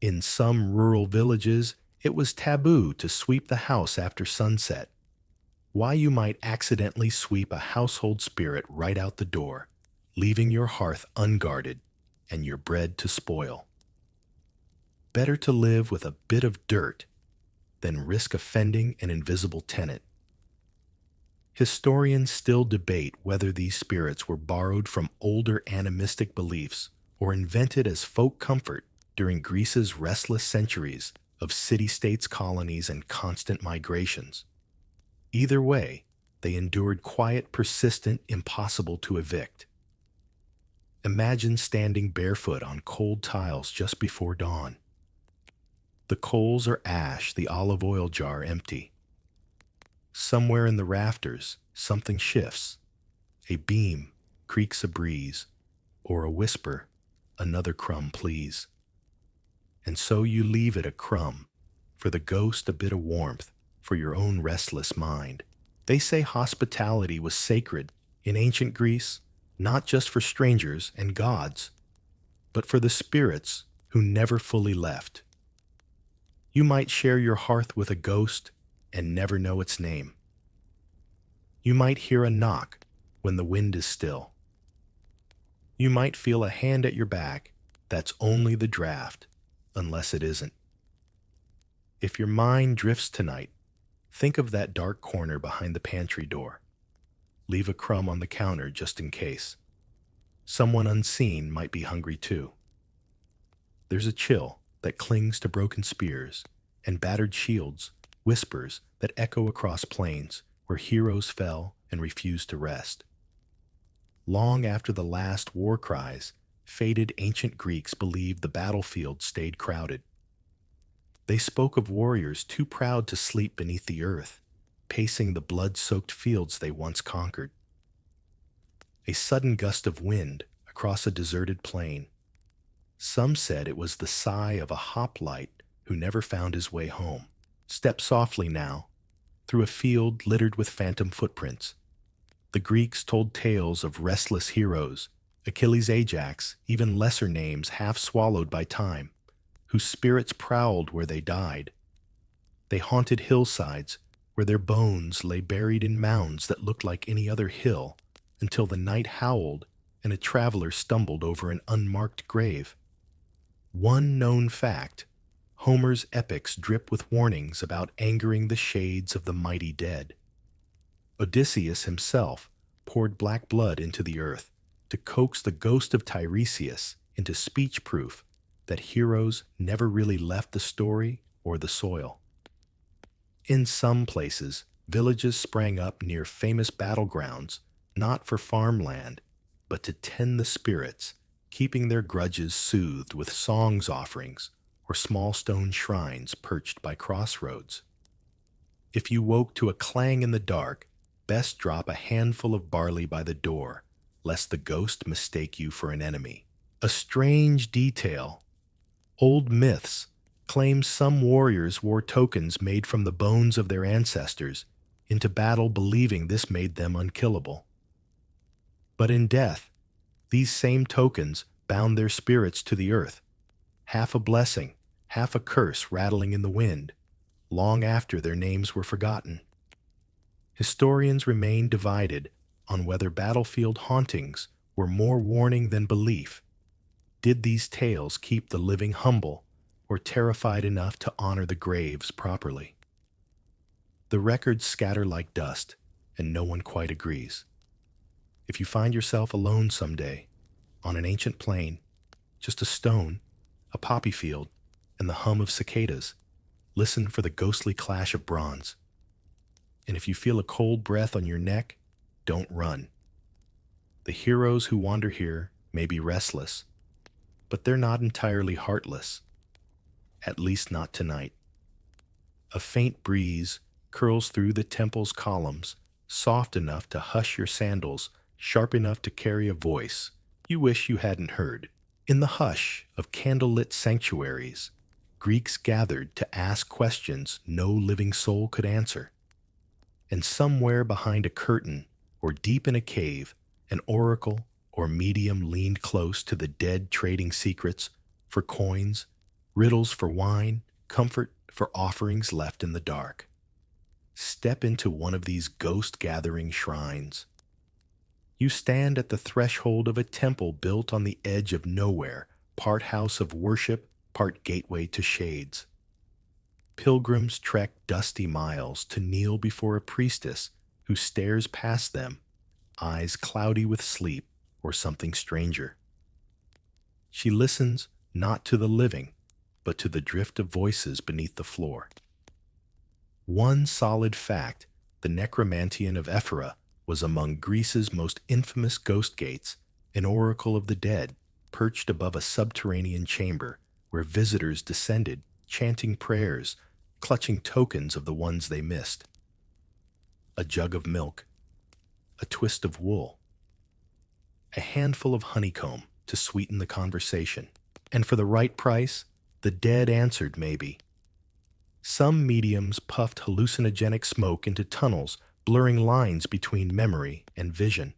in some rural villages, it was taboo to sweep the house after sunset. Why you might accidentally sweep a household spirit right out the door, leaving your hearth unguarded and your bread to spoil. Better to live with a bit of dirt than risk offending an invisible tenant. Historians still debate whether these spirits were borrowed from older animistic beliefs or invented as folk comfort during Greece's restless centuries of city-states, colonies, and constant migrations. Either way, they endured quiet, persistent, impossible to evict. Imagine standing barefoot on cold tiles just before dawn. The coals are ash, the olive oil jar empty. Somewhere in the rafters, something shifts. A beam creaks a breeze, or a whisper, another crumb, please. And so you leave it a crumb, for the ghost a bit of warmth, for your own restless mind. They say hospitality was sacred in ancient Greece, not just for strangers and gods, but for the spirits who never fully left. You might share your hearth with a ghost and never know its name. You might hear a knock when the wind is still. You might feel a hand at your back that's only the draft, unless it isn't. If your mind drifts tonight, think of that dark corner behind the pantry door. Leave a crumb on the counter just in case. Someone unseen might be hungry too. There's a chill that clings to broken spears and battered shields, whispers that echo across plains where heroes fell and refused to rest. Long after the last war cries, faded ancient Greeks believed the battlefield stayed crowded. They spoke of warriors too proud to sleep beneath the earth, pacing the blood-soaked fields they once conquered. A sudden gust of wind across a deserted plain. Some said it was the sigh of a hoplite who never found his way home. Step softly now, through a field littered with phantom footprints. The Greeks told tales of restless heroes, Achilles, Ajax, even lesser names half swallowed by time, whose spirits prowled where they died. They haunted hillsides where their bones lay buried in mounds that looked like any other hill until the night howled and a traveler stumbled over an unmarked grave. One known fact: Homer's epics drip with warnings about angering the shades of the mighty dead. Odysseus himself poured black blood into the earth to coax the ghost of Tiresias into speech proof that heroes never really left the story or the soil. In some places, villages sprang up near famous battlegrounds, not for farmland, but to tend the spirits, keeping their grudges soothed with songs offerings or small stone shrines perched by crossroads. If you woke to a clang in the dark, best drop a handful of barley by the door, lest the ghost mistake you for an enemy. A strange detail: old myths claim some warriors wore tokens made from the bones of their ancestors into battle, believing this made them unkillable. But in death, these same tokens bound their spirits to the earth, half a blessing, half a curse rattling in the wind, long after their names were forgotten. Historians remain divided on whether battlefield hauntings were more warning than belief. Did these tales keep the living humble or terrified enough to honor the graves properly? The records scatter like dust, and no one quite agrees. If you find yourself alone someday, on an ancient plain, just a stone, a poppy field, and the hum of cicadas, listen for the ghostly clash of bronze. And if you feel a cold breath on your neck, don't run. The heroes who wander here may be restless, but they're not entirely heartless. At least not tonight. A faint breeze curls through the temple's columns, soft enough to hush your sandals, sharp enough to carry a voice you wish you hadn't heard. In the hush of candlelit sanctuaries, Greeks gathered to ask questions no living soul could answer. And somewhere behind a curtain or deep in a cave, an oracle or medium leaned close to the dead, trading secrets for coins, riddles for wine, comfort for offerings left in the dark. Step into one of these ghost-gathering shrines. You stand at the threshold of a temple built on the edge of nowhere, part house of worship, part gateway to shades. Pilgrims trek dusty miles to kneel before a priestess who stares past them, eyes cloudy with sleep or something stranger. She listens not to the living, but to the drift of voices beneath the floor. One solid fact: the necromantian of Ephora was among Greece's most infamous ghost gates, an oracle of the dead, perched above a subterranean chamber where visitors descended, chanting prayers, clutching tokens of the ones they missed. A jug of milk, a twist of wool, a handful of honeycomb to sweeten the conversation. And for the right price, the dead answered maybe. Some mediums puffed hallucinogenic smoke into tunnels, blurring lines between memory and vision.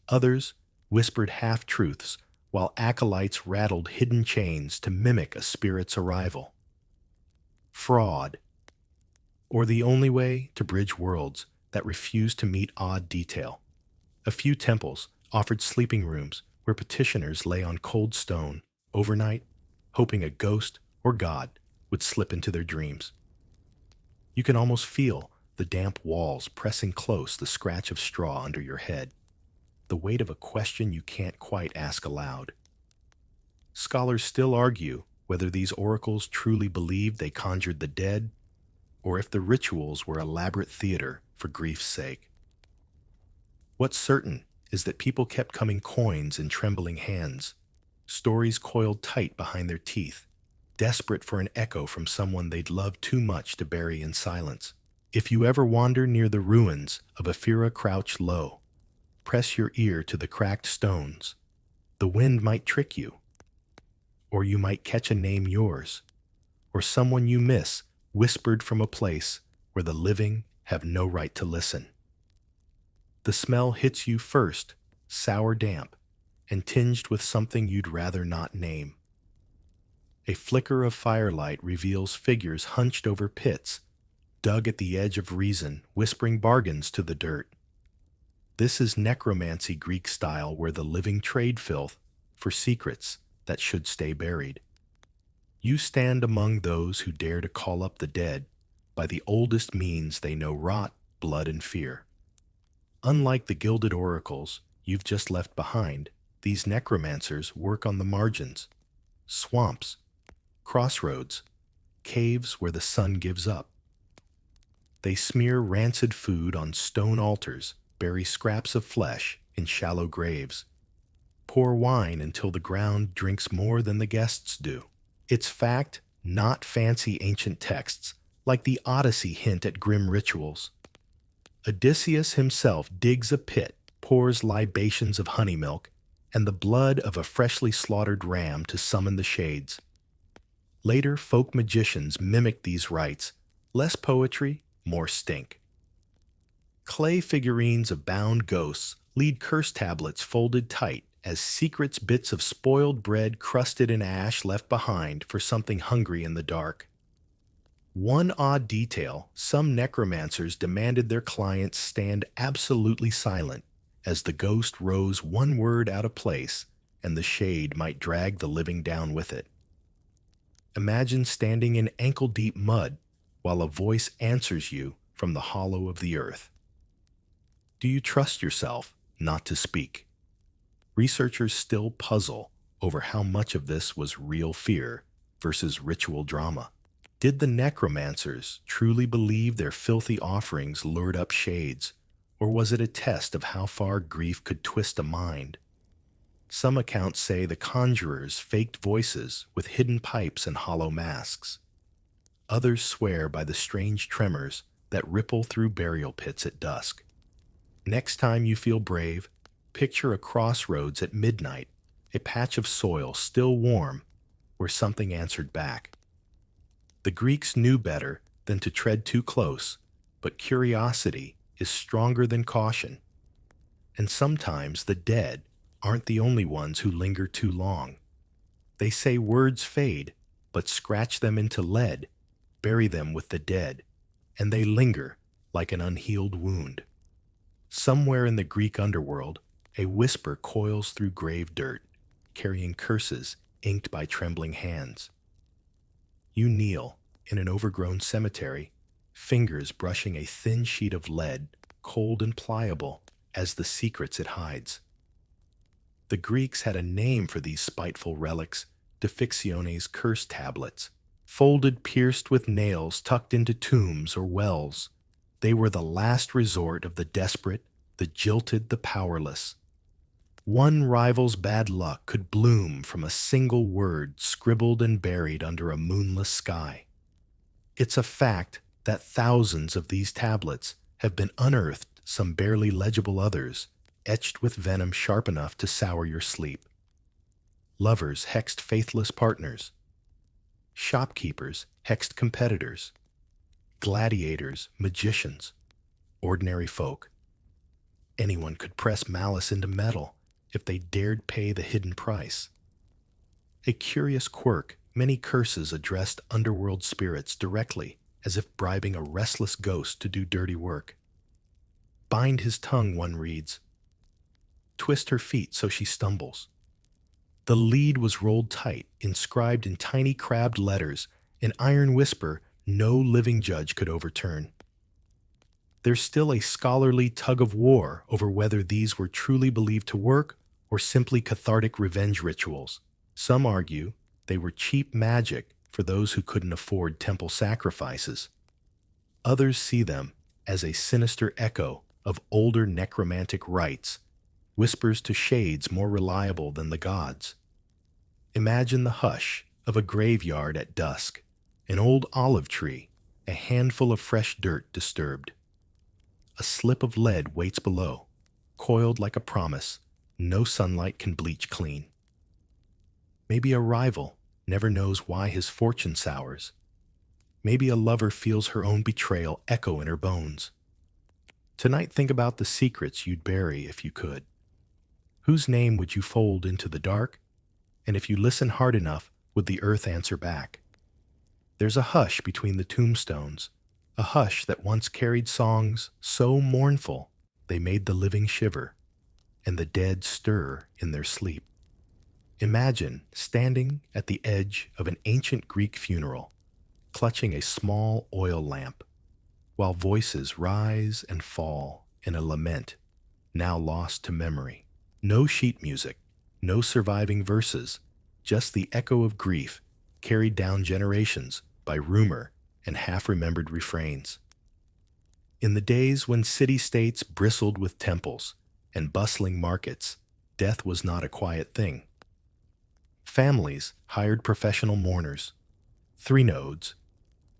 Others whispered half-truths, while acolytes rattled hidden chains to mimic a spirit's arrival. Fraud, or the only way to bridge worlds that refuse to meet odd detail. A few temples offered sleeping rooms where petitioners lay on cold stone overnight, hoping a ghost or god would slip into their dreams. You can almost feel the damp walls pressing close the scratch of straw under your head, the weight of a question you can't quite ask aloud. Scholars still argue whether these oracles truly believed they conjured the dead, or if the rituals were elaborate theater for grief's sake. What's certain is that people kept coming coins in trembling hands, stories coiled tight behind their teeth, desperate for an echo from someone they'd loved too much to bury in silence. If you ever wander near the ruins of Ephyra Crouch Low, press your ear to the cracked stones. The wind might trick you, or you might catch a name yours, or someone you miss whispered from a place where the living have no right to listen. The smell hits you first, sour damp, and tinged with something you'd rather not name. A flicker of firelight reveals figures hunched over pits, dug at the edge of reason, whispering bargains to the dirt. This is necromancy Greek style, where the living trade filth for secrets that should stay buried. You stand among those who dare to call up the dead by the oldest means they know: rot, blood, and fear. Unlike the gilded oracles you've just left behind, these necromancers work on the margins, swamps, crossroads, caves where the sun gives up. They smear rancid food on stone altars, bury scraps of flesh in shallow graves, pour wine until the ground drinks more than the guests do. It's fact, not fancy ancient texts, like the Odyssey hint at grim rituals. Odysseus himself digs a pit, pours libations of honey milk, and the blood of a freshly slaughtered ram to summon the shades. Later, folk magicians mimic these rites, less poetry, more stink. Clay figurines of bound ghosts lead curse tablets folded tight as secrets, bits of spoiled bread crusted in ash left behind for something hungry in the dark. One odd detail: some necromancers demanded their clients stand absolutely silent, as the ghost rose one word out of place and the shade might drag the living down with it. Imagine standing in ankle-deep mud while a voice answers you from the hollow of the earth. Do you trust yourself not to speak? Researchers still puzzle over how much of this was real fear versus ritual drama. Did the necromancers truly believe their filthy offerings lured up shades, or was it a test of how far grief could twist a mind? Some accounts say the conjurers faked voices with hidden pipes and hollow masks. Others swear by the strange tremors that ripple through burial pits at dusk. Next time you feel brave, picture a crossroads at midnight, a patch of soil still warm, where something answered back. The Greeks knew better than to tread too close, but curiosity is stronger than caution. And sometimes the dead aren't the only ones who linger too long. They say words fade, but scratch them into lead, bury them with the dead, and they linger like an unhealed wound. Somewhere in the Greek underworld, a whisper coils through grave dirt, carrying curses inked by trembling hands. You kneel in an overgrown cemetery, fingers brushing a thin sheet of lead, cold and pliable as the secrets it hides. The Greeks had a name for these spiteful relics: Defixiones curse tablets, folded, pierced with nails, tucked into tombs or wells. They were the last resort of the desperate, the jilted, the powerless. One rival's bad luck could bloom from a single word scribbled and buried under a moonless sky. It's a fact that thousands of these tablets have been unearthed, some barely legible, others etched with venom sharp enough to sour your sleep. Lovers hexed faithless partners. Shopkeepers hexed competitors. Gladiators, magicians, ordinary folk. Anyone could press malice into metal if they dared pay the hidden price. A curious quirk, many curses addressed underworld spirits directly, as if bribing a restless ghost to do dirty work. Bind his tongue, one reads. Twist her feet so she stumbles. The lead was rolled tight, inscribed in tiny crabbed letters, an iron whisper no living judge could overturn. There's still a scholarly tug of war over whether these were truly believed to work or simply cathartic revenge rituals. Some argue they were cheap magic for those who couldn't afford temple sacrifices. Others see them as a sinister echo of older necromantic rites, whispers to shades more reliable than the gods. Imagine the hush of a graveyard at dusk, an old olive tree, a handful of fresh dirt disturbed. A slip of lead waits below, coiled like a promise no sunlight can bleach clean. Maybe a rival never knows why his fortune sours. Maybe a lover feels her own betrayal echo in her bones. Tonight think about the secrets you'd bury if you could. Whose name would you fold into the dark? And if you listen hard enough, would the earth answer back? There's a hush between the tombstones, a hush that once carried songs so mournful they made the living shiver, and the dead stir in their sleep. Imagine standing at the edge of an ancient Greek funeral, clutching a small oil lamp, while voices rise and fall in a lament now lost to memory. No sheet music, no surviving verses, just the echo of grief carried down generations by rumor and half-remembered refrains. In the days when city-states bristled with temples and bustling markets, death was not a quiet thing. Families hired professional mourners, three-nodes,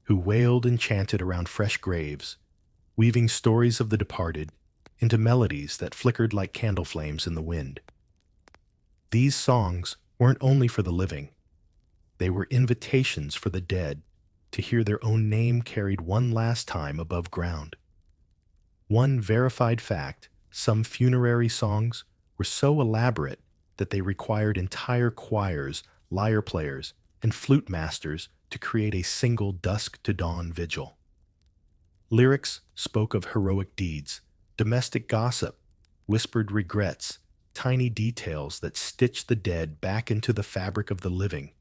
who wailed and chanted around fresh graves, weaving stories of the departed into melodies that flickered like candle flames in the wind. These songs weren't only for the living. They were invitations for the dead to hear their own name carried one last time above ground. One verified fact, some funerary songs were so elaborate that they required entire choirs, lyre players, and flute masters to create a single dusk-to-dawn vigil. Lyrics spoke of heroic deeds, domestic gossip, whispered regrets, tiny details that stitched the dead back into the fabric of the living,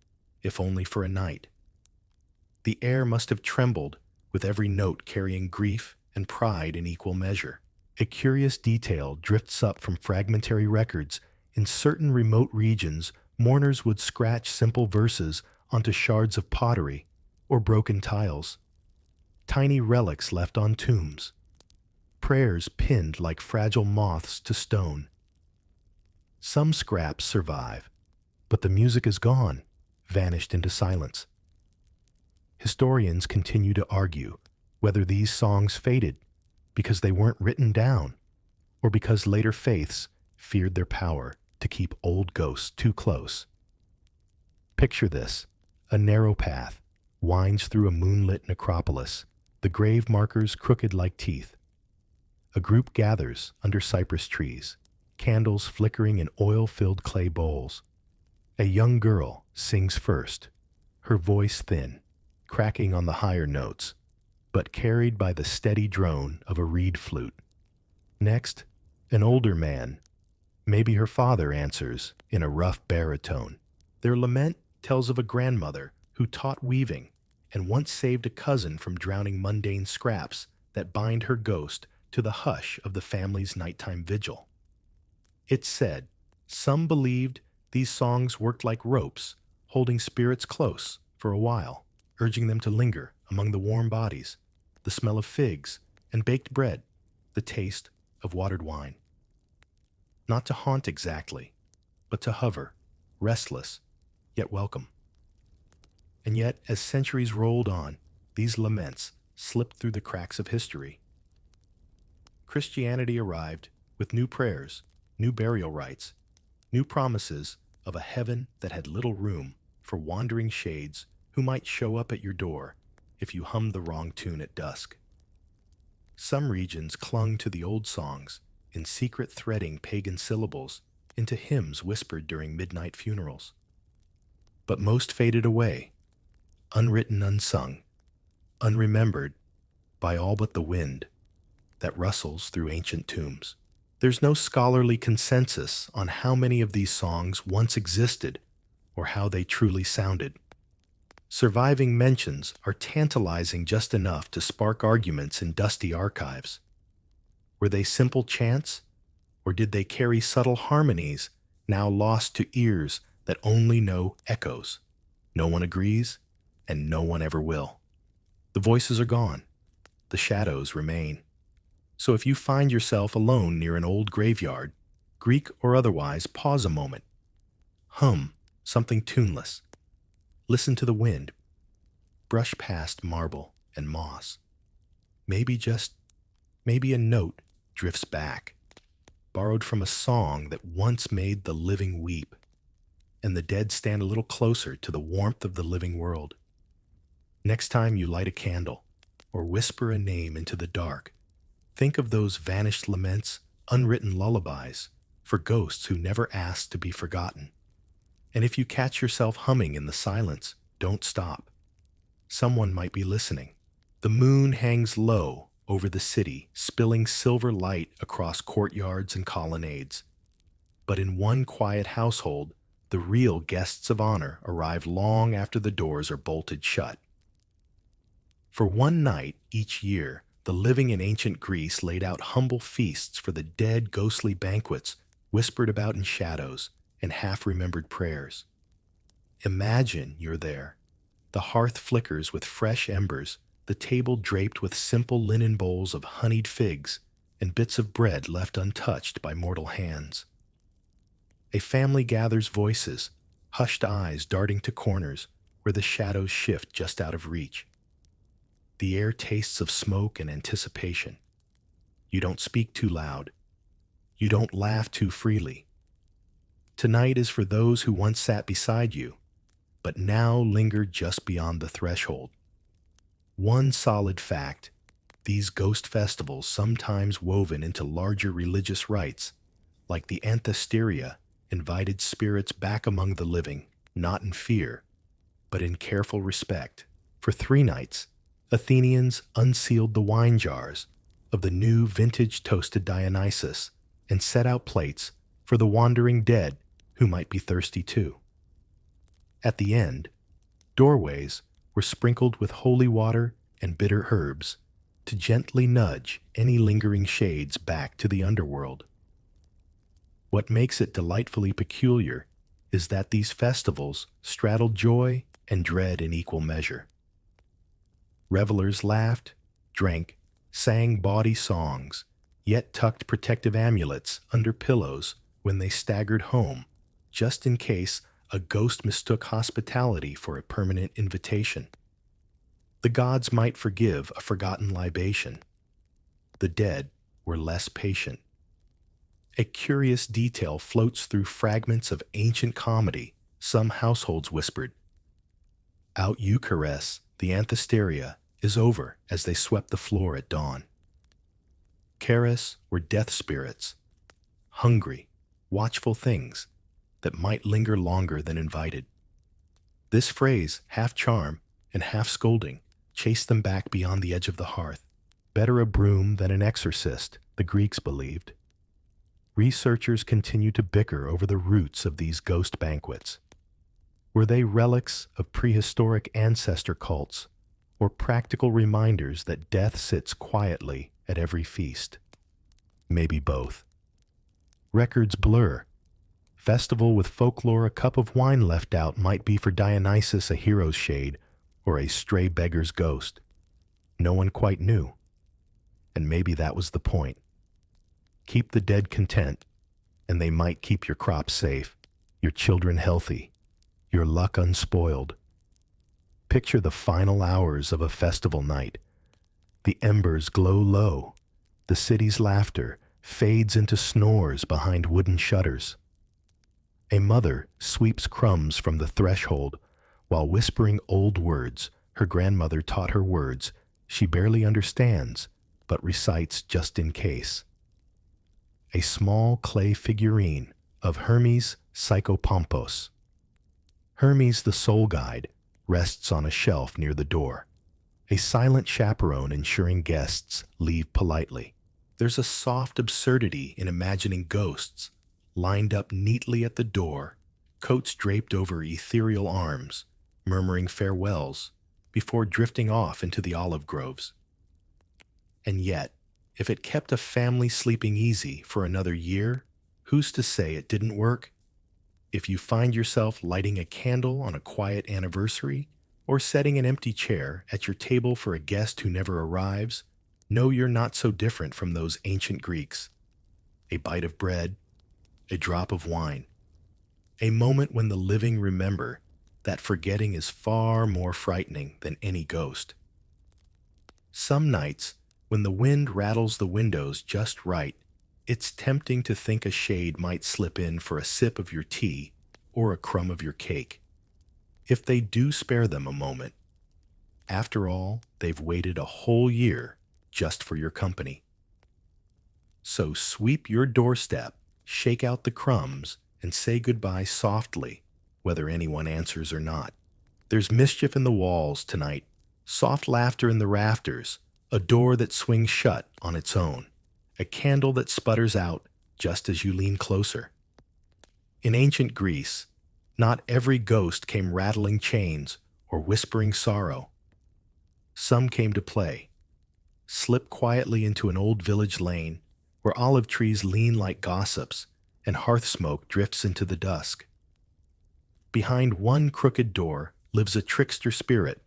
if only for a night. The air must have trembled, with every note carrying grief and pride in equal measure. A curious detail drifts up from fragmentary records. In certain remote regions, mourners would scratch simple verses onto shards of pottery or broken tiles, tiny relics left on tombs, prayers pinned like fragile moths to stone. Some scraps survive, but the music is gone, vanished into silence. Historians continue to argue whether these songs faded because they weren't written down or because later faiths feared their power to keep old ghosts too close. Picture this. A narrow path winds through a moonlit necropolis, the grave markers crooked like teeth. A group gathers under cypress trees, candles flickering in oil-filled clay bowls. A young girl sings first, her voice thin, cracking on the higher notes, but carried by the steady drone of a reed flute. Next, an older man, maybe her father, answers in a rough baritone. Their lament tells of a grandmother who taught weaving and once saved a cousin from drowning mundane scraps that bind her ghost to the hush of the family's nighttime vigil. It's said some believed these songs worked like ropes, holding spirits close for a while, urging them to linger among the warm bodies, the smell of figs and baked bread, the taste of watered wine. Not to haunt exactly, but to hover, restless, yet welcome. And yet, as centuries rolled on, these laments slipped through the cracks of history. Christianity arrived with new prayers, new burial rites, new promises of a heaven that had little room for wandering shades who might show up at your door if you hummed the wrong tune at dusk. Some regions clung to the old songs, in secret threading pagan syllables into hymns whispered during midnight funerals. But most faded away, unwritten, unsung, unremembered by all but the wind that rustles through ancient tombs. There's no scholarly consensus on how many of these songs once existed or how they truly sounded. Surviving mentions are tantalizing just enough to spark arguments in dusty archives. Were they simple chants, or did they carry subtle harmonies now lost to ears that only know echoes? No one agrees, and no one ever will. The voices are gone. The shadows remain. So if you find yourself alone near an old graveyard, Greek or otherwise, pause a moment. Hum something tuneless. Listen to the wind. Brush past marble and moss. Maybe a note drifts back, borrowed from a song that once made the living weep, and the dead stand a little closer to the warmth of the living world. Next time you light a candle or whisper a name into the dark, think of those vanished laments, unwritten lullabies for ghosts who never asked to be forgotten. And if you catch yourself humming in the silence, don't stop. Someone might be listening. The moon hangs low over the city, spilling silver light across courtyards and colonnades. But in one quiet household, the real guests of honor arrive long after the doors are bolted shut. For one night each year, the living in ancient Greece laid out humble feasts for the dead, ghostly banquets whispered about in shadows and half-remembered prayers. Imagine you're there. The hearth flickers with fresh embers, the table draped with simple linen bowls of honeyed figs and bits of bread left untouched by mortal hands. A family gathers voices, hushed eyes darting to corners where the shadows shift just out of reach. The air tastes of smoke and anticipation. You don't speak too loud. You don't laugh too freely. Tonight is for those who once sat beside you, but now linger just beyond the threshold. One solid fact: these ghost festivals, sometimes woven into larger religious rites, like the Anthesteria, invited spirits back among the living, not in fear, but in careful respect. For 3 nights, Athenians unsealed the wine jars of the new vintage toasted Dionysus and set out plates for the wandering dead who might be thirsty too. At the end, doorways were sprinkled with holy water and bitter herbs to gently nudge any lingering shades back to the underworld. What makes it delightfully peculiar is that these festivals straddle joy and dread in equal measure. Revelers laughed, drank, sang bawdy songs, yet tucked protective amulets under pillows when they staggered home, just in case a ghost mistook hospitality for a permanent invitation. The gods might forgive a forgotten libation. The dead were less patient. A curious detail floats through fragments of ancient comedy. Some households whispered, "Out Eucharist, the Anthesteria is over," as they swept the floor at dawn. Charis were death spirits, hungry, watchful things that might linger longer than invited. This phrase, half charm and half scolding, chased them back beyond the edge of the hearth. Better a broom than an exorcist, the Greeks believed. Researchers continue to bicker over the roots of these ghost banquets. Were they relics of prehistoric ancestor cults, or practical reminders that death sits quietly at every feast? Maybe both. Records blur. Festival with folklore, a cup of wine left out might be for Dionysus a hero's shade or a stray beggar's ghost. No one quite knew. And maybe that was the point. Keep the dead content, and they might keep your crops safe, your children healthy, your luck unspoiled. Picture the final hours of a festival night. The embers glow low. The city's laughter fades into snores behind wooden shutters. A mother sweeps crumbs from the threshold while whispering old words her grandmother taught her, words she barely understands but recites just in case. a small clay figurine of Hermes Psychopompos. Hermes, the soul guide, rests on a shelf near the door, a silent chaperone ensuring guests leave politely. There's a soft absurdity in imagining ghosts lined up neatly at the door, coats draped over ethereal arms, murmuring farewells before drifting off into the olive groves. And yet, if it kept a family sleeping easy for another year, who's to say it didn't work? If you find yourself lighting a candle on a quiet anniversary or setting an empty chair at your table for a guest who never arrives, know you're not so different from those ancient Greeks. A bite of bread, a drop of wine, a moment when the living remember that forgetting is far more frightening than any ghost. Some nights, when the wind rattles the windows just right, it's tempting to think a shade might slip in for a sip of your tea or a crumb of your cake. If they do spare them a moment, after all, they've waited a whole year just for your company. So sweep your doorstep, shake out the crumbs, and say goodbye softly, whether anyone answers or not. There's mischief in the walls tonight, soft laughter in the rafters, a door that swings shut on its own, a candle that sputters out just as you lean closer. In ancient Greece, not every ghost came rattling chains or whispering sorrow. Some came to play. Slip quietly into an old village lane where olive trees lean like gossips and hearth smoke drifts into the dusk. Behind one crooked door lives a trickster spirit,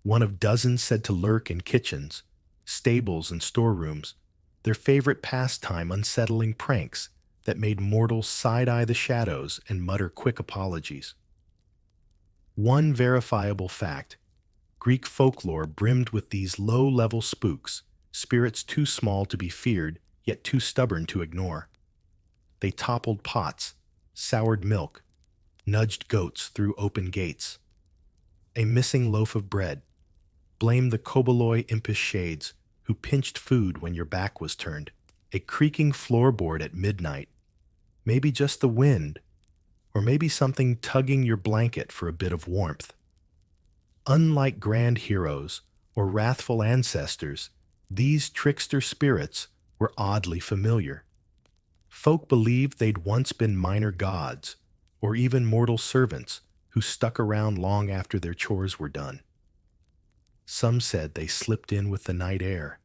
one of dozens said to lurk in kitchens, stables, and storerooms, their favorite pastime unsettling pranks that made mortals side-eye the shadows and mutter quick apologies. One verifiable fact: Greek folklore brimmed with these low-level spooks, spirits too small to be feared, yet too stubborn to ignore. They toppled pots, soured milk, nudged goats through open gates. A missing loaf of bread, blamed the koboloi impish shades who pinched food when your back was turned. A creaking floorboard at midnight, maybe just the wind, or maybe something tugging your blanket for a bit of warmth. Unlike grand heroes or wrathful ancestors, these trickster spirits were oddly familiar. Folk believed they'd once been minor gods, or even mortal servants who stuck around long after their chores were done. Some said they slipped in with the night air.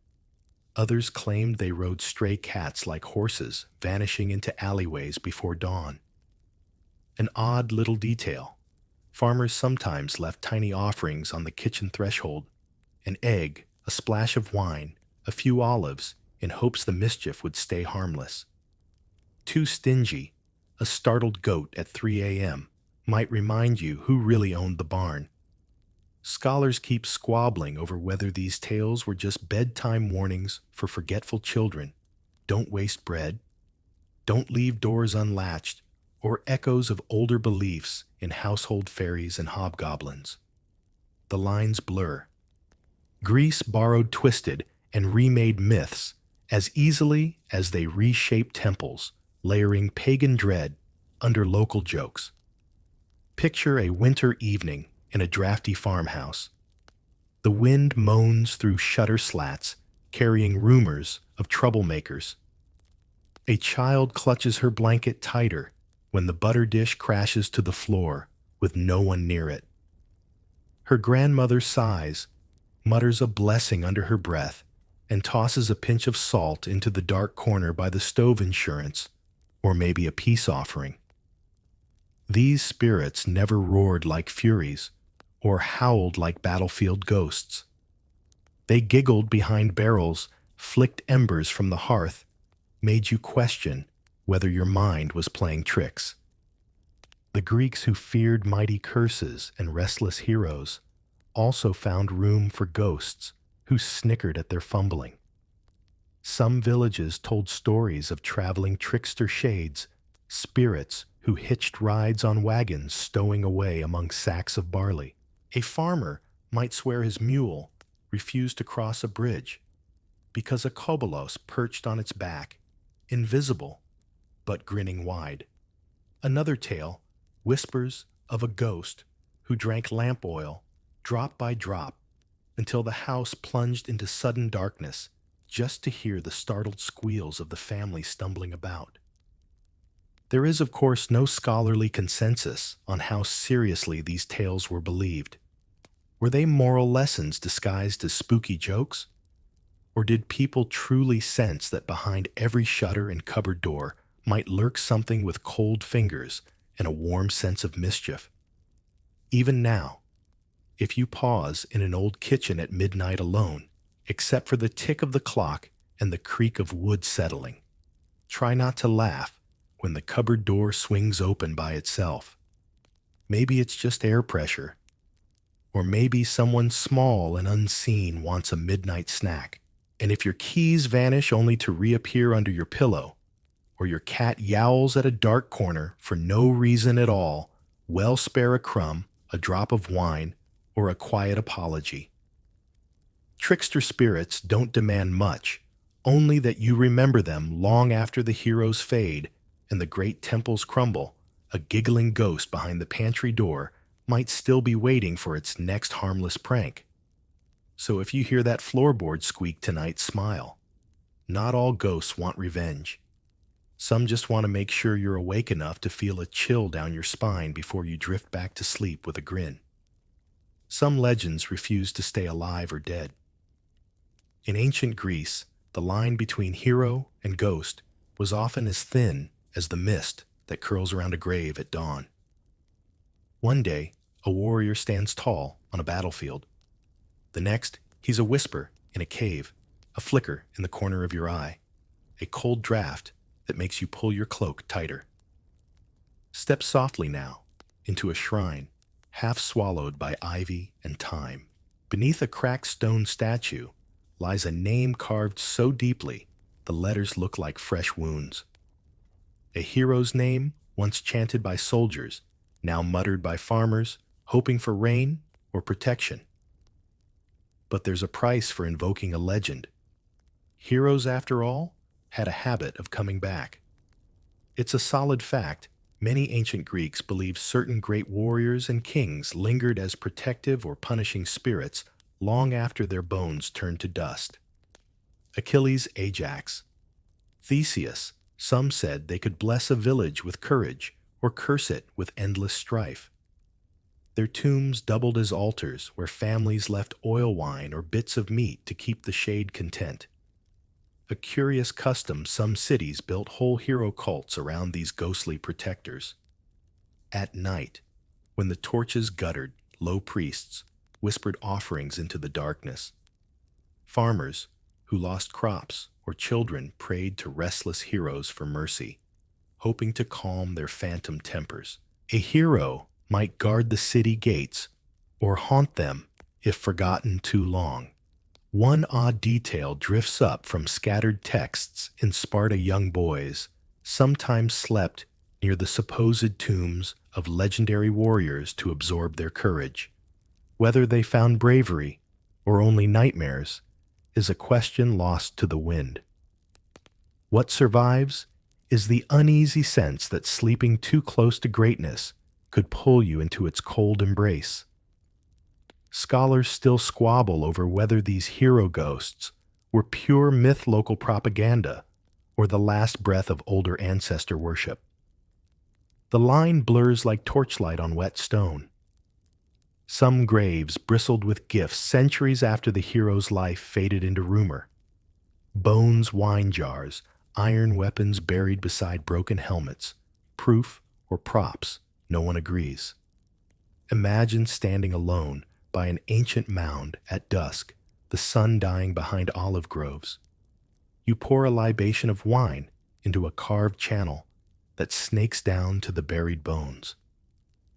Others claimed they rode stray cats like horses, vanishing into alleyways before dawn. An odd little detail: farmers sometimes left tiny offerings on the kitchen threshold: an egg, a splash of wine, a few olives, in hopes the mischief would stay harmless. Too stingy, a startled goat at 3 a.m. might remind you who really owned the barn. Scholars keep squabbling over whether these tales were just bedtime warnings for forgetful children. Don't waste bread. Don't leave doors unlatched, or echoes of older beliefs in household fairies and hobgoblins. The lines blur. Greece borrowed twisted and remade myths as easily as they reshaped temples, layering pagan dread under local jokes. Picture a winter evening in a drafty farmhouse. The wind moans through shutter slats, carrying rumors of troublemakers. A child clutches her blanket tighter when the butter dish crashes to the floor with no one near it. Her grandmother sighs, mutters a blessing under her breath, and tosses a pinch of salt into the dark corner by the stove insurance, or maybe a peace offering. These spirits never roared like furies or howled like battlefield ghosts. They giggled behind barrels, flicked embers from the hearth, made you question whether your mind was playing tricks. The Greeks, who feared mighty curses and restless heroes, also found room for ghosts who snickered at their fumbling. Some villages told stories of traveling trickster shades, spirits who hitched rides on wagons stowing away among sacks of barley. A farmer might swear his mule refused to cross a bridge because a kobolos perched on its back, invisible but grinning wide. Another tale whispers of a ghost who drank lamp oil, drop by drop, until the house plunged into sudden darkness just to hear the startled squeals of the family stumbling about. There is, of course, no scholarly consensus on how seriously these tales were believed. Were they moral lessons disguised as spooky jokes? Or did people truly sense that behind every shutter and cupboard door might lurk something with cold fingers and a warm sense of mischief? Even now, if you pause in an old kitchen at midnight alone, except for the tick of the clock and the creak of wood settling, try not to laugh when the cupboard door swings open by itself. Maybe it's just air pressure, or maybe someone small and unseen wants a midnight snack. And if your keys vanish only to reappear under your pillow, or your cat yowls at a dark corner for no reason at all, well, spare a crumb, a drop of wine, or a quiet apology. Trickster spirits don't demand much, only that you remember them long after the heroes fade and the great temples crumble. A giggling ghost behind the pantry door might still be waiting for its next harmless prank. So if you hear that floorboard squeak tonight, smile. Not all ghosts want revenge. Some just want to make sure you're awake enough to feel a chill down your spine before you drift back to sleep with a grin. Some legends refuse to stay alive or dead. In ancient Greece, the line between hero and ghost was often as thin as the mist that curls around a grave at dawn. One day, a warrior stands tall on a battlefield. The next, he's a whisper in a cave, a flicker in the corner of your eye, a cold draft that makes you pull your cloak tighter. Step softly now into a shrine, half swallowed by ivy and thyme. Beneath a cracked stone statue lies a name carved so deeply the letters look like fresh wounds. A hero's name once chanted by soldiers, now muttered by farmers, hoping for rain or protection. But there's a price for invoking a legend. Heroes, after all, had a habit of coming back. It's a solid fact. Many ancient Greeks believed certain great warriors and kings lingered as protective or punishing spirits long after their bones turned to dust. Achilles, Ajax, Theseus, some said they could bless a village with courage or curse it with endless strife. Their tombs doubled as altars where families left oil wine or bits of meat to keep the shade content. A curious custom, some cities built whole hero cults around these ghostly protectors. At night, when the torches guttered, low priests whispered offerings into the darkness. Farmers who lost crops or children prayed to restless heroes for mercy, hoping to calm their phantom tempers. A hero might guard the city gates or haunt them if forgotten too long. One odd detail drifts up from scattered texts in Sparta. Young boys sometimes slept near the supposed tombs of legendary warriors to absorb their courage. Whether they found bravery or only nightmares is a question lost to the wind. What survives is the uneasy sense that sleeping too close to greatness could pull you into its cold embrace. Scholars still squabble over whether these hero ghosts were pure myth-local propaganda or the last breath of older ancestor worship. The line blurs like torchlight on wet stone. Some graves bristled with gifts centuries after the hero's life faded into rumor. Bones, wine jars, iron weapons buried beside broken helmets, proof or props, no one agrees. Imagine standing alone by an ancient mound at dusk, the sun dying behind olive groves. You pour a libation of wine into a carved channel that snakes down to the buried bones.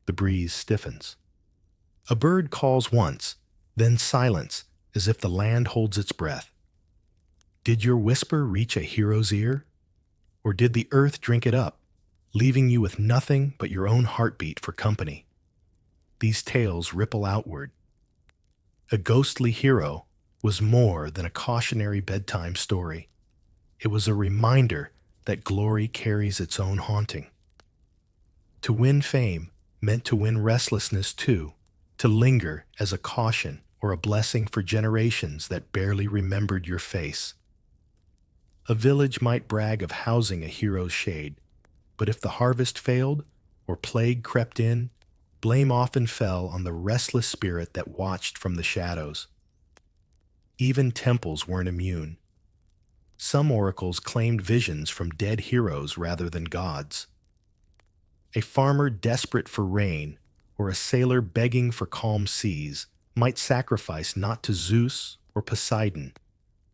The breeze stiffens. A bird calls once, then silence, as if the land holds its breath. Did your whisper reach a hero's ear? Or did the earth drink it up, leaving you with nothing but your own heartbeat for company? These tales ripple outward. A ghostly hero was more than a cautionary bedtime story. It was a reminder that glory carries its own haunting. To win fame meant to win restlessness too, to linger as a caution or a blessing for generations that barely remembered your face. A village might brag of housing a hero's shade, but if the harvest failed or plague crept in, blame often fell on the restless spirit that watched from the shadows. Even temples weren't immune. Some oracles claimed visions from dead heroes rather than gods. A farmer desperate for rain or a sailor begging for calm seas might sacrifice not to Zeus or Poseidon,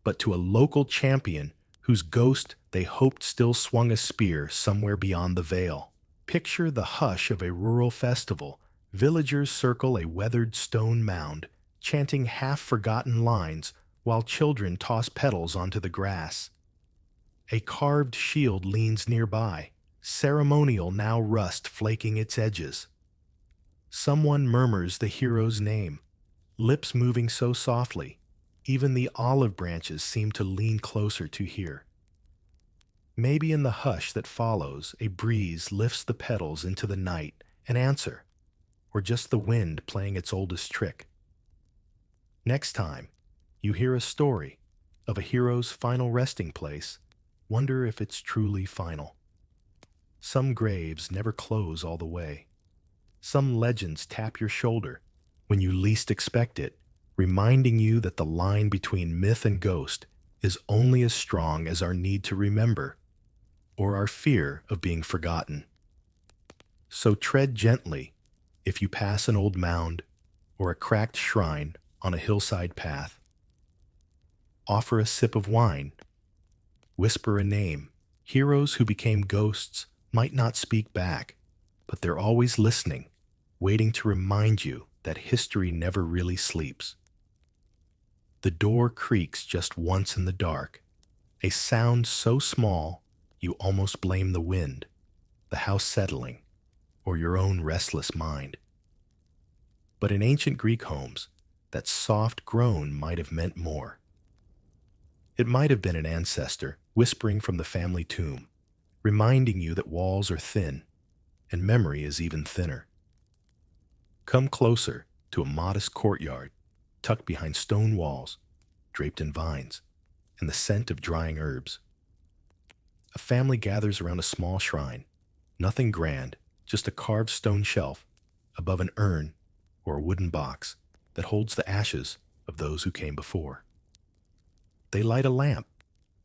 but to a local champion whose ghost they hoped still swung a spear somewhere beyond the veil. Picture the hush of a rural festival. Villagers circle a weathered stone mound, chanting half-forgotten lines while children toss petals onto the grass. A carved shield leans nearby, ceremonial now rust flaking its edges. Someone murmurs the hero's name, lips moving so softly, even the olive branches seem to lean closer to hear. Maybe in the hush that follows, a breeze lifts the petals into the night, an answer, or just the wind playing its oldest trick. Next time, you hear a story of a hero's final resting place, wonder if it's truly final. Some graves never close all the way. Some legends tap your shoulder when you least expect it, reminding you that the line between myth and ghost is only as strong as our need to remember or our fear of being forgotten. So tread gently if you pass an old mound or a cracked shrine on a hillside path. Offer a sip of wine. Whisper a name. Heroes who became ghosts might not speak back, but they're always listening, waiting to remind you that history never really sleeps. The door creaks just once in the dark, a sound so small you almost blame the wind, the house settling, or your own restless mind. But in ancient Greek homes, that soft groan might have meant more. It might have been an ancestor whispering from the family tomb, reminding you that walls are thin and memory is even thinner. Come closer to a modest courtyard tucked behind stone walls, draped in vines, and the scent of drying herbs. A family gathers around a small shrine, nothing grand, just a carved stone shelf above an urn or a wooden box that holds the ashes of those who came before. They light a lamp,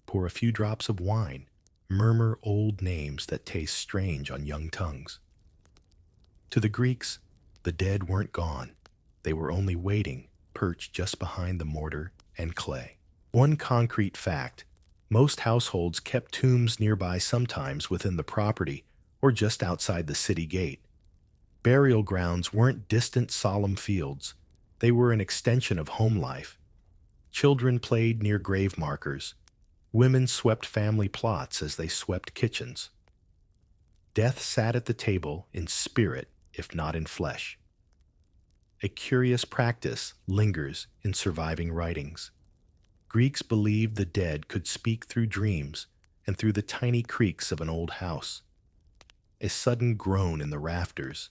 pour a few drops of wine, murmur old names that taste strange on young tongues. To the Greeks, the dead weren't gone. They were only waiting, perched just behind the mortar and clay. One concrete fact: most households kept tombs nearby, sometimes within the property or just outside the city gate. Burial grounds weren't distant solemn fields. They were an extension of home life. Children played near grave markers. Women swept family plots as they swept kitchens. Death sat at the table in spirit, if not in flesh. A curious practice lingers in surviving writings. Greeks believed the dead could speak through dreams and through the tiny creaks of an old house. A sudden groan in the rafters.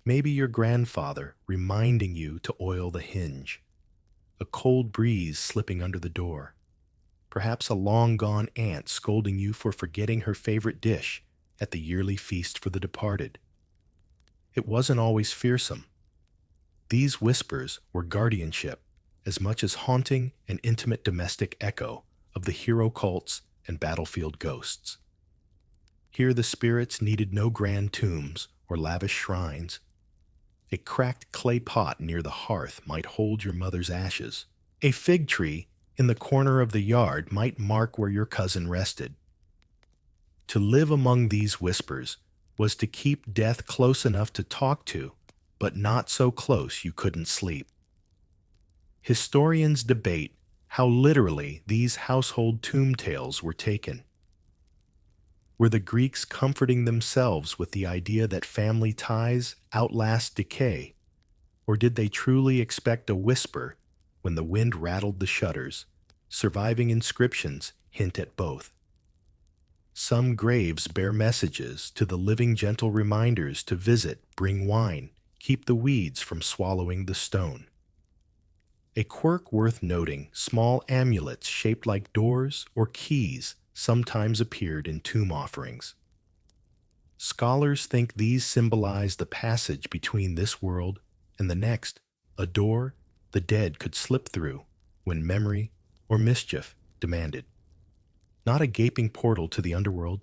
Maybe your grandfather reminding you to oil the hinge. A cold breeze slipping under the door. Perhaps a long-gone aunt scolding you for forgetting her favorite dish at the yearly feast for the departed. It wasn't always fearsome. These whispers were guardianship, as much as haunting and intimate domestic echo of the hero cults and battlefield ghosts. Here the spirits needed no grand tombs or lavish shrines. A cracked clay pot near the hearth might hold your mother's ashes. A fig tree in the corner of the yard might mark where your cousin rested. To live among these whispers was to keep death close enough to talk to, but not so close you couldn't sleep. Historians debate how literally these household tomb tales were taken. Were the Greeks comforting themselves with the idea that family ties outlast decay, or did they truly expect a whisper when the wind rattled the shutters? Surviving inscriptions hint at both. Some graves bear messages to the living, gentle reminders to visit, bring wine, keep the weeds from swallowing the stone. A quirk worth noting, small amulets shaped like doors or keys sometimes appeared in tomb offerings. Scholars think these symbolize the passage between this world and the next, a door the dead could slip through when memory or mischief demanded. Not a gaping portal to the underworld,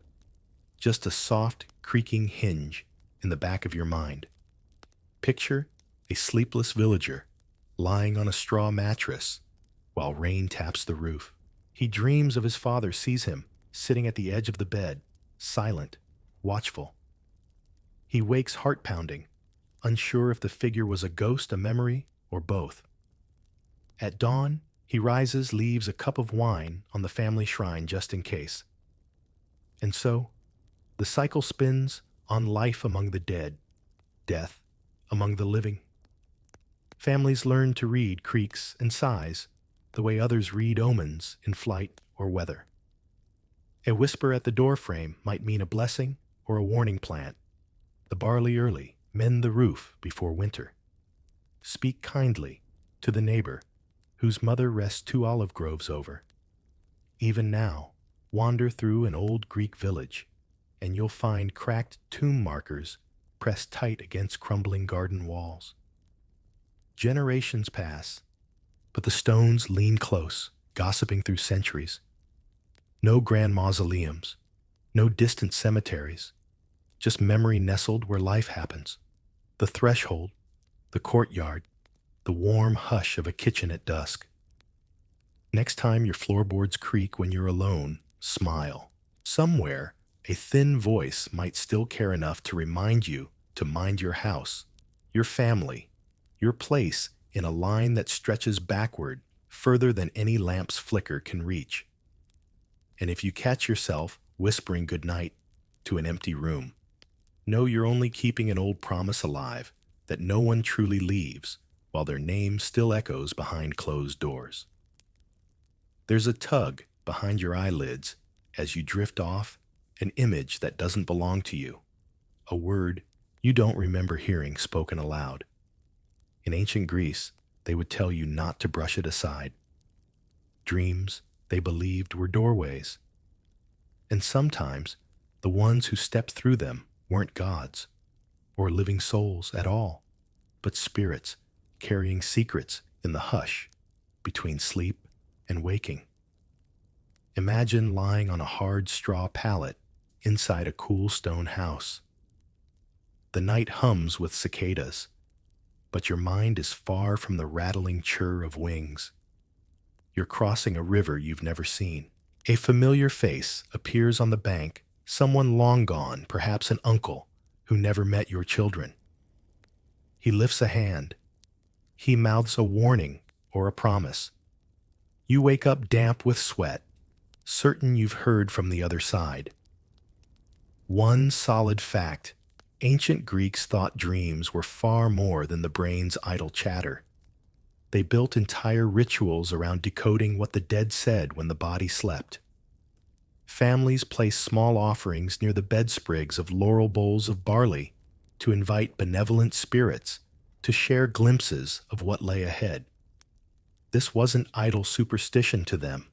just a soft, creaking hinge in the back of your mind. Picture a sleepless villager lying on a straw mattress while rain taps the roof. He dreams of his father sees him sitting at the edge of the bed, silent, watchful. He wakes heart pounding, unsure if the figure was a ghost, a memory, or both. At dawn, he rises, leaves a cup of wine on the family shrine just in case. And so, the cycle spins on life among the dead, death among the living. Families learn to read creaks and sighs the way others read omens in flight or weather. A whisper at the doorframe might mean a blessing or a warning plant. The barley early, mend the roof before winter. Speak kindly to the neighbor whose mother rests 2 olive groves over. Even now, wander through an old Greek village, and you'll find cracked tomb markers pressed tight against crumbling garden walls. Generations pass, but the stones lean close, gossiping through centuries. No grand mausoleums, no distant cemeteries, just memory nestled where life happens. The threshold, the courtyard, the warm hush of a kitchen at dusk. Next time your floorboards creak when you're alone, smile. Somewhere, a thin voice might still care enough to remind you to mind your house, your family, your place in a line that stretches backward further than any lamp's flicker can reach. And if you catch yourself whispering goodnight to an empty room, know you're only keeping an old promise alive that no one truly leaves while their name still echoes behind closed doors. There's a tug behind your eyelids as you drift off, an image that doesn't belong to you, a word you don't remember hearing spoken aloud. In ancient Greece, they would tell you not to brush it aside. Dreams, they believed, were doorways. And sometimes, the ones who stepped through them weren't gods or living souls at all, but spirits carrying secrets in the hush between sleep and waking. Imagine lying on a hard straw pallet inside a cool stone house. The night hums with cicadas, but your mind is far from the rattling chirr of wings. You're crossing a river you've never seen. A familiar face appears on the bank, someone long gone, perhaps an uncle who never met your children. He lifts a hand. He mouths a warning or a promise. You wake up damp with sweat, certain you've heard from the other side. One solid fact: ancient Greeks thought dreams were far more than the brain's idle chatter. They built entire rituals around decoding what the dead said when the body slept. Families placed small offerings near the bedsprigs of laurel bowls of barley to invite benevolent spirits to share glimpses of what lay ahead. This wasn't idle superstition to them.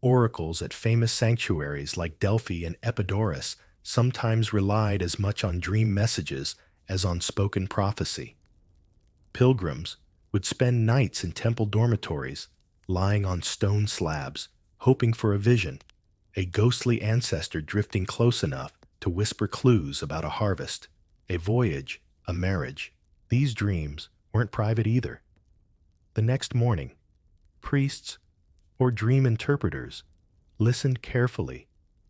Oracles at famous sanctuaries like Delphi and Epidaurus sometimes relied as much on dream messages as on spoken prophecy. Pilgrims would spend nights in temple dormitories, lying on stone slabs, hoping for a vision, a ghostly ancestor drifting close enough to whisper clues about a harvest, a voyage, a marriage. These dreams weren't private either. The next morning, priests or dream interpreters listened carefully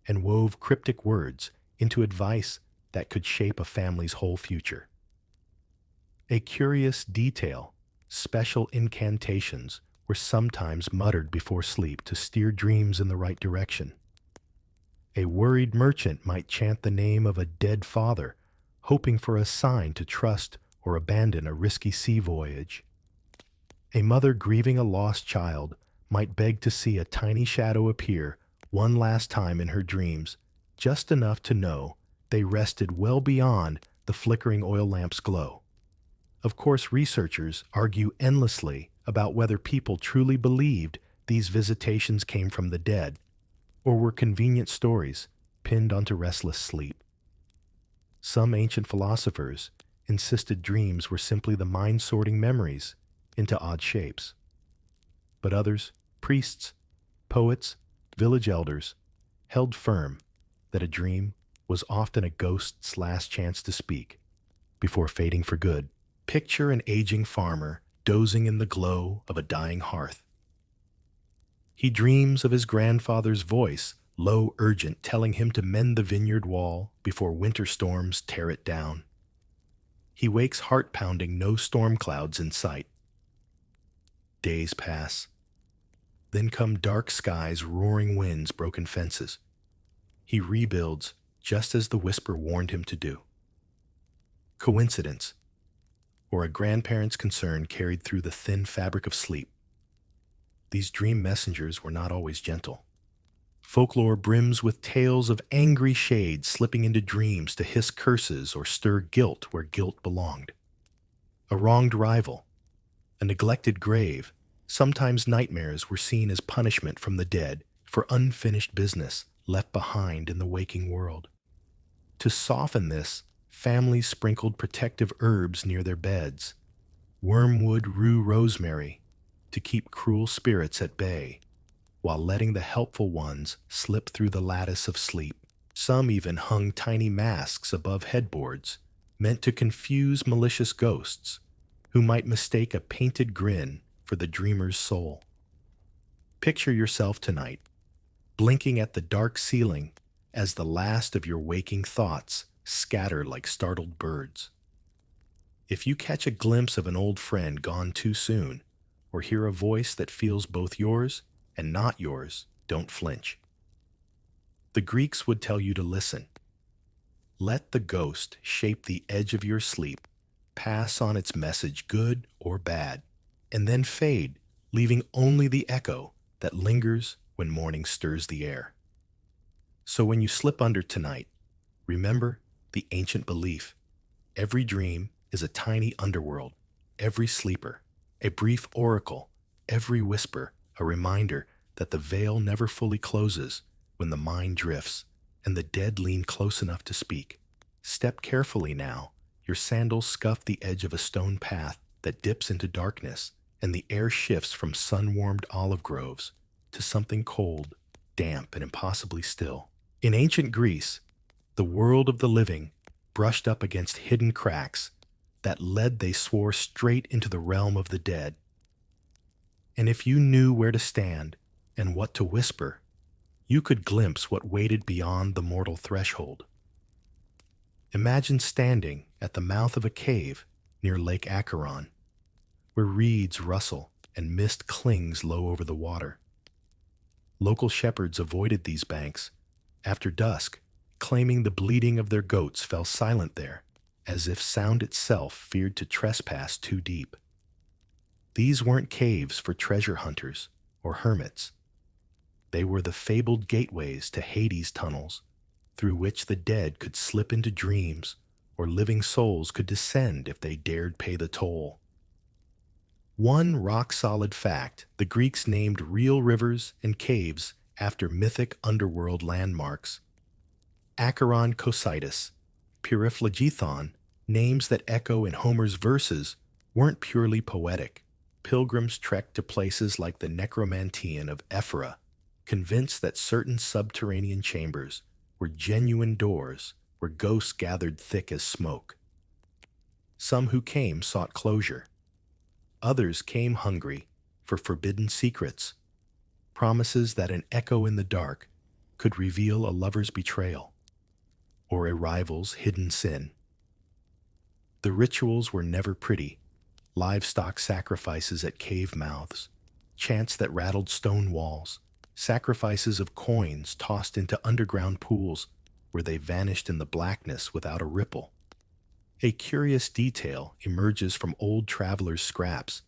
and wove cryptic words into advice that could shape a family's whole future. A curious detail: special incantations were sometimes muttered before sleep to steer dreams in the right direction. A worried merchant might chant the name of a dead father, hoping for a sign to trust or abandon a risky sea voyage. A mother grieving a lost child might beg to see a tiny shadow appear one last time in her dreams, just enough to know they rested well beyond the flickering oil lamp's glow. Of course, researchers argue endlessly about whether people truly believed these visitations came from the dead or were convenient stories pinned onto restless sleep. Some ancient philosophers insisted dreams were simply the mind sorting memories into odd shapes. But others, priests, poets, village elders, held firm that a dream was often a ghost's last chance to speak before fading for good. Picture an aging farmer dozing in the glow of a dying hearth. He dreams of his grandfather's voice, low, urgent, telling him to mend the vineyard wall before winter storms tear it down. He wakes heart-pounding, no storm clouds in sight. Days pass. Then come dark skies, roaring winds, broken fences. He rebuilds just as the whisper warned him to do. Coincidence, or a grandparent's concern carried through the thin fabric of sleep. These dream messengers were not always gentle. Folklore brims with tales of angry shades slipping into dreams to hiss curses or stir guilt where guilt belonged. A wronged rival, a neglected grave, sometimes nightmares were seen as punishment from the dead for unfinished business left behind in the waking world. To soften this, families sprinkled protective herbs near their beds, wormwood, rue, rosemary, to keep cruel spirits at bay, while letting the helpful ones slip through the lattice of sleep. Some even hung tiny masks above headboards, meant to confuse malicious ghosts, who might mistake a painted grin for the dreamer's soul. Picture yourself tonight, blinking at the dark ceiling as the last of your waking thoughts scatter like startled birds. If you catch a glimpse of an old friend gone too soon, or hear a voice that feels both yours and not yours, don't flinch. The Greeks would tell you to listen. Let the ghost shape the edge of your sleep, pass on its message, good or bad, and then fade, leaving only the echo that lingers when morning stirs the air. So when you slip under tonight, remember the ancient belief. Every dream is a tiny underworld, every sleeper, a brief oracle, every whisper, a reminder that the veil never fully closes when the mind drifts and the dead lean close enough to speak. Step carefully now. Your sandals scuff the edge of a stone path that dips into darkness, and the air shifts from sun-warmed olive groves to something cold, damp, and impossibly still. In ancient Greece, the world of the living brushed up against hidden cracks that led, they swore, straight into the realm of the dead. And if you knew where to stand and what to whisper, you could glimpse what waited beyond the mortal threshold. Imagine standing at the mouth of a cave near Lake Acheron, where reeds rustle and mist clings low over the water. Local shepherds avoided these banks after dusk, claiming the bleating of their goats fell silent there, as if sound itself feared to trespass too deep. These weren't caves for treasure hunters or hermits. They were the fabled gateways to Hades tunnels, through which the dead could slip into dreams, or living souls could descend if they dared pay the toll. One rock-solid fact: the Greeks named real rivers and caves after mythic underworld landmarks. Acheron Cocytus, Periphlogethon, names that echo in Homer's verses, weren't purely poetic. Pilgrims trekked to places like the Necromantean of Ephora, convinced that certain subterranean chambers were genuine doors where ghosts gathered thick as smoke. Some who came sought closure. Others came hungry for forbidden secrets, promises that an echo in the dark could reveal a lover's betrayal or a rival's hidden sin. The rituals were never pretty: livestock sacrifices at cave mouths, chants that rattled stone walls, sacrifices of coins tossed into underground pools where they vanished in the blackness without a ripple. A curious detail emerges from old travelers' scraps.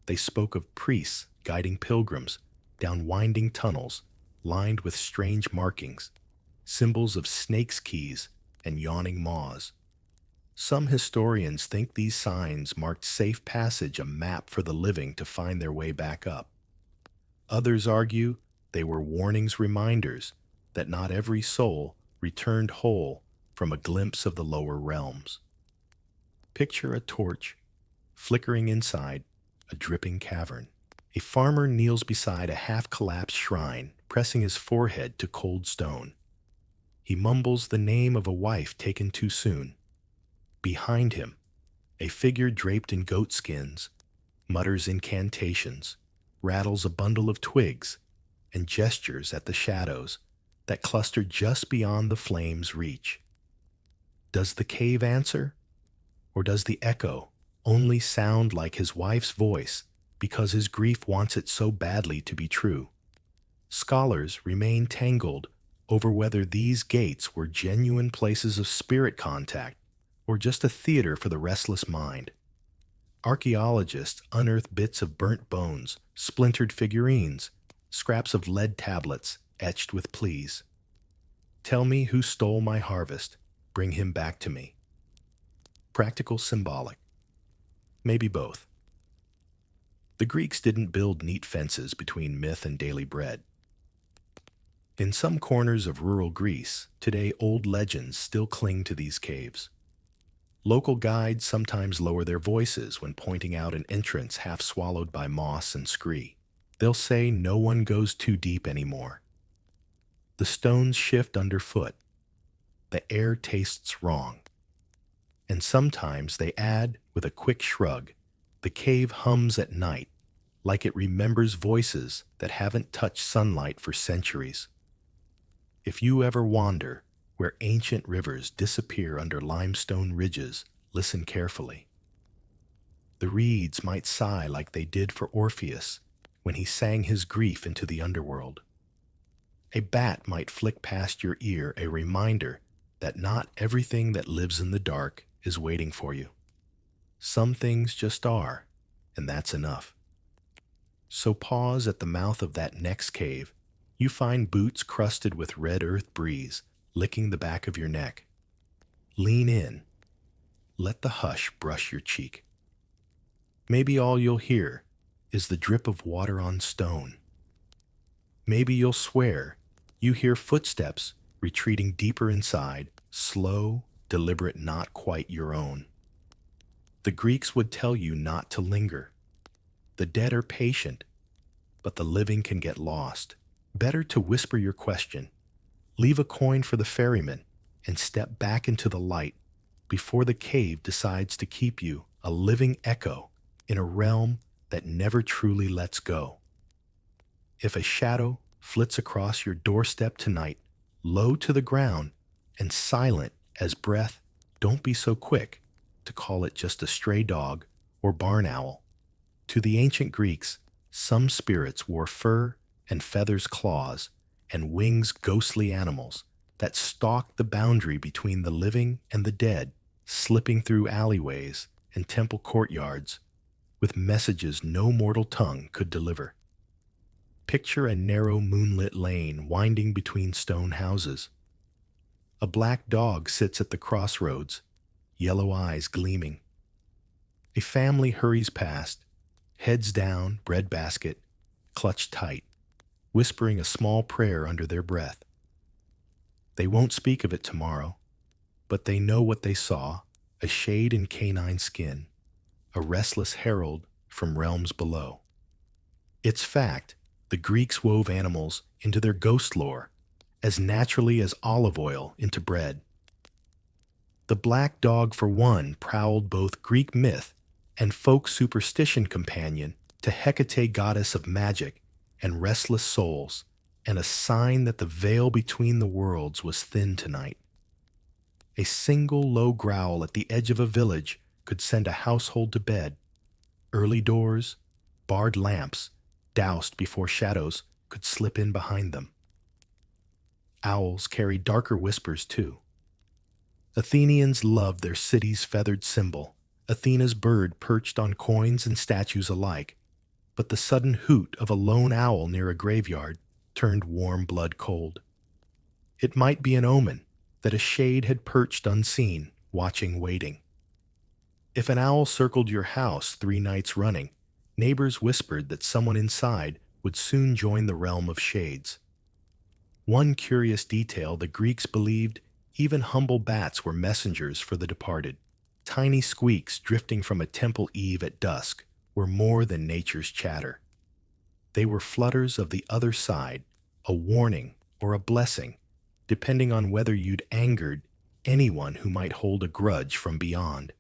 They spoke of priests guiding pilgrims down winding tunnels lined with strange markings, symbols of snakes' keys and yawning maws. Some historians think these signs marked safe passage, a map for the living to find their way back up. Others argue they were warnings, reminders that not every soul returned whole from a glimpse of the lower realms. Picture a torch flickering inside a dripping cavern. A farmer kneels beside a half-collapsed shrine, pressing his forehead to cold stone. He mumbles the name of a wife taken too soon. Behind him, a figure draped in goat skins mutters incantations, rattles a bundle of twigs, and gestures at the shadows that cluster just beyond the flame's reach. Does the cave answer? Or does the echo only sound like his wife's voice because his grief wants it so badly to be true? Scholars remain tangled over whether these gates were genuine places of spirit contact or just a theater for the restless mind. Archaeologists unearth bits of burnt bones, splintered figurines, scraps of lead tablets etched with pleas. Tell me who stole my harvest, bring him back to me. Practical, symbolic. Maybe both. The Greeks didn't build neat fences between myth and daily bread. In some corners of rural Greece, today old legends still cling to these caves. Local guides sometimes lower their voices when pointing out an entrance half swallowed by moss and scree. They'll say no one goes too deep anymore. The stones shift underfoot. The air tastes wrong. And sometimes they add, with a quick shrug, the cave hums at night, like it remembers voices that haven't touched sunlight for centuries. If you ever wander where ancient rivers disappear under limestone ridges, listen carefully. The reeds might sigh like they did for Orpheus when he sang his grief into the underworld. A bat might flick past your ear, a reminder that not everything that lives in the dark is waiting for you. Some things just are, and that's enough. So pause at the mouth of that next cave. You find boots crusted with red earth breeze, licking the back of your neck. Lean in. Let the hush brush your cheek. Maybe all you'll hear is the drip of water on stone. Maybe you'll swear you hear footsteps retreating deeper inside, slow, deliberate, not quite your own. The Greeks would tell you not to linger. The dead are patient, but the living can get lost. Better to whisper your question, leave a coin for the ferryman, and step back into the light before the cave decides to keep you a living echo in a realm that never truly lets go. If a shadow flits across your doorstep tonight, low to the ground and silent as breath, don't be so quick to call it just a stray dog or barn owl. To the ancient Greeks, some spirits wore fur and feathers, claws, and wings, ghostly animals that stalked the boundary between the living and the dead, slipping through alleyways and temple courtyards with messages no mortal tongue could deliver. Picture a narrow moonlit lane winding between stone houses. A black dog sits at the crossroads, yellow eyes gleaming. A family hurries past, heads down, breadbasket clutched tight, whispering a small prayer under their breath. They won't speak of it tomorrow, but they know what they saw, a shade in canine skin, a restless herald from realms below. It's fact, the Greeks wove animals into their ghost lore as naturally as olive oil into bread. The black dog, for one, prowled both Greek myth and folk superstition, companion to Hecate, goddess of magic and restless souls, and a sign that the veil between the worlds was thin tonight. A single low growl at the edge of a village could send a household to bed. Early doors, barred lamps, doused before shadows could slip in behind them. Owls carry darker whispers too. Athenians loved their city's feathered symbol, Athena's bird perched on coins and statues alike, but the sudden hoot of a lone owl near a graveyard turned warm blood cold. It might be an omen that a shade had perched unseen, watching, waiting. If an owl circled your house 3 nights running, neighbors whispered that someone inside would soon join the realm of shades. One curious detail: the Greeks believed even humble bats were messengers for the departed. Tiny squeaks drifting from a temple eve at dusk were more than nature's chatter. They were flutters of the other side, a warning or a blessing, depending on whether you'd angered anyone who might hold a grudge from beyond.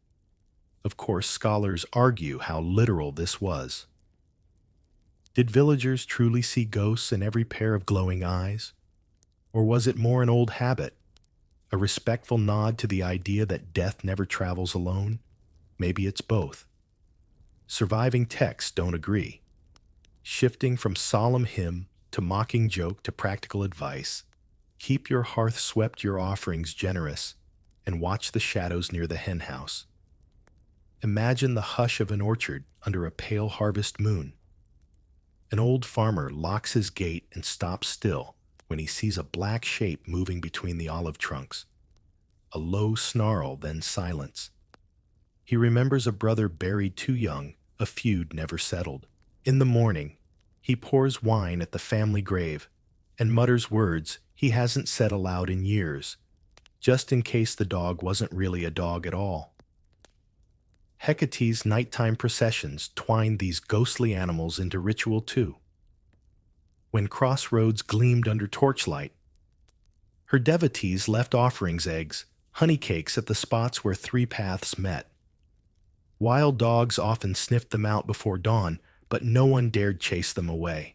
Of course, scholars argue how literal this was. Did villagers truly see ghosts in every pair of glowing eyes? Or was it more an old habit, a respectful nod to the idea that death never travels alone? Maybe it's both. Surviving texts don't agree. Shifting from solemn hymn to mocking joke to practical advice, keep your hearth swept, your offerings generous, and watch the shadows near the henhouse. Imagine the hush of an orchard under a pale harvest moon. An old farmer locks his gate and stops still when he sees a black shape moving between the olive trunks. A low snarl, then silence. He remembers a brother buried too young, a feud never settled. In the morning, he pours wine at the family grave and mutters words he hasn't said aloud in years, just in case the dog wasn't really a dog at all. Hecate's nighttime processions twined these ghostly animals into ritual too. When crossroads gleamed under torchlight, her devotees left offerings, eggs, honey cakes at the spots where 3 paths met. Wild dogs often sniffed them out before dawn, but no one dared chase them away.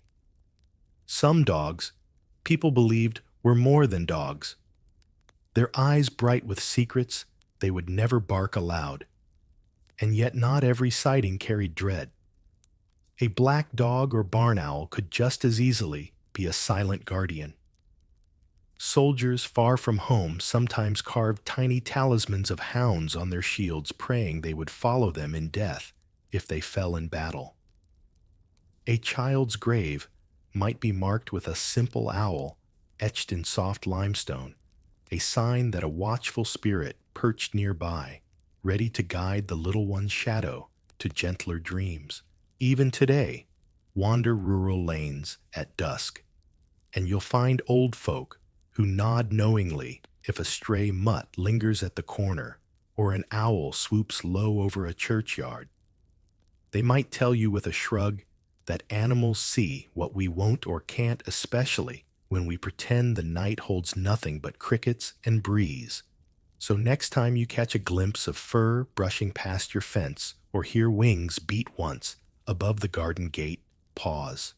Some dogs, people believed, were more than dogs. Their eyes bright with secrets they would never bark aloud. And yet not every sighting carried dread. A black dog or barn owl could just as easily be a silent guardian. Soldiers far from home sometimes carved tiny talismans of hounds on their shields, praying they would follow them in death if they fell in battle. A child's grave might be marked with a simple owl etched in soft limestone, a sign that a watchful spirit perched nearby, ready to guide the little one's shadow to gentler dreams. Even today, wander rural lanes at dusk, and you'll find old folk who nod knowingly if a stray mutt lingers at the corner or an owl swoops low over a churchyard. They might tell you with a shrug that animals see what we won't or can't, especially when we pretend the night holds nothing but crickets and breeze. So next time you catch a glimpse of fur brushing past your fence or hear wings beat once above the garden gate, pause.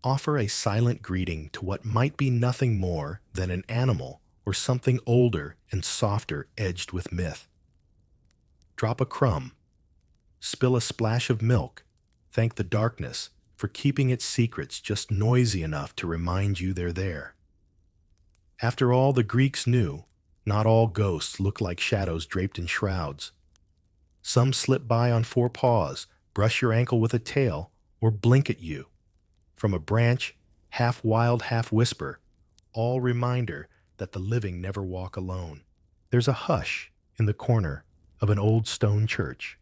Offer a silent greeting to what might be nothing more than an animal or something older and softer edged with myth. Drop a crumb. Spill a splash of milk. Thank the darkness for keeping its secrets just noisy enough to remind you they're there. After all, the Greeks knew not all ghosts look like shadows draped in shrouds. Some slip by on 4 paws, brush your ankle with a tail, or blink at you. From a branch, half wild, half whisper, all reminder that the living never walk alone. There's a hush in the corner of an old stone church.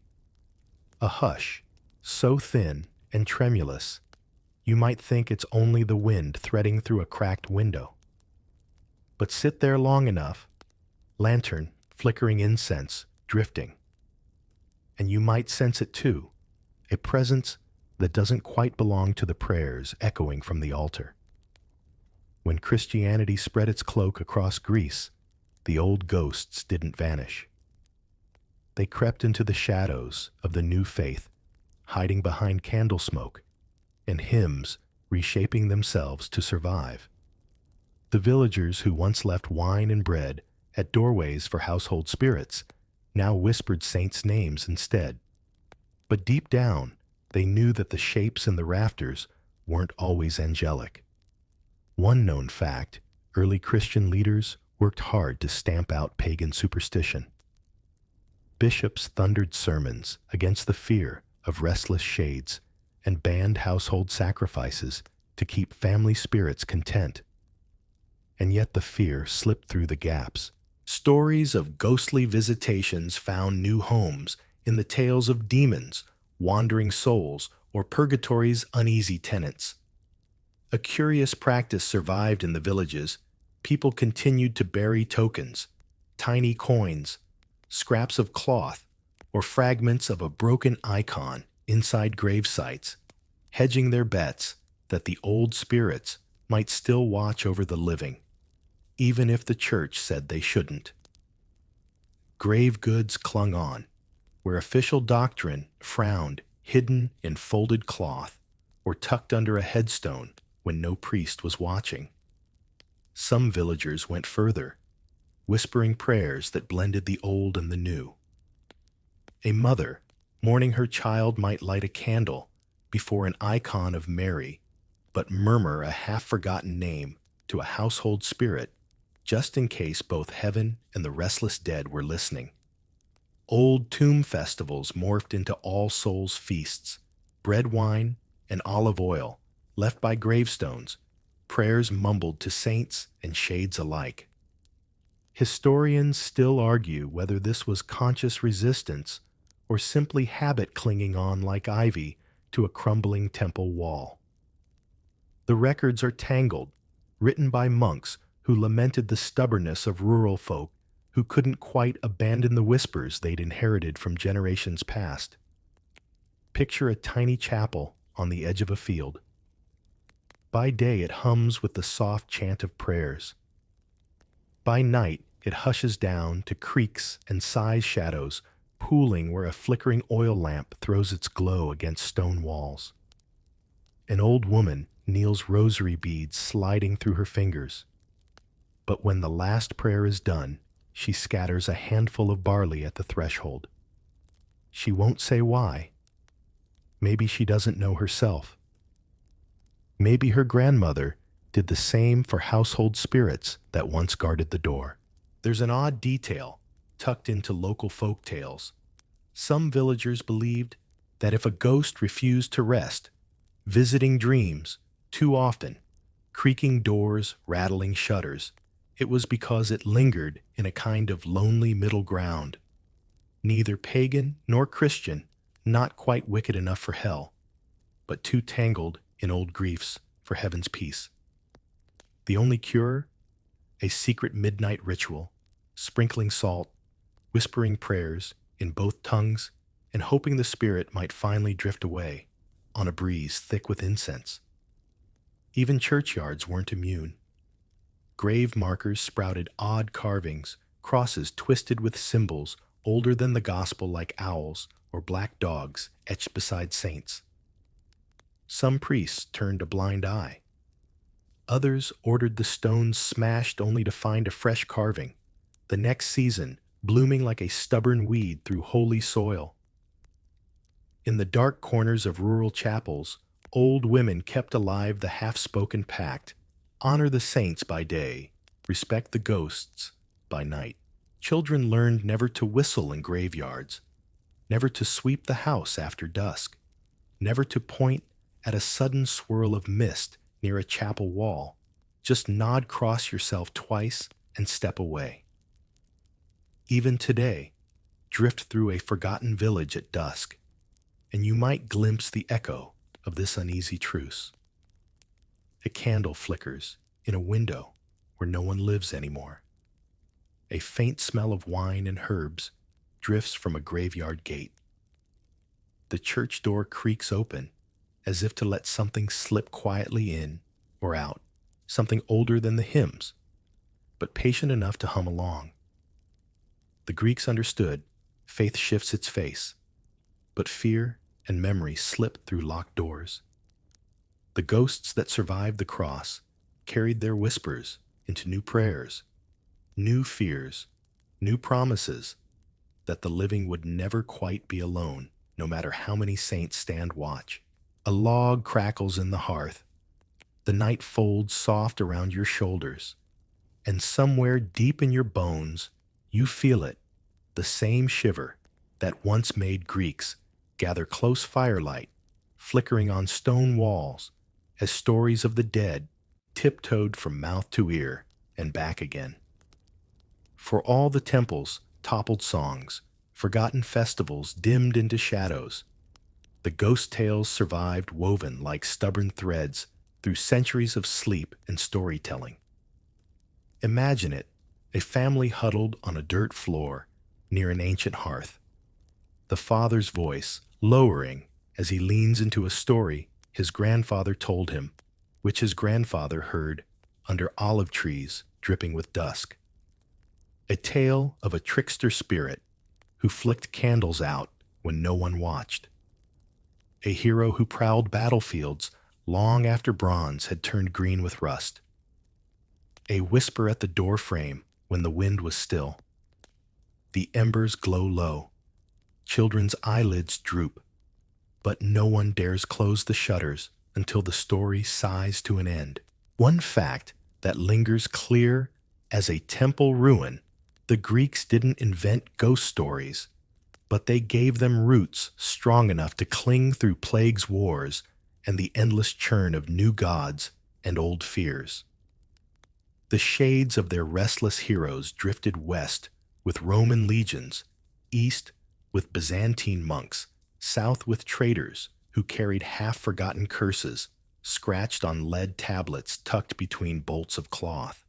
A hush so thin and tremulous, you might think it's only the wind threading through a cracked window. But sit there long enough, lantern, flickering incense, drifting, and you might sense it too, a presence that doesn't quite belong to the prayers echoing from the altar. When Christianity spread its cloak across Greece, the old ghosts didn't vanish. They crept into the shadows of the new faith, hiding behind candle smoke and hymns reshaping themselves to survive. The villagers who once left wine and bread at doorways for household spirits now whispered saints' names instead. But deep down, they knew that the shapes in the rafters weren't always angelic. One known fact: early Christian leaders worked hard to stamp out pagan superstition. Bishops thundered sermons against the fear of restless shades and banned household sacrifices to keep family spirits content. and yet the fear slipped through the gaps. Stories of ghostly visitations found new homes in the tales of demons, wandering souls, or purgatory's uneasy tenants. A curious practice survived in the villages. People continued to bury tokens, tiny coins, scraps of cloth, or fragments of a broken icon inside grave sites, hedging their bets that the old spirits might still watch over the living, even if the church said they shouldn't. Grave goods clung on, where official doctrine frowned, hidden in folded cloth or tucked under a headstone when no priest was watching. Some villagers went further, whispering prayers that blended the old and the new. A mother, mourning her child, might light a candle before an icon of Mary, but murmur a half-forgotten name to a household spirit, just in case both heaven and the restless dead were listening. Old tomb festivals morphed into All Souls feasts, bread wine and olive oil, left by gravestones, prayers mumbled to saints and shades alike. Historians still argue whether this was conscious resistance or simply habit clinging on like ivy to a crumbling temple wall. The records are tangled, written by monks who lamented the stubbornness of rural folk who couldn't quite abandon the whispers they'd inherited from generations past. Picture a tiny chapel on the edge of a field. By day it hums with the soft chant of prayers. By night it hushes down to creaks and sighs shadows pooling where a flickering oil lamp throws its glow against stone walls. An old woman kneels, rosary beads sliding through her fingers. But when the last prayer is done, she scatters a handful of barley at the threshold. She won't say why. Maybe she doesn't know herself. Maybe her grandmother did the same for household spirits that once guarded the door. There's an odd detail tucked into local folk tales. Some villagers believed that if a ghost refused to rest, visiting dreams too often, creaking doors, rattling shutters, it was because it lingered in a kind of lonely middle ground. Neither pagan nor Christian, not quite wicked enough for hell, but too tangled in old griefs for heaven's peace. The only cure? A secret midnight ritual, sprinkling salt, whispering prayers in both tongues, and hoping the spirit might finally drift away on a breeze thick with incense. Even churchyards weren't immune. Grave markers sprouted odd carvings, crosses twisted with symbols older than the gospel like owls or black dogs etched beside saints. Some priests turned a blind eye. Others ordered the stones smashed only to find a fresh carving, the next season blooming like a stubborn weed through holy soil. In the dark corners of rural chapels, old women kept alive the half-spoken pact: honor the saints by day, respect the ghosts by night. Children learned never to whistle in graveyards, never to sweep the house after dusk, never to point at a sudden swirl of mist near a chapel wall. Just nod cross yourself twice and step away. Even today, drift through a forgotten village at dusk, and you might glimpse the echo of this uneasy truce. A candle flickers in a window where no one lives anymore. A faint smell of wine and herbs drifts from a graveyard gate. The church door creaks open, as if to let something slip quietly in or out, something older than the hymns, but patient enough to hum along. The Greeks understood faith shifts its face, but fear and memory slip through locked doors. The ghosts that survived the cross carried their whispers into new prayers, new fears, new promises that the living would never quite be alone, no matter how many saints stand watch. A log crackles in the hearth. The night folds soft around your shoulders, and somewhere deep in your bones, you feel it, the same shiver that once made Greeks gather close firelight, flickering on stone walls, as stories of the dead tiptoed from mouth to ear and back again. For all the temples, toppled songs, forgotten festivals dimmed into shadows, the ghost tales survived woven like stubborn threads through centuries of sleep and storytelling. Imagine it, a family huddled on a dirt floor near an ancient hearth. The father's voice lowering as he leans into a story his grandfather told him, which his grandfather heard under olive trees dripping with dusk. A tale of a trickster spirit who flicked candles out when no one watched. A hero who prowled battlefields long after bronze had turned green with rust. A whisper at the doorframe when the wind was still. The embers glow low. Children's eyelids droop, but no one dares close the shutters until the story sighs to an end. One fact that lingers clear as a temple ruin: the Greeks didn't invent ghost stories, but they gave them roots strong enough to cling through plagues, wars, and the endless churn of new gods and old fears. The shades of their restless heroes drifted west with Roman legions, east with Byzantine monks, south with traders who carried half-forgotten curses scratched on lead tablets tucked between bolts of cloth.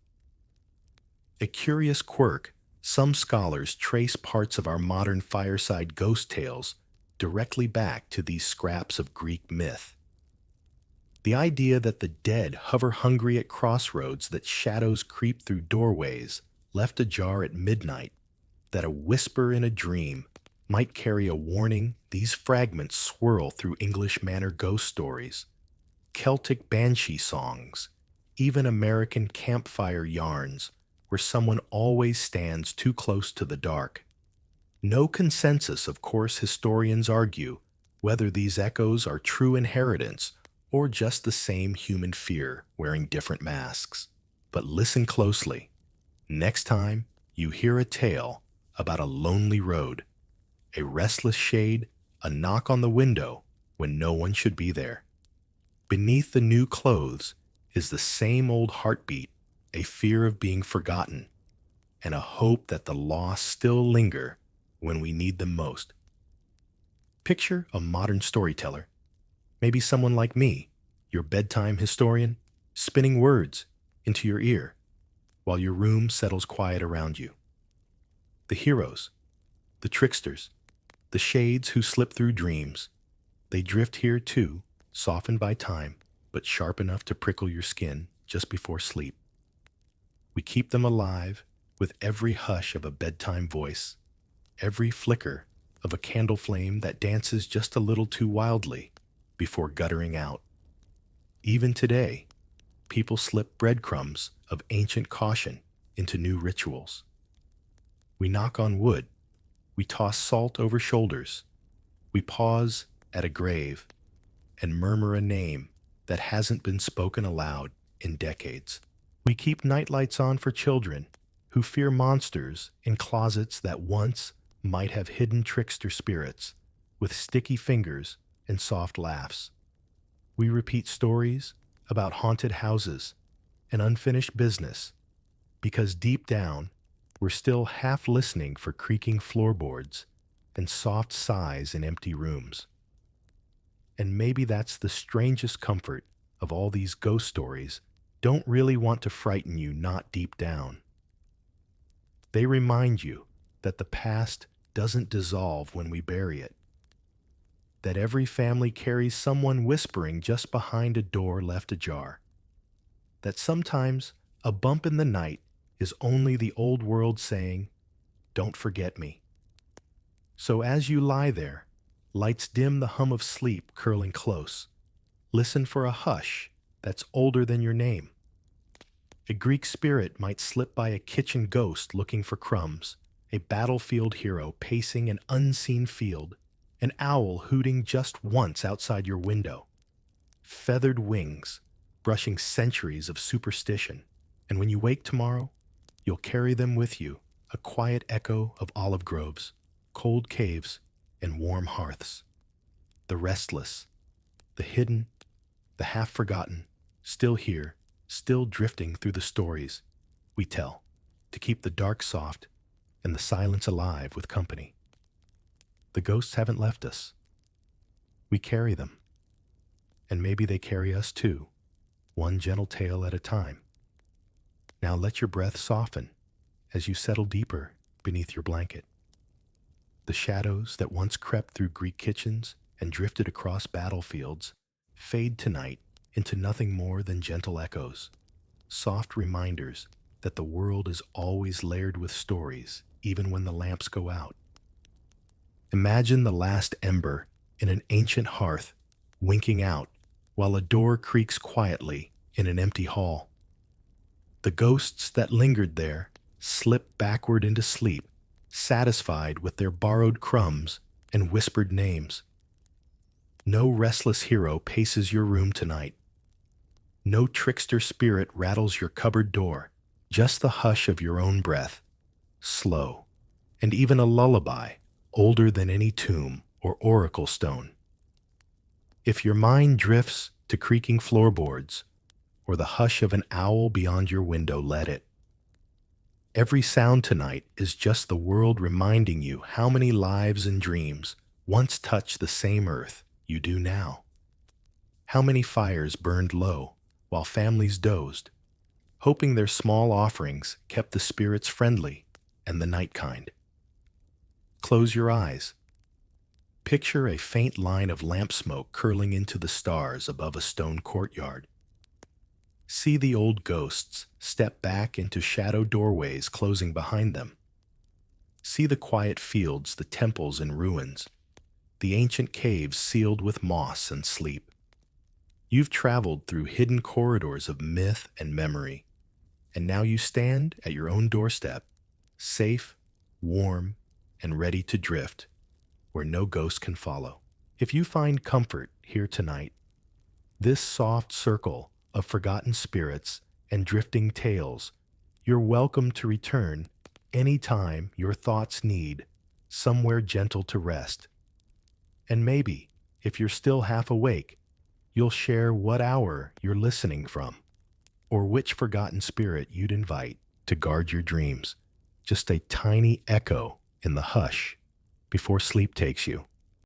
A curious quirk: some scholars trace parts of our modern fireside ghost tales directly back to these scraps of Greek myth. The idea that the dead hover hungry at crossroads, that shadows creep through doorways left ajar at midnight, that a whisper in a dream might carry a warning. These fragments swirl through English manor ghost stories, Celtic banshee songs, even American campfire yarns where someone always stands too close to the dark. No consensus, of course. Historians argue whether these echoes are true inheritance or just the same human fear wearing different masks. But listen closely. Next time you hear a tale about a lonely road, a restless shade, a knock on the window when no one should be there, beneath the new clothes is the same old heartbeat, a fear of being forgotten, and a hope that the lost still linger when we need them most. Picture a modern storyteller, maybe someone like me, your bedtime historian, spinning words into your ear while your room settles quiet around you. The heroes, the tricksters, the shades who slip through dreams, they drift here too, softened by time, but sharp enough to prickle your skin just before sleep. We keep them alive with every hush of a bedtime voice, every flicker of a candle flame that dances just a little too wildly before guttering out. Even today, people slip breadcrumbs of ancient caution into new rituals. We knock on wood, we toss salt over shoulders, we pause at a grave and murmur a name that hasn't been spoken aloud in decades. We keep nightlights on for children who fear monsters in closets that once might have hidden trickster spirits with sticky fingers and soft laughs. We repeat stories about haunted houses and unfinished business because deep down we're still half listening for creaking floorboards and soft sighs in empty rooms. And maybe that's the strangest comfort of all these ghost stories: don't really want to frighten you, not deep down. They remind you that the past doesn't dissolve when we bury it, that every family carries someone whispering just behind a door left ajar, that sometimes a bump in the night is only the old world saying, "Don't forget me." So as you lie there, lights dim, the hum of sleep curling close, listen for a hush that's older than your name. A Greek spirit might slip by a kitchen ghost looking for crumbs, a battlefield hero pacing an unseen field, an owl hooting just once outside your window, feathered wings brushing centuries of superstition, and when you wake tomorrow, you'll carry them with you, a quiet echo of olive groves, cold caves, and warm hearths. The restless, the hidden, the half-forgotten, still here, still drifting through the stories we tell, to keep the dark soft and the silence alive with company. The ghosts haven't left us. We carry them, and maybe they carry us too, one gentle tale at a time. Now let your breath soften as you settle deeper beneath your blanket. The shadows that once crept through Greek kitchens and drifted across battlefields fade tonight into nothing more than gentle echoes, soft reminders that the world is always layered with stories, even when the lamps go out. Imagine the last ember in an ancient hearth winking out while a door creaks quietly in an empty hall. The ghosts that lingered there slip backward into sleep, satisfied with their borrowed crumbs and whispered names. No restless hero paces your room tonight. No trickster spirit rattles your cupboard door, just the hush of your own breath, slow, and even a lullaby older than any tomb or oracle stone. If your mind drifts to creaking floorboards or the hush of an owl beyond your window, let it. Every sound tonight is just the world reminding you how many lives and dreams once touched the same earth you do now. How many fires burned low while families dozed, hoping their small offerings kept the spirits friendly and the night kind. Close your eyes. Picture a faint line of lamp smoke curling into the stars above a stone courtyard. See the old ghosts step back into shadow doorways closing behind them. See the quiet fields, the temples in ruins, the ancient caves sealed with moss and sleep. You've traveled through hidden corridors of myth and memory, and now you stand at your own doorstep, safe, warm, and ready to drift where no ghost can follow. If you find comfort here tonight, this soft circle of forgotten spirits and drifting tales, you're welcome to return anytime your thoughts need somewhere gentle to rest. And maybe, if you're still half awake, you'll share what hour you're listening from, or which forgotten spirit you'd invite to guard your dreams. Just a tiny echo in the hush before sleep takes you.